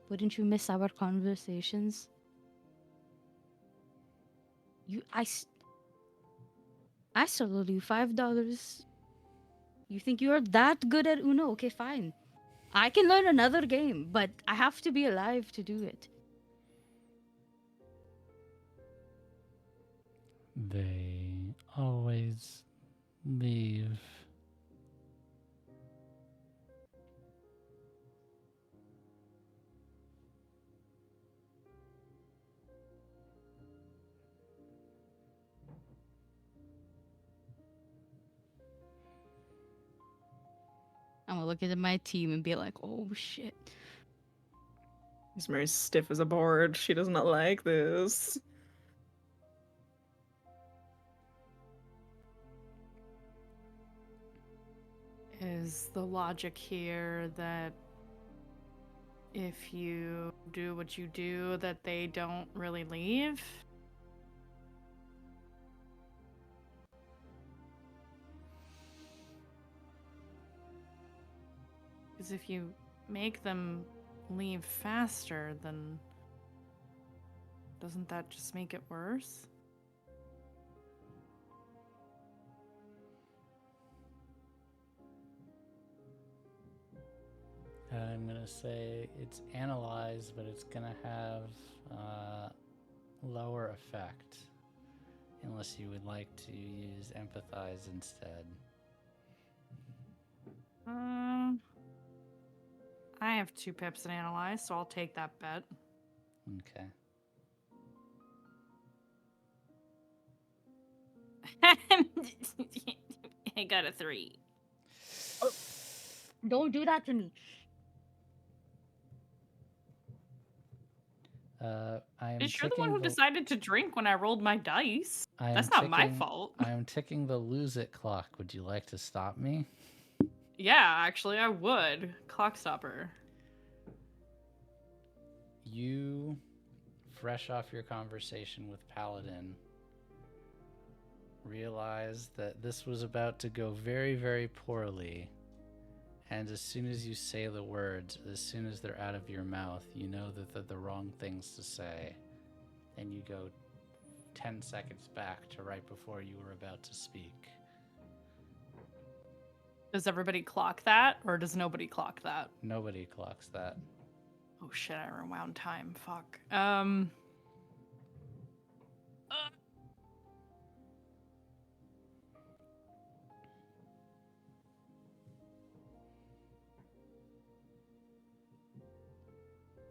Wouldn't you miss our conversations? I sold you $5. You think you're that good at Uno? Okay, fine. I can learn another game, but I have to be alive to do it. They always leave. I'm gonna look at my team and be like, oh shit. Esmeray's stiff as a board. She does not like this. Is the logic here that if you do what you do, that they don't really leave? Because if you make them leave faster, then doesn't that just make it worse? I'm gonna say it's analyzed, but it's gonna have lower effect, unless you would like to use empathize instead. I have 2 pips in analyze, so I'll take that bet. Okay. I got a 3. Don't do that to me. I am Is you're the one who ticking decided to drink when I rolled my dice. I am That's not my ticking- fault. I am ticking the lose it clock. Would you like to stop me? Yeah, actually, I would. Clock stopper. You, fresh off your conversation with Paladin, realize that this was about to go very, very poorly. And as soon as you say the words, as soon as they're out of your mouth, you know that they're the wrong things to say. And you go 10 seconds back to right before you were about to speak. Does everybody clock that, or does nobody clock that? Nobody clocks that. Oh shit, I rewound time. Fuck.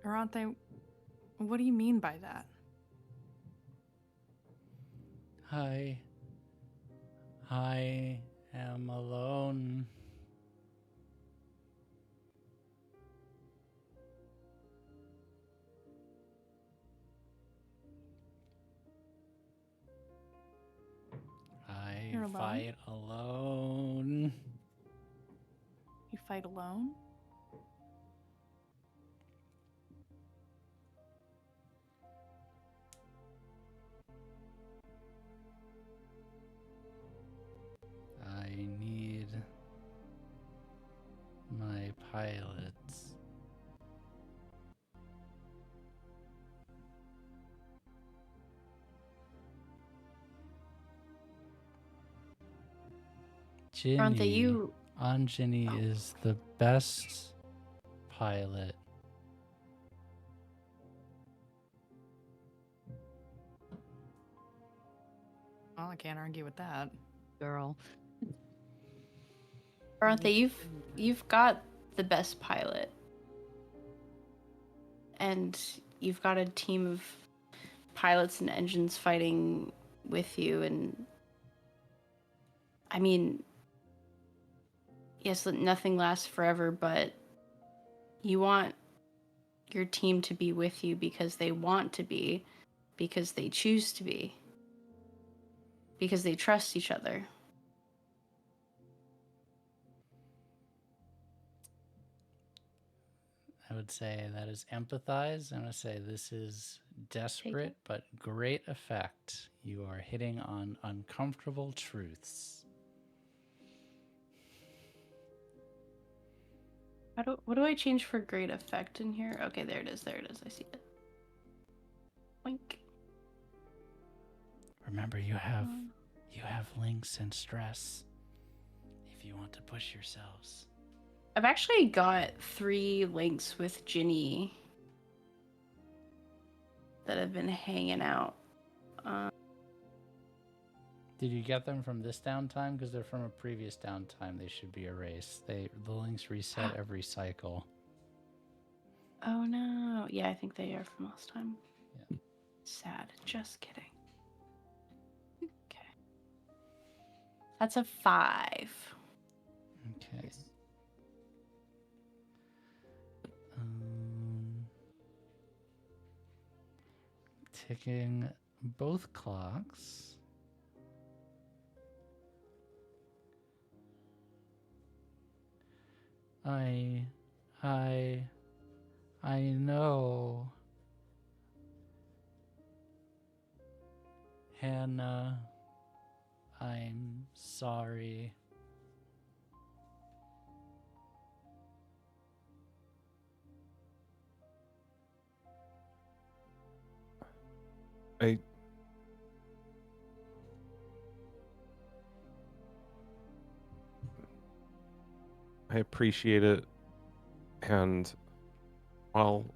Arante, what do you mean by that? I am alone. You're alone? Fight alone. You fight alone? I need my pilots. Aren't they Jini, you? Anjani is the best pilot. Well, I can't argue with that. Girl. Aranthe, you've got the best pilot. And you've got a team of pilots and engines fighting with you, and I mean, yes, nothing lasts forever, but you want your team to be with you because they want to be, because they choose to be, because they trust each other. I would say that is empathize. I'm going to say this is desperate but great effect. You are hitting on uncomfortable truths. What do I change for great effect in here? Okay, there it is. I see it. Wink. Remember, you have links and stress if you want to push yourselves. I've actually got 3 links with Jini that have been hanging out. Did you get them from this downtime? Because they're from a previous downtime. They should be erased. The links reset every cycle. Oh no. Yeah, I think they are from last time. Yeah. Sad. Just kidding. Okay. That's a 5. Okay. Ticking both clocks. I know. Hannah, I'm sorry. I appreciate it, and while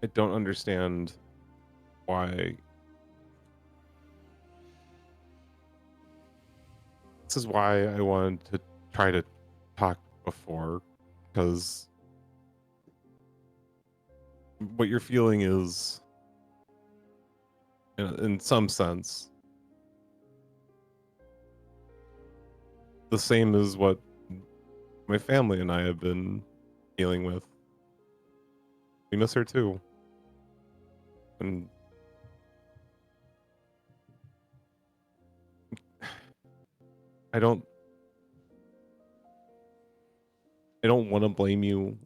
I don't understand why, this is why I wanted to try to talk before, because what you're feeling is, in some sense, the same as what my family and I have been dealing with. We miss her too. And I don't want to blame you,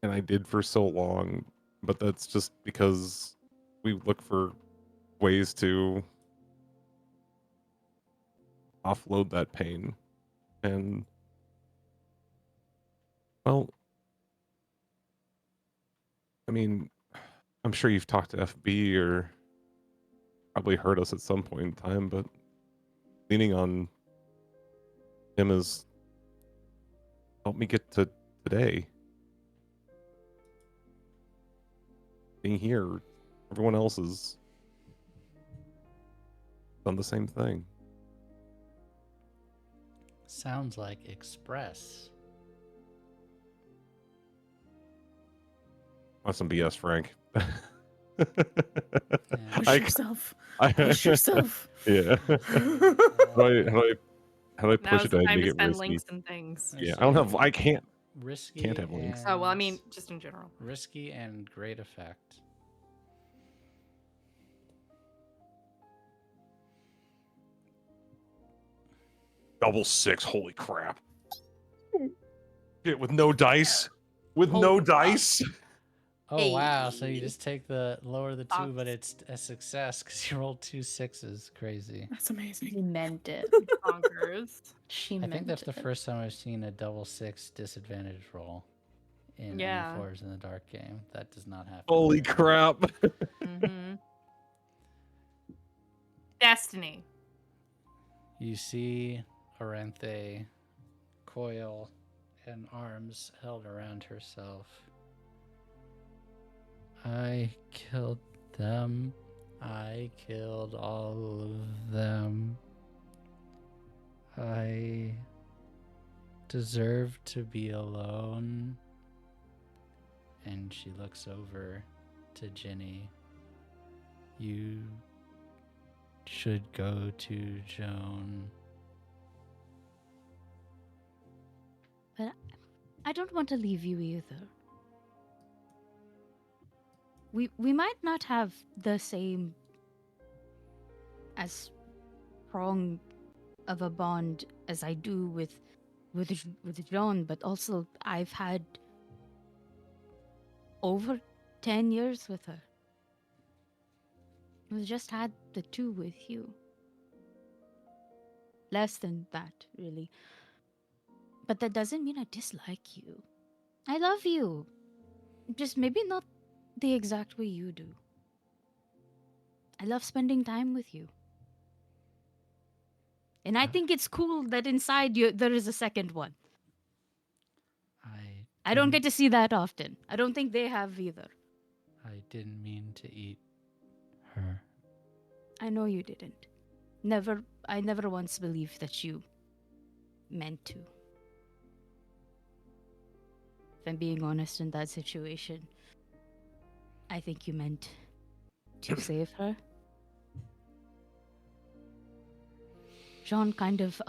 and I did for so long, but that's just because we look for ways to offload that pain. And well, I mean, I'm sure you've talked to FB or probably heard us at some point in time, but leaning on him has helped me get to today. Being here, everyone else has done the same thing. Sounds like Express. That's some BS, Frank. Push yourself. Push yourself. Yeah. How do I push Now's it the to time make to it spend risky? links and things. Yeah, I can't Risky have links. Oh, well, I mean, just in general. Risky and great effect. Double 6, holy crap. Shit, with no dice? With no Holy crap. dice? Oh wow! So you just take the lower the 2, but it's a success because you rolled 2 6s. Crazy. That's amazing. She meant it. Bonkers. She I meant think that's the it. first time I've seen a double 6 disadvantage roll in Yeah. any Forged in the Dark game. That does not happen. Holy crap. Mm-hmm. Destiny. You see Aranthe coil and arms held around herself. I killed them. I killed all of them. I deserve to be alone. And she looks over to Jini. You should go to Joan. But I don't want to leave you either. We might not have the same as strong of a bond as I do with John, but also I've had over 10 years with her. We've just had the 2 with you. Less than that, really. But that doesn't mean I dislike you. I love you. Just maybe not the exact way you do. I love spending time with you. And I think it's cool that inside you there is a second one. I don't get to see that often. I don't think they have either. I didn't mean to eat her. I know you didn't. I never once believed that you meant to. If I'm being honest in that situation, I think you meant to save her. Jean kind of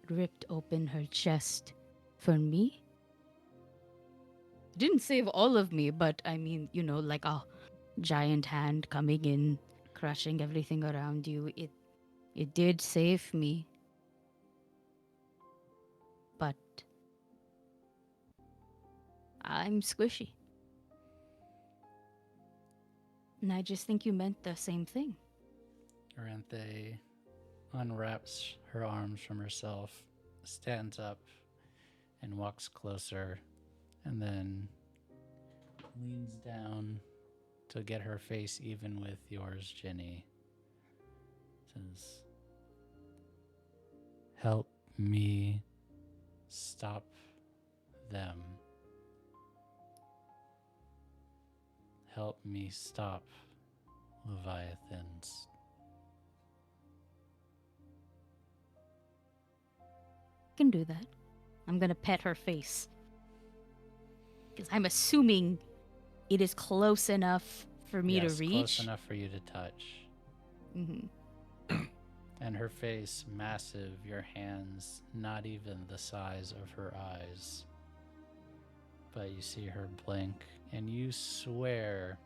ripped open her chest for me. Didn't save all of me, but I mean, like a giant hand coming in, crushing everything around you. It did save me. But I'm squishy. And I just think you meant the same thing. Aranthe unwraps her arms from herself, stands up, and walks closer, and then leans down to get her face even with yours, Jini. Says, "Help me stop them. Help me stop Leviathans." Can do that. I'm gonna pet her face. Because I'm assuming it is close enough for me Yes, to reach. close enough for you to touch. Mm-hmm. And her face, massive, your hands, not even the size of her eyes. But you see her blink, and you swear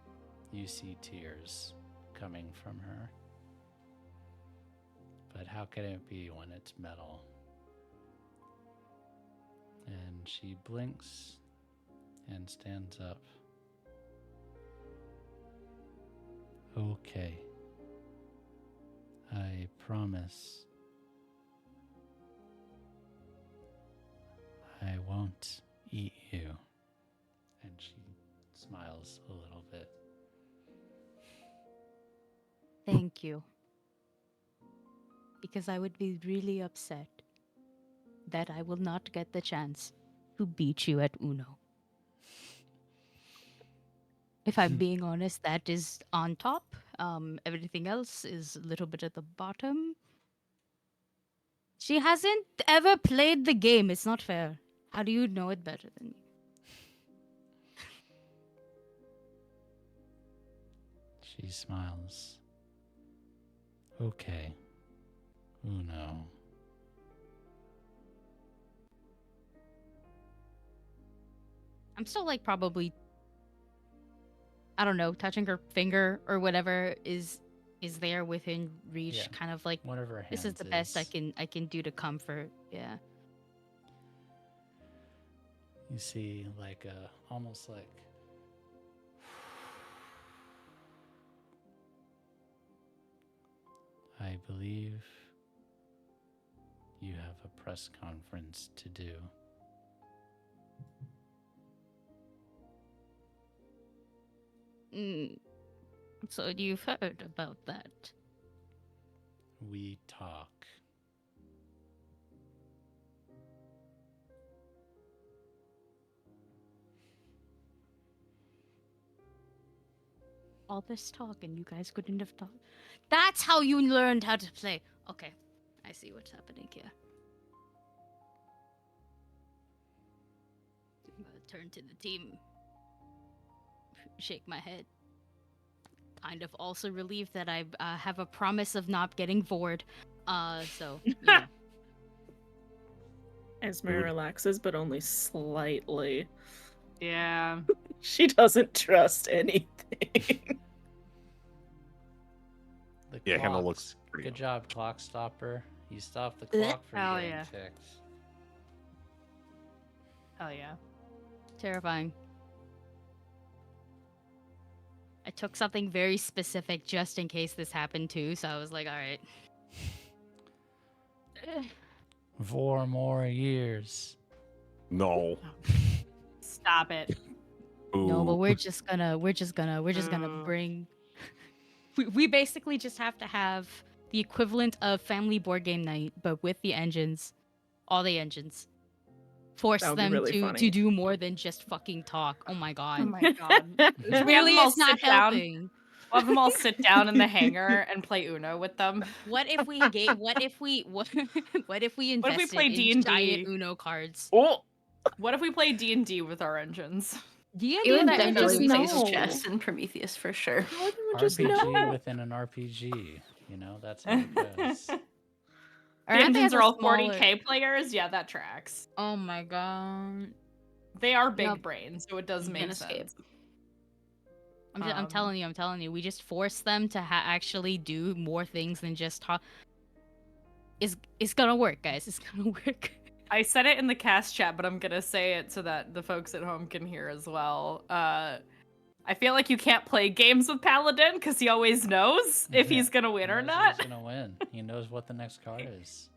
you see tears coming from her. But how can it be when it's metal? And she blinks and stands up. Okay. I promise I won't eat you. And she smiles a little bit. Thank you. Because I would be really upset that I will not get the chance to beat you at Uno. If I'm being honest, that is on top. Everything else is a little bit at the bottom. She hasn't ever played the game. It's not fair. How do you know it better than me? She smiles. Okay. Uno. I'm still probably, I don't know, touching her finger or whatever is there within reach. Yeah. Kind of One of her hands this is the best I can do to comfort. Yeah. You see almost like I believe you have a press conference to do. So you've heard about that? We talk. All this talk and you guys couldn't have talked. That's how you learned how to play. Okay, I see what's happening here. turn to the team, shake my head. Kind of also relieved that I have a promise of not getting bored. So, you know. Esmeray relaxes, but only slightly. Yeah. She doesn't trust anything. The Yeah, Hannah clocks. looks pretty. Good job, clock stopper. You stopped the clock from Hell getting yeah. ticked. Hell yeah. Terrifying. I took something very specific just in case this happened too, so I was like, all right. 4 more years. No. Stop it. No, but Ooh. we're just gonna bring. We basically just have to have the equivalent of family board game night, but with the engines, all the engines. Force That would be them really to funny. do more than just fucking talk. Oh my god. Oh my god. It We have really them all is not sit down. helping. We'll have them all sit down in the hangar and play Uno with them. What if we what if we invested play in D&D? giant Uno cards? Oh, What if we play D&D with our engines? D&D Aylin that definitely engines plays know. chess and Prometheus for sure. how do you just RPG know? within an RPG. You know, that's how it goes. The Or engines has are a all smaller- 40k players. Yeah, that tracks. Oh my god. They are big Nope. brains, so it does make Can't sense. escape. I'm telling you. We just force them to actually do more things than just talk. It's gonna work, guys. It's gonna work. I said it in the cast chat, but I'm gonna say it so that the folks at home can hear as well. I feel like you can't play games with Paladin because he always knows if he's gonna win or He knows not. Who's gonna win? He knows what the next card is.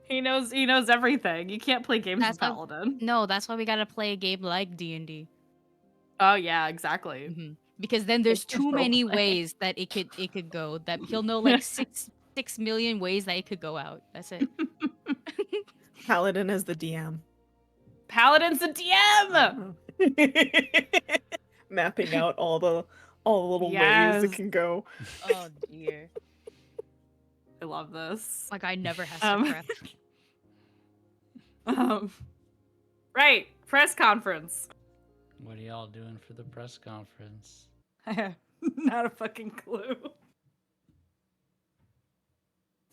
He knows everything. You can't play games That's with why- Paladin. No, that's why we gotta play a game like D&D. Oh yeah, exactly. Because then there's It's a too many roleplay. ways that it could go. That he'll know like 6 million ways that it could go out. That's it. Paladin as the DM. Paladin's the DM. Mapping out all the little ways Yes. it can go. Oh dear. I love this. Like I never has Um, to prep. Right, press conference. What are y'all doing for the press conference? I have not a fucking clue.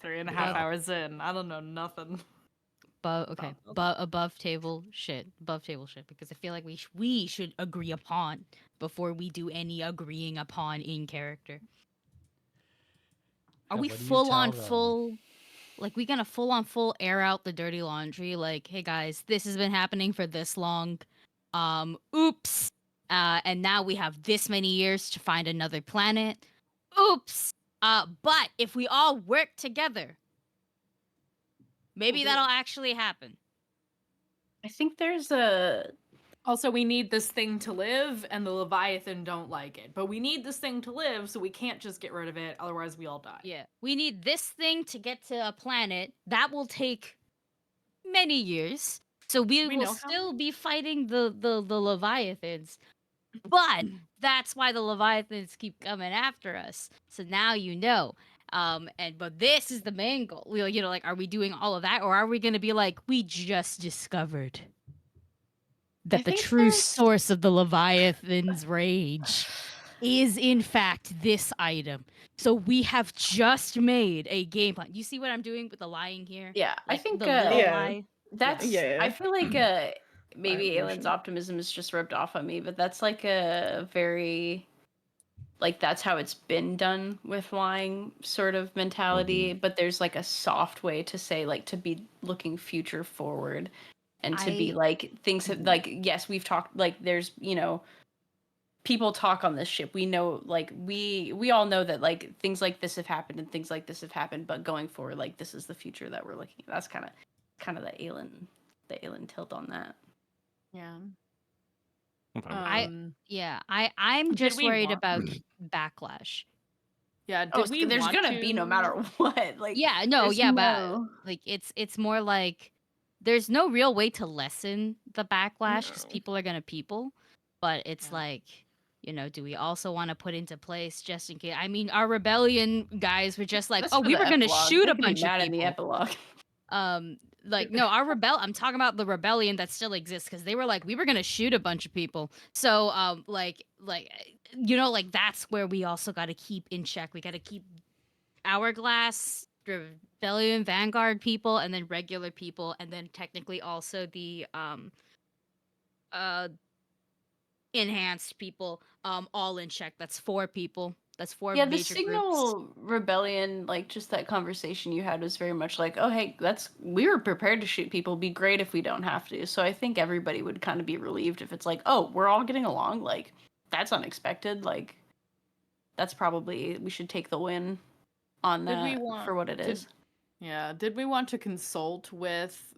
3.5 hours in. I don't know nothing. Okay, but above table shit, because I feel like we should agree upon before we do any agreeing upon in character. Are Yeah, we what do you full on tell them? full? Like we gonna full on full air out the dirty laundry? Like, hey guys, this has been happening for this long. Oops. And now we have this many years to find another planet. Oops. But if we all work together, maybe that'll actually happen. I think there's a... Also, we need this thing to live, and the Leviathan don't like it. But we need this thing to live, so we can't just get rid of it, otherwise we all die. Yeah. We need this thing to get to a planet. That will take many years. So we We will know how. still be fighting the Leviathans. But that's why the Leviathans keep coming after us. So now you know. But this is the main goal. You know, like, are we doing all of that, or are we gonna be like, we just discovered that the think true there's- source of the Leviathan's rage is in fact this item. So we have just made a game plan. You see what I'm doing with the lying here? Yeah, I Like, think the little Yeah. lie. that's... Yeah. I feel like maybe Evolution. Aylin's optimism is just rubbed off on me, but that's like a very... Like, that's how it's been done with lying sort of mentality, but there's like a soft way to say, like, to be looking future forward and to be I- like, things have, like, yes, we've talked, like, there's, you know, people talk on this ship. We know, like, we all know that, like, things like this have happened and things like this have happened, but going forward, like, this is the future that we're looking at. That's kind of the Aylin tilt on that. Yeah. Okay. I'm Did just we worried want- about backlash. Yeah, Did we there's want gonna be no to- matter what. Like, Yeah, no, there's yeah, no- but like it's more like there's no real way to lessen the backlash because No. people are gonna people, but it's Yeah. like, you know, do we also want to put into place just in case? I mean, our rebellion guys were just like, That's oh, for we the were gonna epilogue. shoot They a can be bunch of mad in the people. epilogue. Like no, I'm talking about the rebellion that still exists because they were like we were gonna shoot a bunch of people. So like like that's where we also got to keep in check. We got to keep Hourglass, Rebellion, Vanguard people, and then regular people, and then technically also the uh enhanced people all in check. That's 4 people. That's 4 Yeah, the major groups. Signal Rebellion, like just that conversation you had was very much like, oh hey, we were prepared to shoot people. Be great if we don't have to. So I think everybody would kind of be relieved if it's like, oh, we're all getting along. Like that's unexpected. Like that's probably we should take the win on Did we that want- for what it did- is. Yeah. Did we want to consult with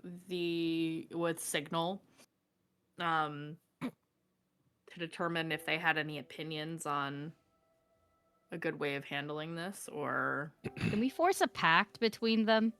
Signal, to determine if they had any opinions on a good way of handling this, or Can we force a pact between them?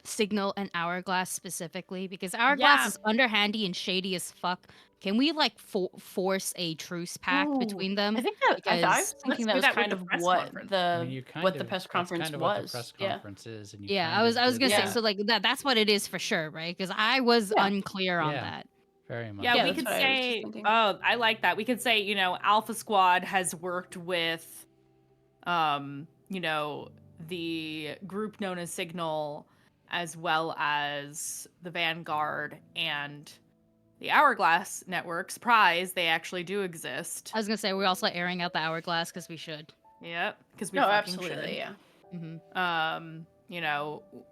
Signal and Hourglass specifically, because Hourglass Yeah. is underhandy and shady as fuck. Can we like force a truce pact Ooh, between them? I think that I was Let's thinking do that was that with kind the of press what conference. I mean, you what the press that's conference kind of was. what the press Yeah. conference is, and you Yeah, kind I was of gonna did say Yeah. so like that's what it is for sure, right? Because I was Yeah. unclear on Yeah. that. very much. yeah, Yeah, we that's could what I was just say, thinking. oh, I like that. We could say, Alpha Squad has worked with, the group known as Signal, as well as the Vanguard and the Hourglass network. Surprise, they actually do exist. I was gonna say we're also airing out the Hourglass because we should. Yep, because we No, fucking absolutely, should. yeah.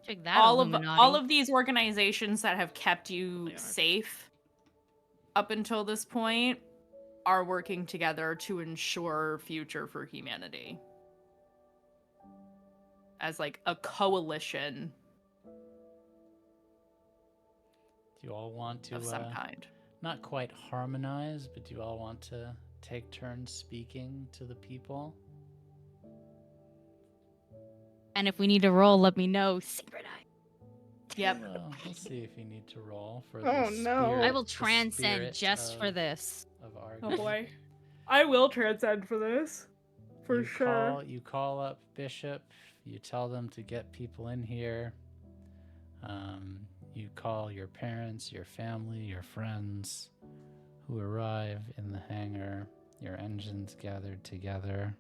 Check that all Illuminati. of these organizations that have kept you They are. safe up until this point are working together to ensure future for humanity as like a coalition Do you all want to of some kind. not quite harmonize, but do you all want to take turns speaking to the people? And if we need to roll, let me know. Synchronize. Yep. We'll see if you need to roll for Oh, the no. spirit. I will the transcend spirit just for of- this. Of Argo. Oh boy. I will transcend for this. For you sure. You call up Bishop. You tell them to get people in here. You call your parents, your family, your friends who arrive in the hangar. Your engines gathered together.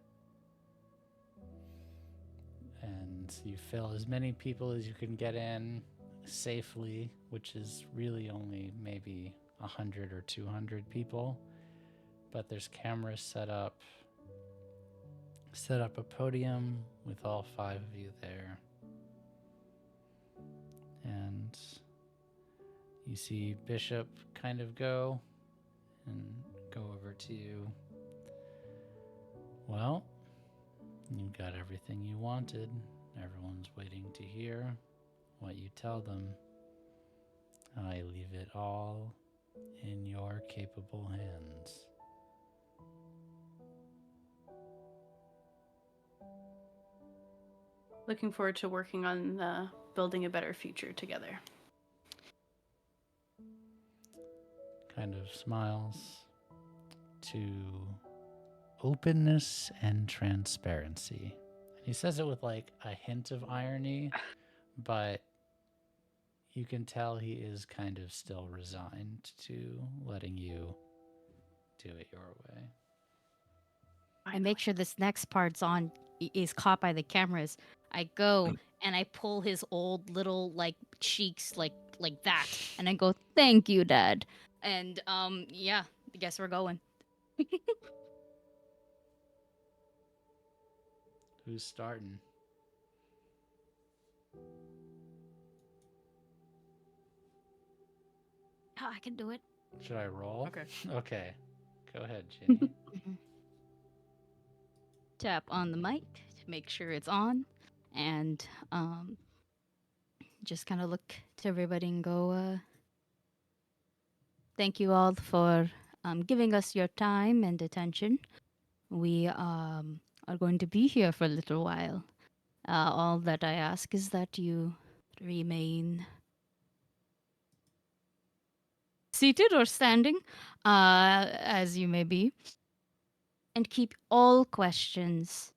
And you fill as many people as you can get in safely, which is really only maybe 100 or 200 people. But there's cameras set up. Set up a podium with all 5 of you there. And you see Bishop kind of go over to you. Well, you got everything you wanted. Everyone's waiting to hear what you tell them. I leave it all in your capable hands. Looking forward to working on building a better future together. Kind of smiles to openness and transparency. He says it with like a hint of irony, but you can tell he is kind of still resigned to letting you do it your way. I make sure this next part's on is caught by the cameras. I go and I pull his old little like cheeks like that, and I go, "Thank you, Dad." And yeah, I guess we're going. Who's starting? Oh, I can do it. Should I roll? Okay. Okay. Go ahead, Jini. Tap on the mic to make sure it's on, and just kind of look to everybody and go, thank you all for giving us your time and attention. We are going to be here for a little while. All that I ask is that you remain seated or standing, as you may be, and keep all questions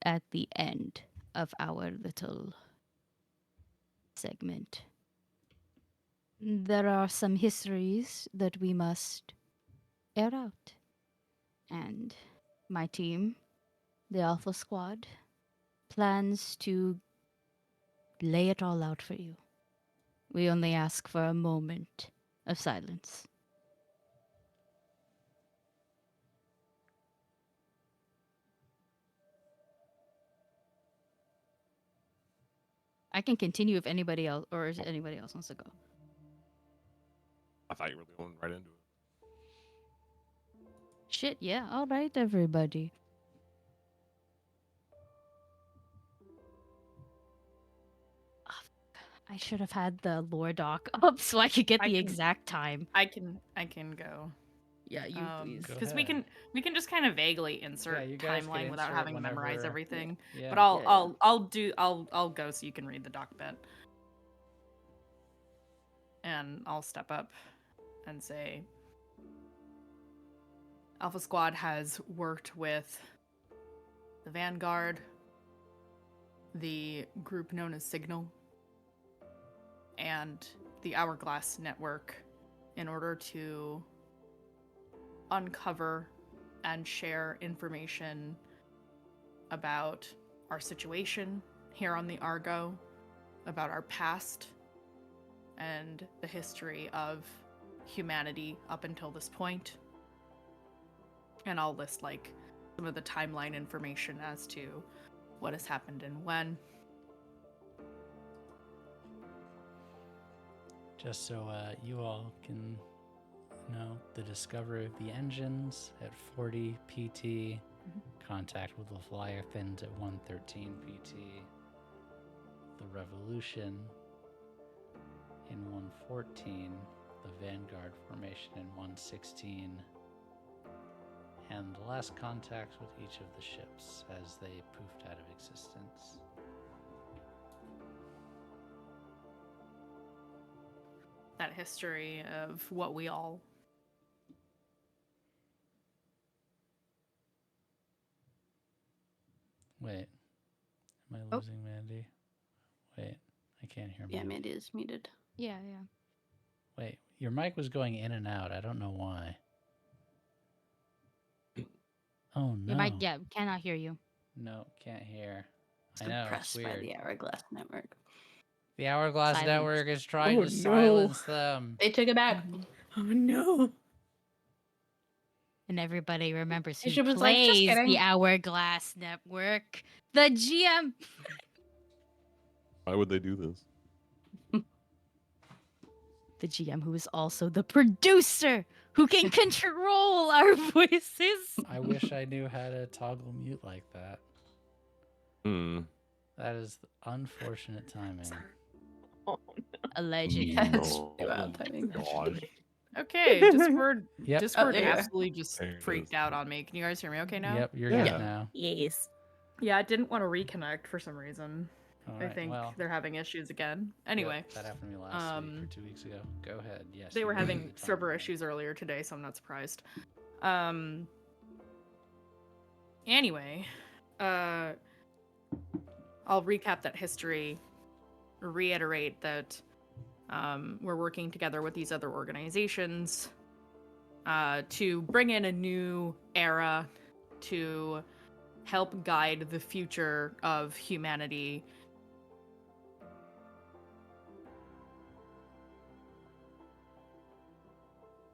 at the end of our little segment. There are some histories that we must air out. And my team, the Alpha Squad, plans to lay it all out for you. We only ask for a moment of silence. I can continue if anybody else, or if anybody else wants to go. I thought you were going right into it. Shit, yeah. All right, everybody. I should have had the lore doc up so I could get I the can- exact time. I can go. Yeah, you please. Go Because we ahead. can just kind of vaguely insert you guys can timeline without insert having to memorize whenever- everything. Yeah. But Yeah, yeah. I'll go so you can read the doc bit. And I'll step up and say Alpha Squad has worked with the Vanguard, the group known as Signal, and the Hourglass Network in order to uncover and share information about our situation here on the Argo, about our past, and the history of humanity up until this point. And I'll list like some of the timeline information as to what has happened and when. Just so you all can know, the discovery of the engines at 40 PT, contact with the Leviathans at 113 PT, the revolution in 114, the Vanguard formation in 116, and the last contact with each of the ships as they poofed out of existence. That history of what we all Wait, am I Oh. losing Mandy? Wait, I can't hear Yeah, Mandy. Mandy is muted. Yeah, yeah. Wait, your mic was going in and out. I don't know why. Oh no. You might, yeah, cannot hear you. No, can't hear. It's I know, it's suppressed by weird. the Hourglass Network. The Hourglass Silence. Network is trying Oh, to no. silence them. They took it back. Oh no. And everybody remembers who Bishop was like, "Just plays kidding." the Hourglass Network. The GM. Why would they do this? The GM who is also the producer who can control our voices. I wish I knew how to toggle mute like that. Hmm. That is unfortunate timing. Oh, Allegedly. Yes. Wow, timing. Gosh. Okay, Discord Yep. Discord there you go. absolutely just There it freaked is. out on me. Can you guys hear me okay now? Yep, you're Yeah. good now. yes. Yeah, I didn't want to reconnect for some reason. All I right, think well, they're having issues again. yep, Anyway, that happened to me last week or um, 2 weeks ago. Go ahead. Yes. they you were can having do the server toggle. issues earlier today, so I'm not surprised. Anyway, I'll recap that history, reiterate that we're working together with these other organizations to bring in a new era to help guide the future of humanity.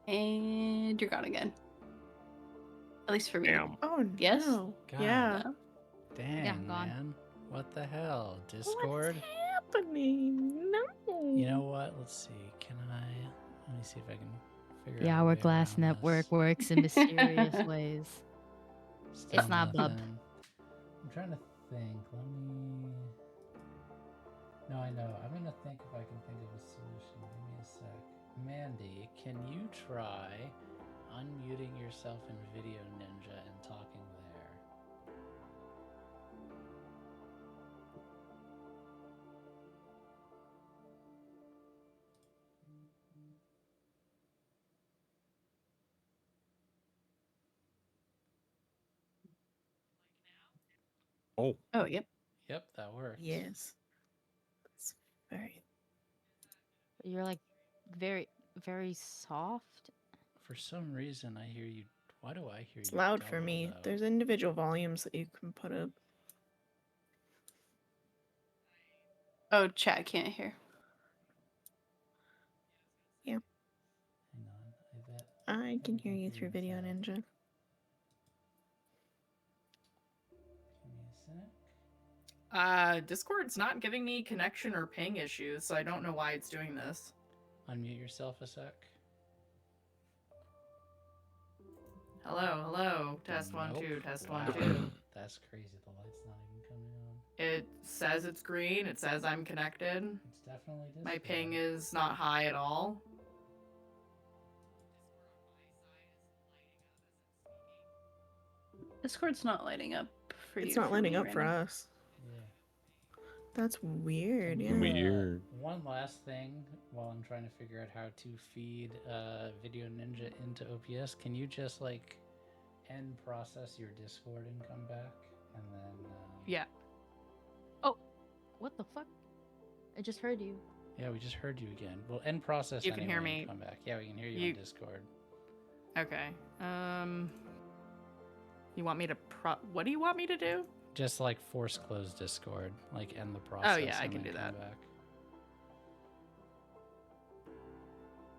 And you're gone again. At least for me. Damn. Oh Yes? no. God. Yeah. No? Dang, Yeah, gone. man. What the hell? Discord? What's happening? No. You know what? Let's see. Can I... Let me see if I can figure The out a way Hourglass around Network this. works in mysterious ways. Still It's not Blub. nothing. I'm trying to think. Let me... No, I know. I'm going to think if I can think of a solution. Give me a sec. Mandy, can you try unmuting yourself in Video Ninja and talking there? Oh, Oh, yep. Yep, that worked. Yes. It's very You're like very, very soft. For some reason, I hear you. Why do I hear It's you? loud for double, me. though? There's individual volumes that you can put up. Oh, chat can't hear. Hang on. I bet. I can hear you Agree through with Video that. Ninja. Give me a sec. Discord's not giving me connection or ping issues, so I don't know why it's doing this. Unmute yourself a sec. Hello. Test one, Nope. two. Test Wow. 1, 2. That's crazy. The light's not even coming on. It says it's green. It says I'm connected. It's definitely Discord. My ping is not high at all. Discord's not lighting up for you. It's not lighting up for us. Yeah. That's weird, yeah. Weird. One last thing while I'm trying to figure out how to feed Video Ninja into OPS. Can you just like end process your Discord and come back? And then. Yeah. What the fuck? I just heard you. Yeah, we just heard you again. Well, end process. You can hear anyway and me. Come back. Yeah, we can hear you on Discord. Okay. You want me to what do you want me to do? Just like force close Discord, like end the process. Oh, yeah, I and can then do come that. Back.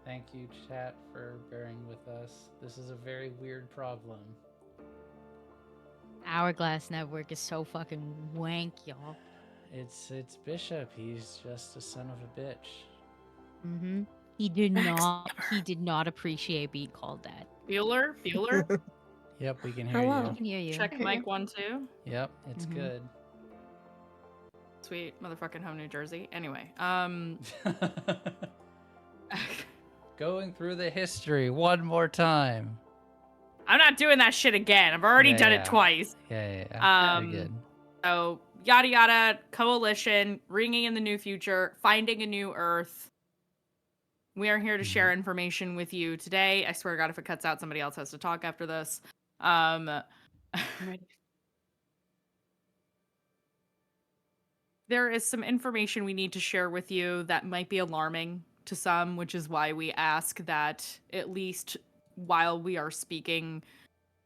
Thank you, chat, for bearing with us. This is a very weird problem. Hourglass Network is so fucking wank, y'all. It's Bishop. He's just a son of a bitch. Mm-hmm. He did not appreciate being called that. Bueller? Yep, we can hear Hello. I can hear you. Check mic 1, 2. Yep, it's Mhm. good. Sweet motherfucking home, New Jersey. Anyway, Going through the history one more time. I'm not doing that shit again. I've already done it twice. Yeah. Very good. So yada yada, coalition, ringing in the new future, finding a new Earth. We are here to share information with you today. I swear to God, if it cuts out, somebody else has to talk after this. There is some information we need to share with you that might be alarming to some, which is why we ask that at least while we are speaking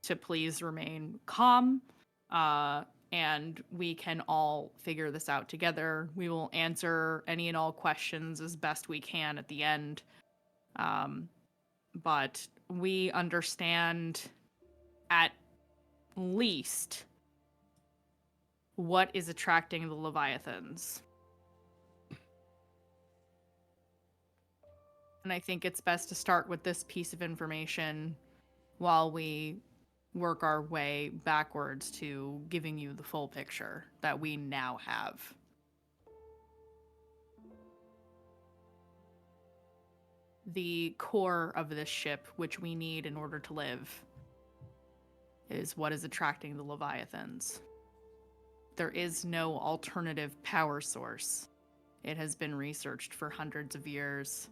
to please remain calm, and we can all figure this out together. We will answer any and all questions as best we can at the end. But we understand at least what is attracting the Leviathans. And I think it's best to start with this piece of information while we work our way backwards to giving you the full picture that we now have. The core of this ship, which we need in order to live, is what is attracting the Leviathans. There is no alternative power source. It has been researched for hundreds of years.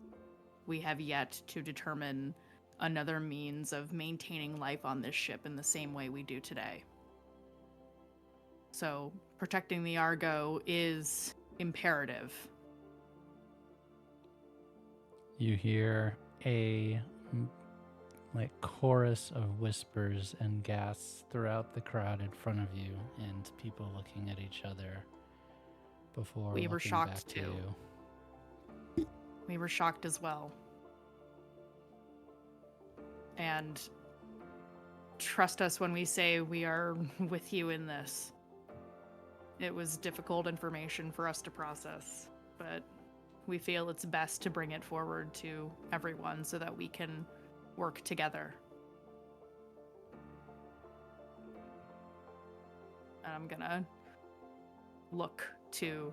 We have yet to determine another means of maintaining life on this ship in the same way we do today. So, protecting the Argo is imperative. You hear a chorus of whispers and gasps throughout the crowd in front of you, and people looking at each other before We were looking shocked back to too. you. We were shocked as well. And trust us when we say we are with you in this. It was difficult information for us to process, but we feel it's best to bring it forward to everyone so that we can work together. And I'm gonna look to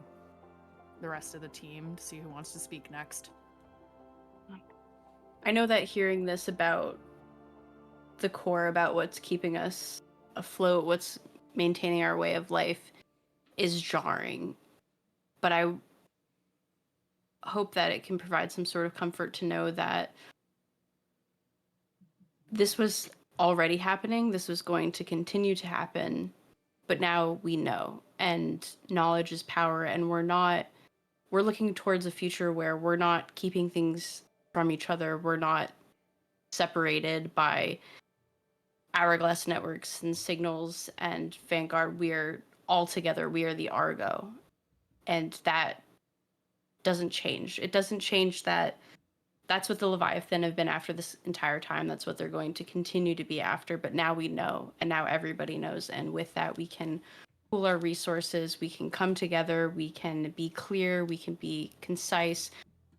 the rest of the team to see who wants to speak next. I know that hearing this about the core, about what's keeping us afloat, what's maintaining our way of life, is jarring. But I hope that it can provide some sort of comfort to know that this was already happening, this was going to continue to happen, but now we know, and knowledge is power, and we're not we're looking towards a future where we're not keeping things from each other. We're not separated by hourglass networks and signals and Vanguard. We're all together. We are the Argo. And that doesn't change. It doesn't change that that's what the Leviathan have been after this entire time. That's what they're going to continue to be after. But now we know, and now everybody knows. And with that, we can pool our resources. We can come together. We can be clear. We can be concise.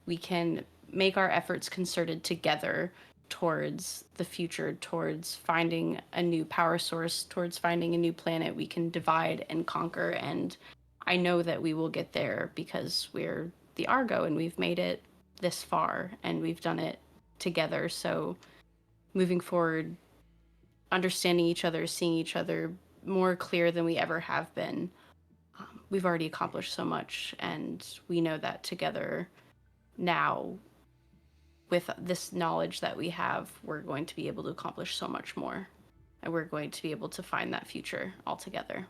We can make our efforts concerted together towards the future, towards finding a new power source, towards finding a new planet. We can divide and conquer. And I know that we will get there because we're the Argo and we've made it this far and we've done it together. So moving forward, understanding each other, seeing each other more clear than we ever have been. We've already accomplished so much, and we know that together now, with this knowledge that we have, we're going to be able to accomplish so much more, and we're going to be able to find that future all together.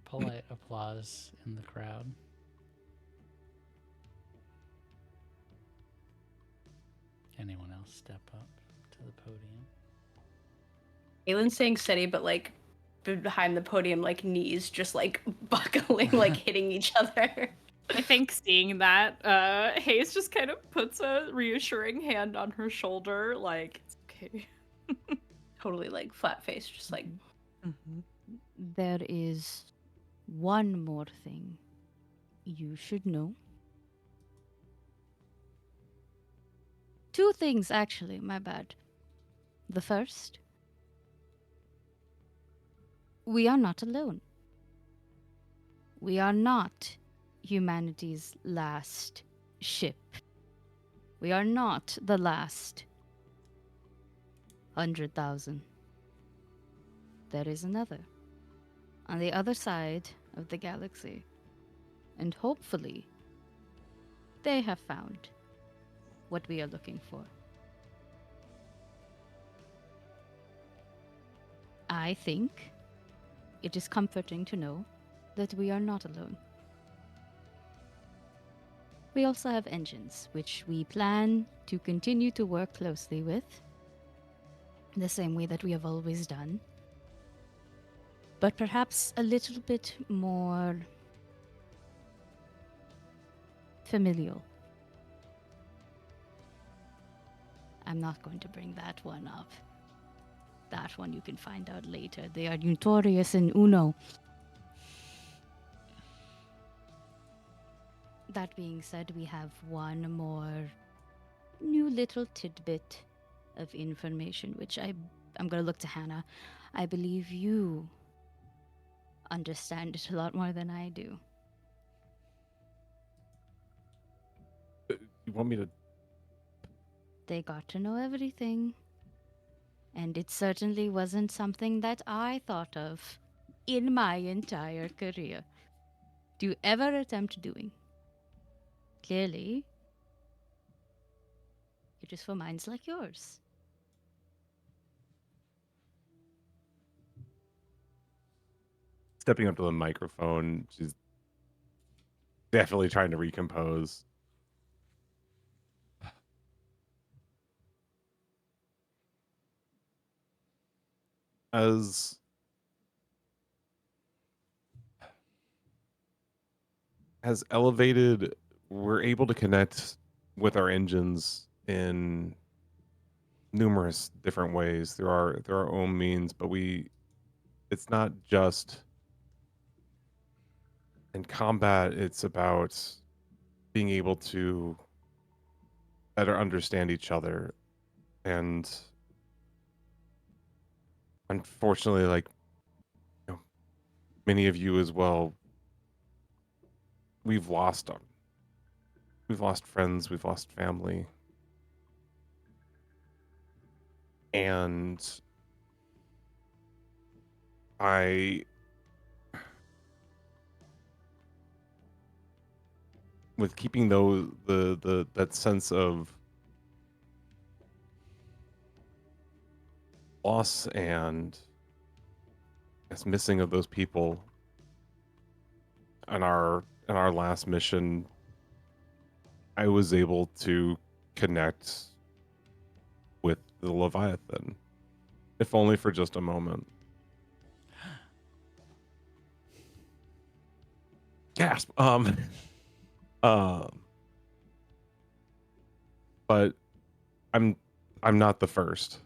Polite applause in the crowd. Anyone else step up to the podium? Aylin saying steady, but like behind the podium, like knees just like buckling, like hitting each other. I think seeing that, Haze just kind of puts a reassuring hand on her shoulder, like, it's okay. Totally like flat face, just like. There is one more thing you should know. Two things, actually, my bad. The first, we are not alone. We are not humanity's last ship. We are not the last 100,000. There is another on the other side of the galaxy. And hopefully, they have found what we are looking for. I think it is comforting to know that we are not alone. We also have engines, which we plan to continue to work closely with, the same way that we have always done, but perhaps a little bit more familial. I'm not going to bring that one up. That one you can find out later. They are notorious in Uno. That being said, we have one more new little tidbit of information, which I'm going to look to Hannah. I believe you understand it a lot more than I do. You want me to? They got to know everything. And it certainly wasn't something that I thought of in my entire career to ever attempt doing. Clearly, it is for minds like yours. Stepping up to the microphone, she's definitely trying to recompose. As elevated, we're able to connect with our engines in numerous different ways through our own means, but it's not just in combat. It's about being able to better understand each other, and unfortunately, like, you know, many of you as well, we've lost them. We've lost friends, we've lost family. And with keeping that sense of loss and missing of those people on our last mission, I was able to connect with the Leviathan, if only for just a moment. Gasp. But I'm not the first.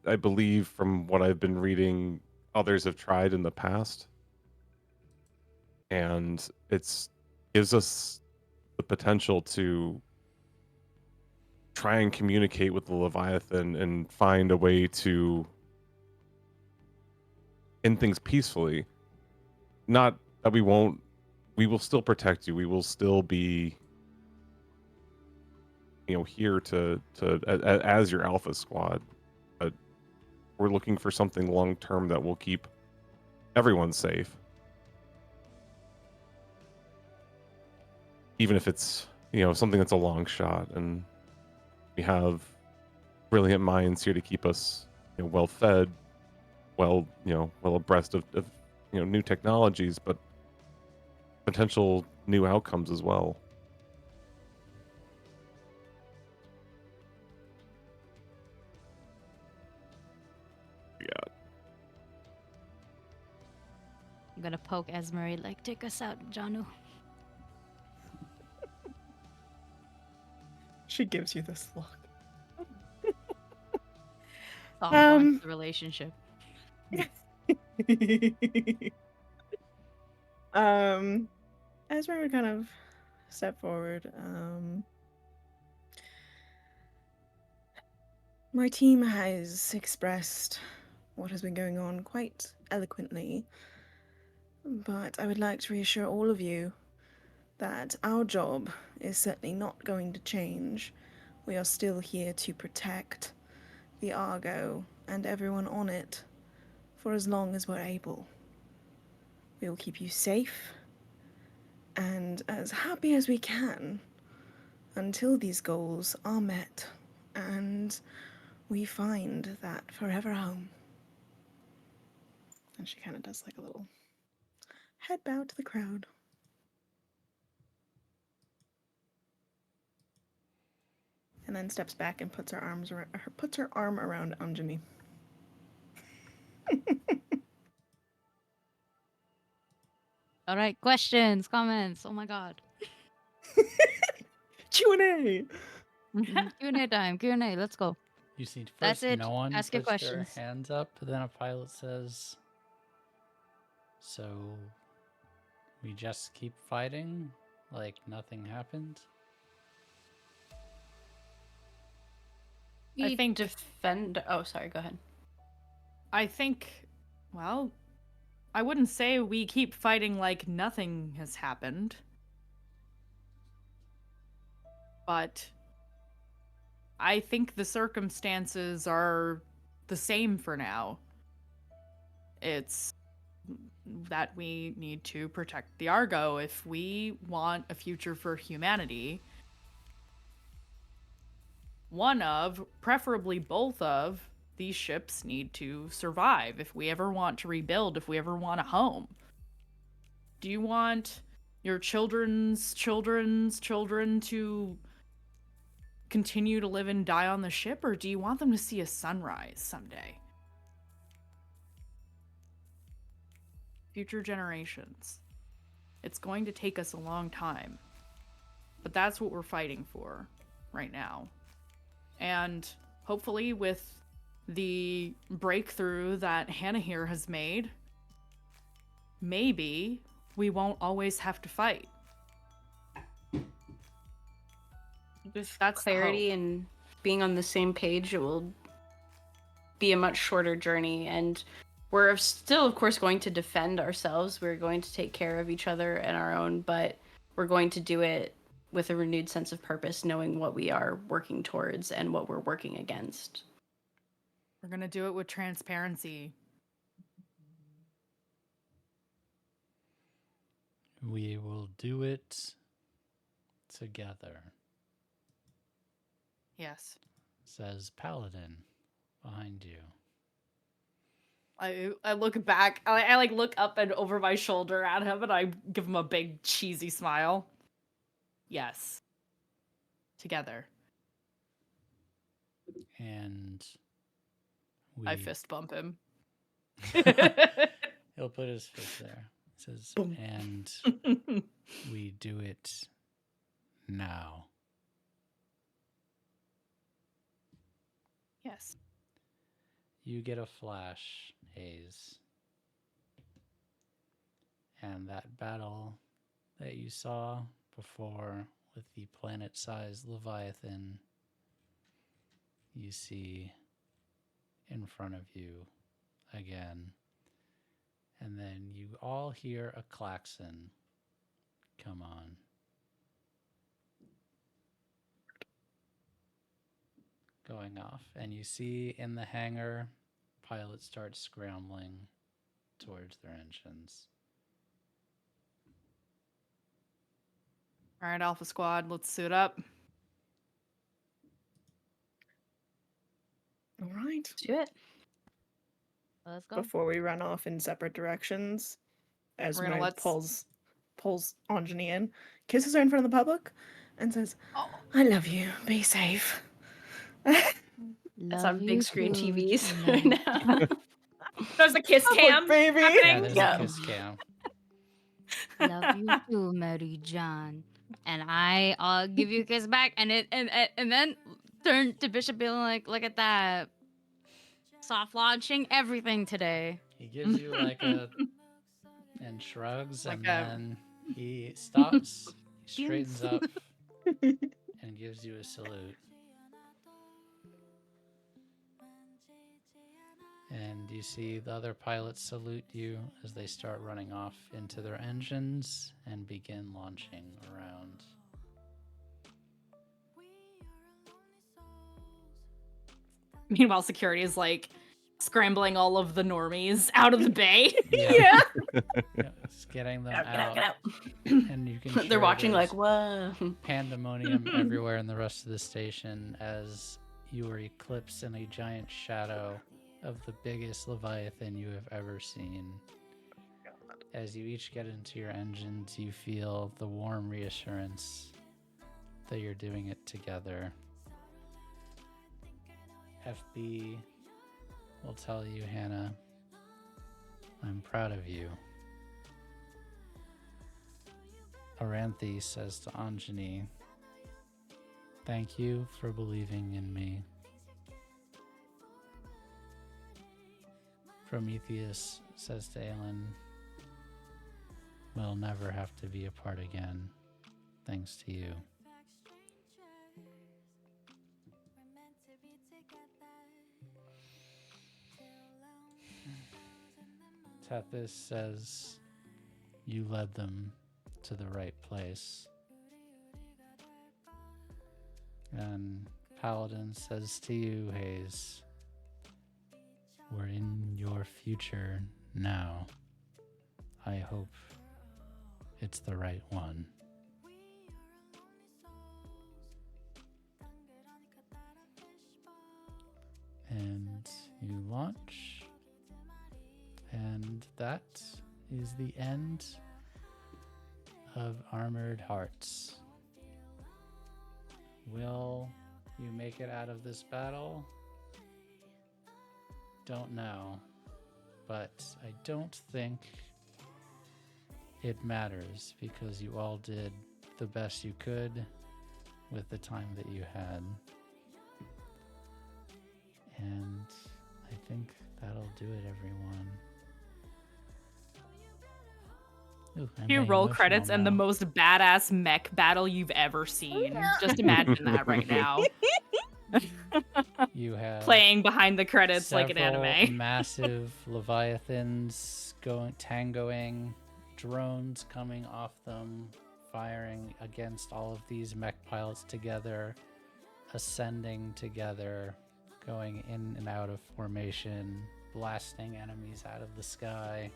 I believe from what I've been reading, others have tried in the past, and it's gives us the potential to try and communicate with the Leviathan and find a way to end things peacefully. Not that we will still protect you. We will still be, here to as your alpha squad. But we're looking for something long term that will keep everyone safe. Even if it's, something that's a long shot, and we have brilliant minds here to keep us, well fed, well abreast of new technologies, but potential new outcomes as well. Yeah. I'm gonna poke Esmeray like, take us out, Janu. She gives you this look. The relationship. Ezra would kind of step forward. My team has expressed what has been going on quite eloquently, but I would like to reassure all of you that our job is certainly not going to change. We are still here to protect the Argo and everyone on it for as long as we're able. We will keep you safe and as happy as we can until these goals are met and we find that forever home. And she kind of does like a little head bow to the crowd. And then steps back and puts her arm around Anjani. All right, questions, comments. Oh my god. Q&A! Q&A time. Q&A. Let's go. You see, first That's it. no one Ask your puts their questions. hands up, then a pilot says, so we just keep fighting like nothing happened? I think defend. Oh, sorry. Go ahead. I think, well, I wouldn't say we keep fighting like nothing has happened. But I think the circumstances are the same for now. It's that we need to protect the Argo if we want a future for humanity. One of, preferably both of, these ships need to survive if we ever want to rebuild, if we ever want a home. Do you want your children's children to continue to live and die on the ship, or do you want them to see a sunrise someday? Future generations. It's going to take us a long time, but that's what we're fighting for right now. And hopefully with the breakthrough that Hannah here has made, maybe we won't always have to fight. With That's clarity and being on the same page, it will be a much shorter journey. And we're still, of course, going to defend ourselves. We're going to take care of each other and our own, but we're going to do it with a renewed sense of purpose, knowing what we are working towards and what we're working against. We're going to do it with transparency. We will do it together, Yes. says Paladin. I look back. I like look up and over my shoulder at him, and I give him a big cheesy smile. Yes. Together. And I fist bump him. He'll put his fist there. It says, Boom. and we do it now. Yes. You get a flash, Haze. And that battle that you saw before with the planet-sized Leviathan, you see in front of you again. And then you all hear a klaxon come on. Going off. And you see in the hangar, pilots start scrambling towards their engines. All right, Alpha Squad, let's suit up. All right. Let's do it. Let's go. Before we run off in separate directions, We're gonna Esmeray pulls Anjani in, kisses her in front of the public, and says, Oh. I love you. Be safe. That's on big screen TVs right Jini. now. There's a kiss Public, cam. baby. Yeah, happening. there's Yeah. a kiss cam. Love you too, Mary John. And I'll give you a kiss back, and then turn to Bishop, being like, "Look at that, soft launching everything today." He gives you like a and shrugs, Like and a- then he stops, he straightens up, and gives you a salute. And you see the other pilots salute you as they start running off into their engines and begin launching around. Meanwhile, security is like scrambling all of the normies out of the bay. Yeah. Yeah, it's getting them Get out. out. And you can They're hear watching there's like, whoa. pandemonium everywhere in the rest of the station as you are eclipsed in a giant shadow of the biggest Leviathan you have ever seen. As you each get into your engines, you feel the warm reassurance that you're doing it together. FB will tell you, Hannah, I'm proud of you. Aranthi says to Anjani, thank you for believing in me. Prometheus says to Aylin, we'll never have to be apart again, thanks to you. Tethys says, you led them to the right place. And Paladin says to you, Haze, we're in your future now. I hope it's the right one. And you launch. And that is the end of Armored Hearts. Will you make it out of this battle? Don't know, but I don't think it matters because you all did the best you could with the time that you had. And I think that'll do it, everyone. Ooh, I'm You getting roll emotional credits and the now. most badass mech battle you've ever seen. Just imagine that right now. You have Playing behind the credits like an several anime. massive Leviathans tangoing, drones coming off them, firing against all of these mech pilots together, ascending together, going in and out of formation, blasting enemies out of the sky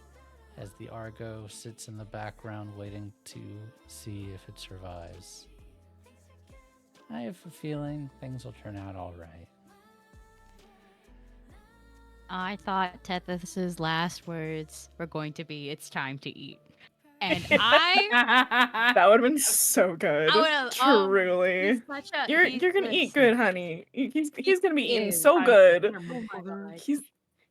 as the Argo sits in the background waiting to see if it survives. I have a feeling things will turn out all right. I thought Tethys's last words were going to be, "It's time to eat," and That would have been so good. I would have. Truly. He's such a. You're gonna eat just- good, honey. He's gonna be eating is. so good. Oh my god.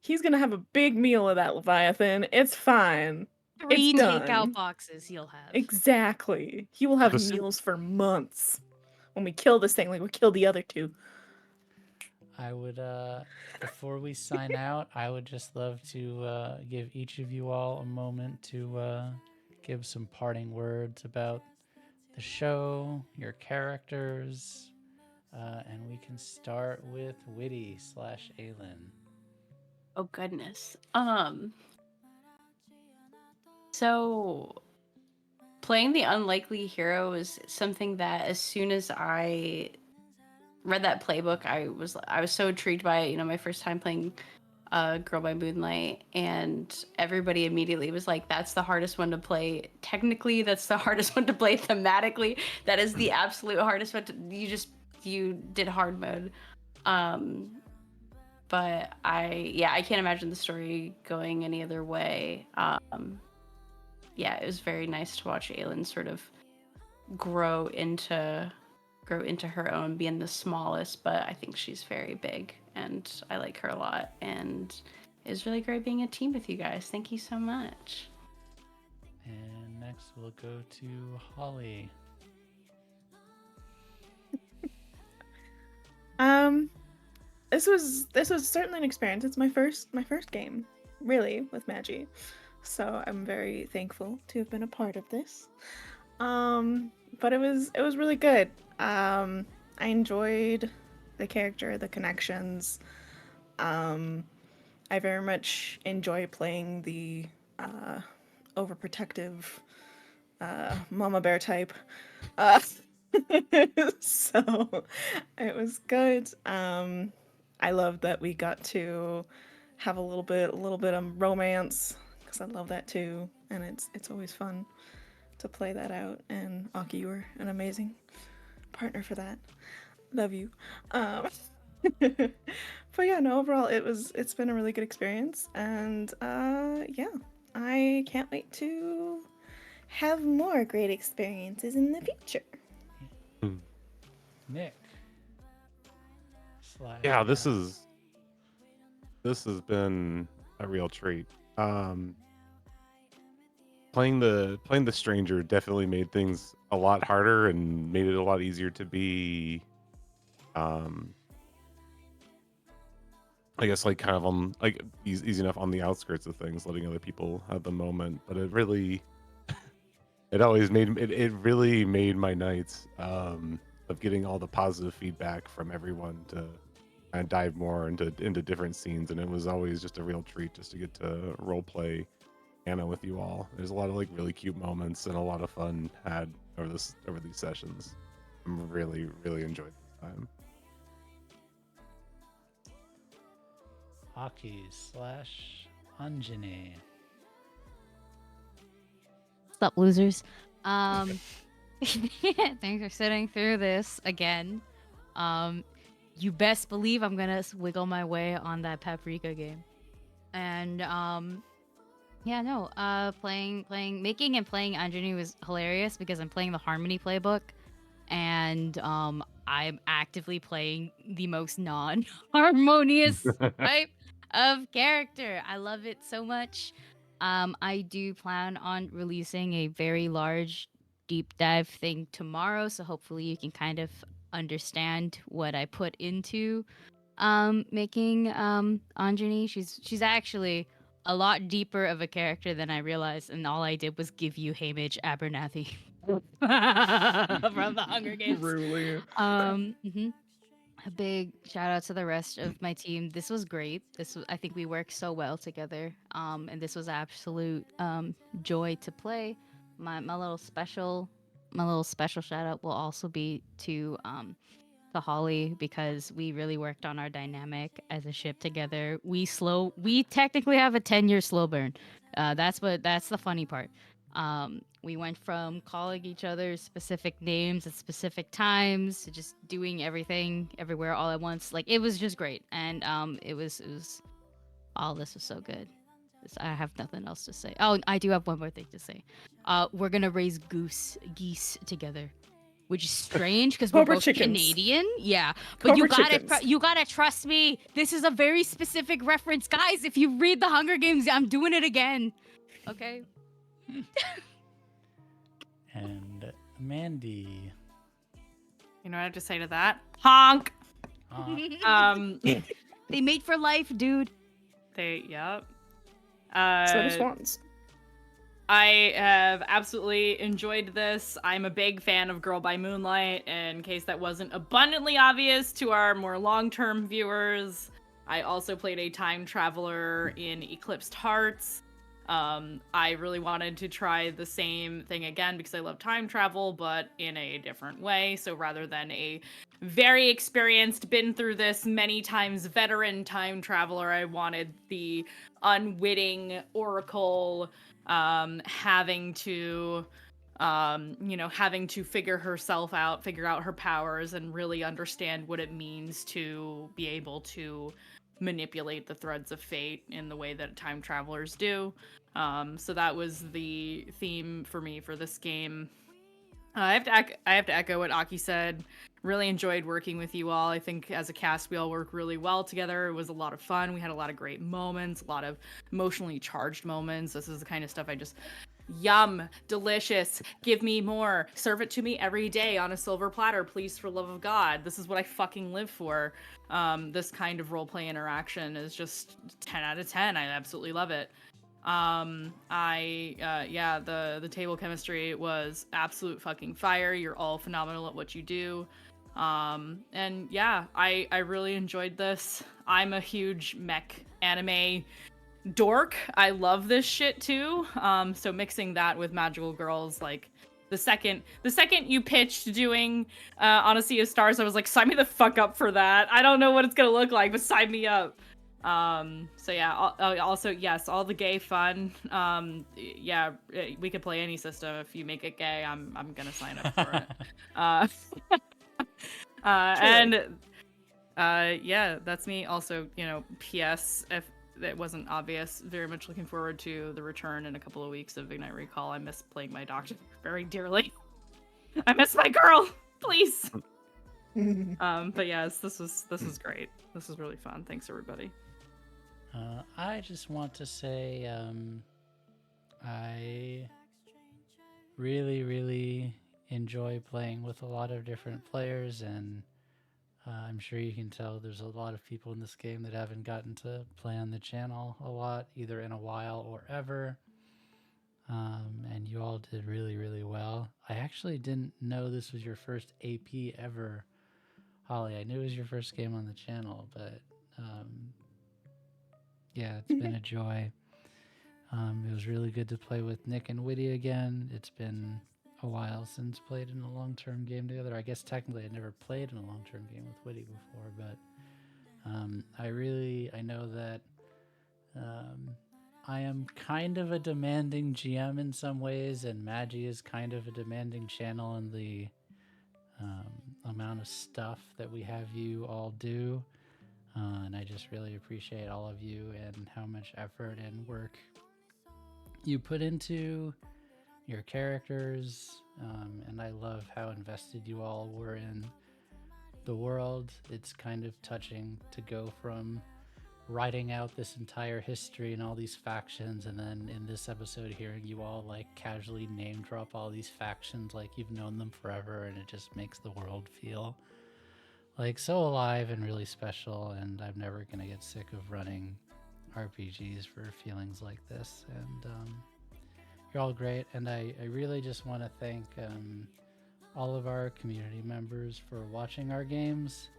He's gonna have a big meal of that Leviathan. It's fine. 3 It's takeout done. boxes he'll have. Exactly. He will have Was- meals for months. When we kill this thing, like we kill the other two. I would, before we sign out, I would just love to give each of you all a moment to give some parting words about the show, your characters, and we can start with Witty/Aylin. Oh goodness. So playing the unlikely hero is something that as soon as I read that playbook, I was so intrigued by it. You know, my first time playing Girl by Moonlight, and everybody immediately was like, that's the hardest one to play. Technically, that's the hardest one to play. Thematically, that is the absolute hardest one to, you did hard mode. But I can't imagine the story going any other way. Yeah, it was very nice to watch Aylin sort of grow into her own, being the smallest, but I think she's very big, and I like her a lot, and it was really great being a team with you guys. Thank you so much. And next we'll go to Holly. This was certainly an experience. It's my first game, really, with Magi. So I'm very thankful to have been a part of this. But it was really good. I enjoyed the character, the connections. I very much enjoy playing the overprotective mama bear type. So it was good. I love that we got to have a little bit of romance, because I love that too, and it's always fun to play that out. And Aki, you were an amazing partner for that. Love you. But yeah, no, overall it's been a really good experience, and yeah, I can't wait to have more great experiences in the future. Nick. Yeah, this has been a real treat. Playing the stranger definitely made things a lot harder and made it a lot easier to be I guess like kind of on like easy enough on the outskirts of things, letting other people have the moment. But it really it really made my nights of getting all the positive feedback from everyone to kind of dive more into different scenes, and it was always just a real treat just to get to role play Anna with you all. There's a lot of like really cute moments and a lot of fun had over these sessions. I'm really enjoyed this time. Aki/Anjani. What's up, losers? Thanks for sitting through this again. You best believe I'm gonna wiggle my way on that paprika game. And yeah, no, making and playing Anjani was hilarious because I'm playing the Harmony playbook, and I'm actively playing the most non-harmonious type of character. I love it so much. I do plan on releasing a very large deep dive thing tomorrow, so hopefully you can kind of understand what I put into making Anjani. She's actually a lot deeper of a character than I realized, and all I did was give you Hamage Abernathy from the Hunger Games. Truly. A big shout out to the rest of my team. This was great. I think we worked so well together. And this was absolute joy to play. My little special shout out will also be to Holly, because we really worked on our dynamic as a ship together. We technically have a 10-year slow burn. That's the funny part. We went from calling each other specific names at specific times to just doing everything everywhere all at once. Like, it was just great. And it was All this was so good. I have nothing else to say. Oh, I do have one more thing to say. We're gonna raise geese together, which is strange because we're Cobra both chickens. Canadian. Yeah, but you Cobra gotta chickens. you gotta trust me. This is a very specific reference, guys. If you read the Hunger Games, I'm doing it again. Okay. And Mandy. You know what I have to say to that? Honk. Uh, They made for life, dude. Yep. So do swans. I have absolutely enjoyed this. I'm a big fan of Girl by Moonlight, in case that wasn't abundantly obvious to our more long-term viewers. I also played a time traveler in Eclipsed Hearts. I really wanted to try the same thing again because I love time travel, but in a different way. So rather than a very experienced, been through this many times veteran time traveler, I wanted the unwitting oracle having to figure herself out, figure out her powers, and really understand what it means to be able to manipulate the threads of fate in the way that time travelers do. So that was the theme for me for this game. I have to echo what Aki said. Really enjoyed working with you all. I think as a cast, we all work really well together. It was a lot of fun. We had a lot of great moments, a lot of emotionally charged moments. This is the kind of stuff I just, yum, delicious, give me more. Serve it to me every day on a silver platter, please, for love of God. This is what I fucking live for. This kind of roleplay interaction is just 10 out of 10. I absolutely love it. The table chemistry was absolute fucking fire. You're all phenomenal at what you do. And yeah, I really enjoyed this. I'm a huge mech anime dork. I love this shit too. So mixing that with Magical Girls, like the second you pitched doing On a Sea of Stars, I was like, sign me the fuck up for that. I don't know what it's gonna look like, but sign me up. So yeah, also yes, all the gay fun. Yeah, we could play any system. If you make it gay, I'm gonna sign up for it. Yeah, that's me. Also, PS, if it wasn't obvious, very much looking forward to the return in a couple of weeks of Ignite Recall. I miss playing my doctor very dearly. I miss my girl, please. But yes, this was great. This was really fun. Thanks everybody. I just want to say I really, really enjoy playing with a lot of different players, and I'm sure you can tell there's a lot of people in this game that haven't gotten to play on the channel a lot, either in a while or ever. And you all did really, really well. I actually didn't know this was your first AP ever, Holly. I knew it was your first game on the channel, but yeah, it's been a joy. It was really good to play with Nick and Witty again. It's been a while since played in a long-term game together. I guess technically I never played in a long-term game with Witty before, but I know that I am kind of a demanding GM in some ways, and Magi is kind of a demanding channel in the amount of stuff that we have you all do. And I just really appreciate all of you and how much effort and work you put into your characters. And I love how invested you all were in the world. It's kind of touching to go from writing out this entire history and all these factions, and then in this episode hearing you all like casually name drop all these factions like you've known them forever, and it just makes the world feel like so alive and really special. And I'm never gonna get sick of running RPGs for feelings like this. And you're all great, and I really just want to thank all of our community members for watching our games.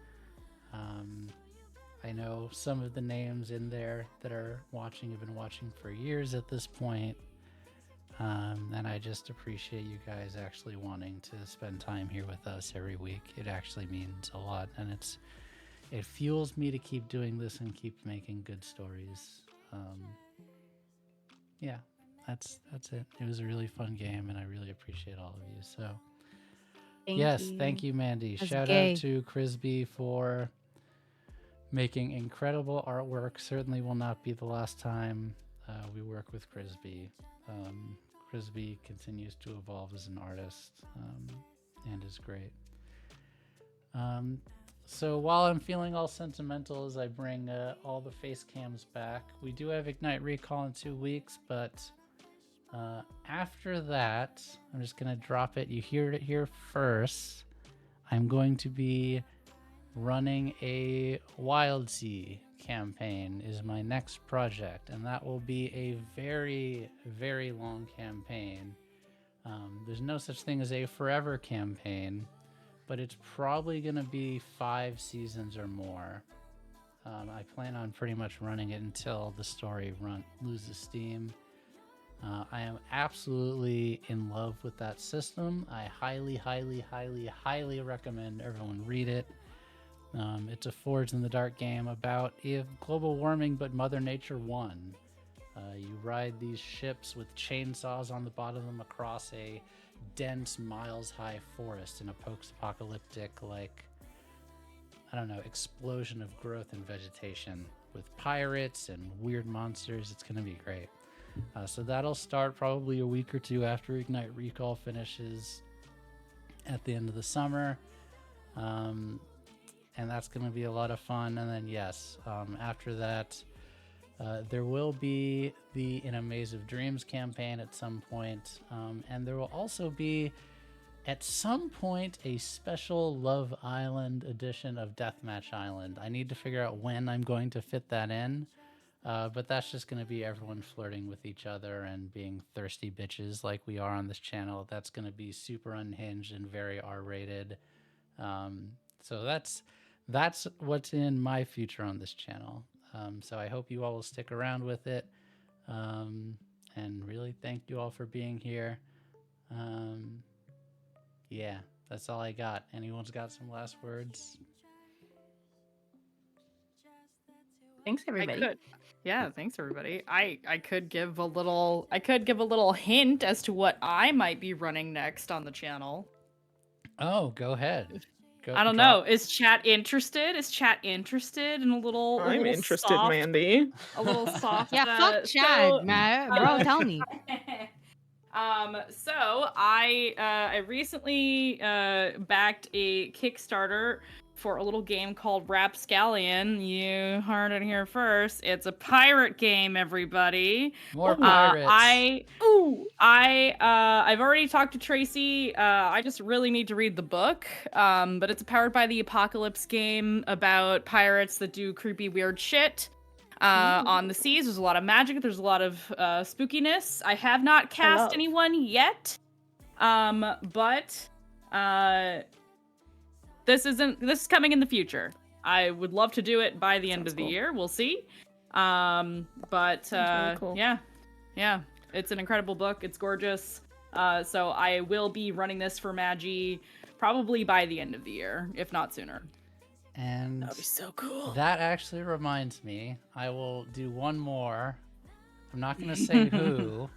I know some of the names in there that are watching have been watching for years at this point. And I just appreciate you guys actually wanting to spend time here with us every week. It actually means a lot, and it fuels me to keep doing this and keep making good stories. Yeah, that's it. It was a really fun game, and I really appreciate all of you. So thank you, Mandy. That's Shout gay. out to Crisby for making incredible artwork. Certainly will not be the last time we work with Crisby. Crisby continues to evolve as an artist and is great. So while I'm feeling all sentimental as I bring all the face cams back, we do have Ignite Recall in 2 weeks, but after that, I'm just going to drop it. You hear it here first. I'm going to be running a Wildsea campaign is my next project, and that will be a very, very long campaign. There's no such thing as a forever campaign, but it's probably going to be 5 seasons or more. I plan on pretty much running it until the story loses steam. I am absolutely in love with that system. I highly, highly, highly, highly recommend everyone read it. It's a Forged in the Dark game about if global warming but Mother Nature won. You ride these ships with chainsaws on the bottom of them across a dense, miles-high forest in a post-apocalyptic, explosion of growth and vegetation with pirates and weird monsters. It's going to be great. So that'll start probably a week or 2 after Ignite Recall finishes at the end of the summer. And that's going to be a lot of fun. And then, yes, after that, there will be the In a Maze of Dreams campaign at some point. And there will also be, at some point, a special Love Island edition of Deathmatch Island. I need to figure out when I'm going to fit that in. But that's just going to be everyone flirting with each other and being thirsty bitches like we are on this channel. That's going to be super unhinged and very R-rated. So that's what's in my future on this channel. So I hope you all will stick around with it. And really thank you all for being here. Yeah, that's all I got. Anyone's got some last words? Thanks, everybody. Yeah, thanks everybody. I could give a little hint as to what I might be running next on the channel. Oh, go ahead. I don't know. Is chat interested? Is chat interested in a little? I'm interested, Mandy. A little soft. Yeah, fuck Chad, man. Bro, tell me. So I recently backed a Kickstarter for a little game called Rapscallion. You heard it here first. It's a pirate game, everybody. More pirates. I've already talked to Tracy. I just really need to read the book. But it's a Powered by the Apocalypse game about pirates that do creepy, weird shit. On the seas, there's a lot of magic. There's a lot of spookiness. I have not cast anyone yet, but this is coming in the future. I would love to do it by the end of the year. We'll see. But really cool. yeah, it's an incredible book. It's gorgeous. So I will be running this for Magi probably by the end of the year, if not sooner. And That'd be so cool. that actually reminds me, I will do one more. I'm not going to say who,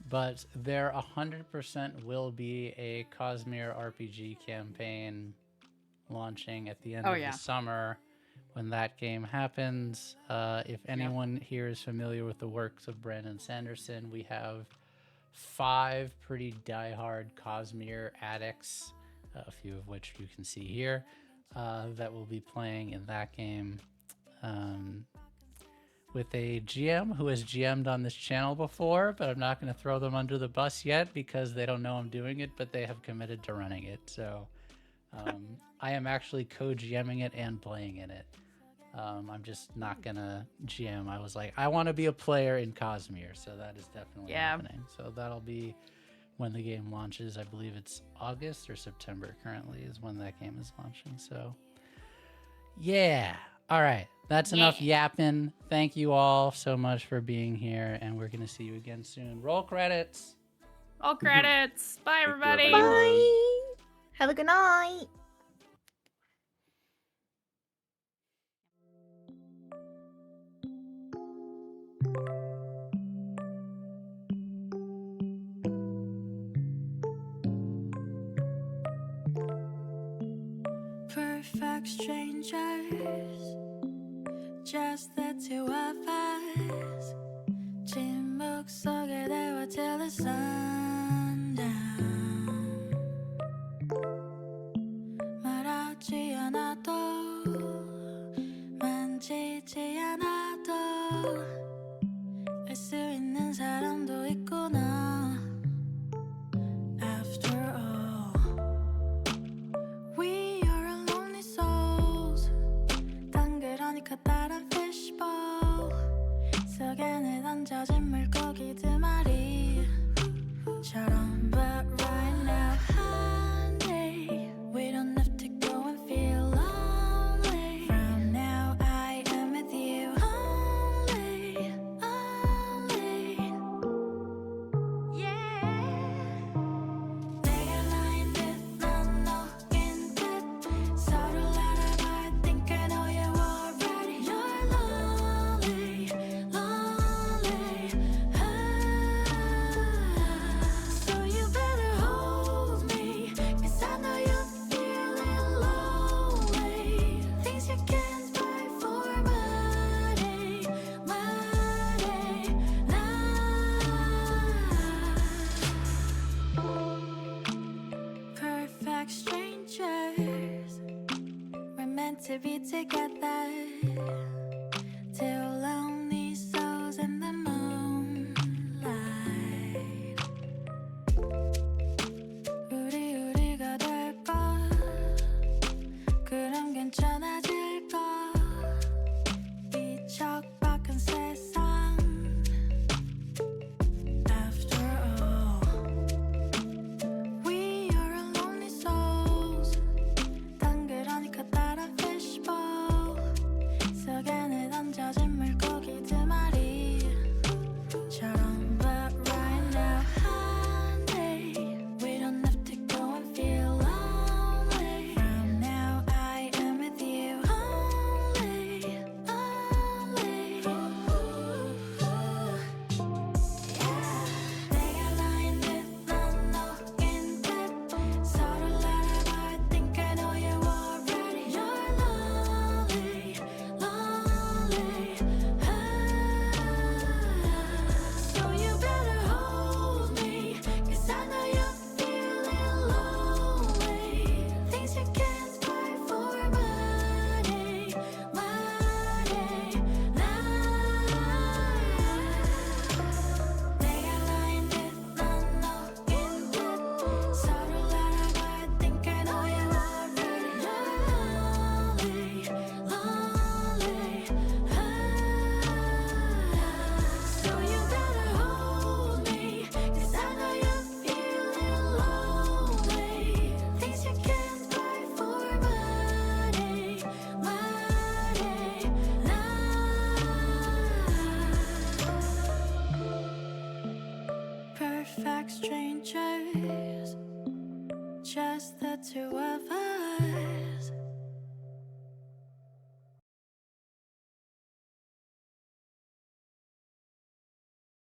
but there 100% will be a Cosmere RPG campaign launching at the end of the summer when that game happens. If anyone here is familiar with the works of Brandon Sanderson, we have 5 pretty diehard Cosmere addicts, a few of which you can see here. That will be playing in that game with a GM who has GM'd on this channel before, but I'm not going to throw them under the bus yet because they don't know I'm doing it, but they have committed to running it. So I am actually co-GMing it and playing in it. I'm just not going to GM. I was like, I want to be a player in Cosmere, so that is definitely happening. So that'll be when the game launches. I believe it's August or September currently is when that game is launching. So yeah. All right. That's enough yapping. Thank you all so much for being here, and we're going to see you again soon. Roll credits. All credits. Bye, everybody. Bye. Have a good night. Perfect strangers just the two of us. 침묵 속에 대화 till the sundown. 말하지 않아도 만지지 않아도 알 수 있는 사람도 있구나. After all, we are lonely souls. 덩그러니까 다른 fishbowl 속에 내 던져진 물고기 두 마리처럼. But right now, honey, we don't have to go and feel lonely. From now, I am with you only, only. Yeah. 내가 나인 듯, 넌 너인 듯. 서로를 알아봐. I think I know you already. You're lonely, lonely. So you better hold me, 'cause I know you're feeling lonely. Things you can't buy for money, money, perfect strangers, we're meant to be together. Two lonely souls in the moonlight. 우리가 될까? 그럼 괜찮아질까? 이 척박한 세상. After all, we are lonely souls. 덩그러니까 다른 fishbowl 속에 내 던져진 물고기 두 마리처럼. But right now, honey, we don't have to go and feel lonely. From now, I am with you only, only. 내가 나인 듯, 넌 너인 듯. 서로를 알아봐. I think I know you already. You're lonely, lonely. So you better hold me, 'cause I know you're feeling lonely. Things you can't buy for money, money, 내가 나인 듯, 넌 너인 듯. 서로를 알아봐. I think I know you already. You're lonely, lonely. So you better hold me, 'cause I know you're feeling lonely. Things you can't buy for money, money, perfect strangers, just the two of us.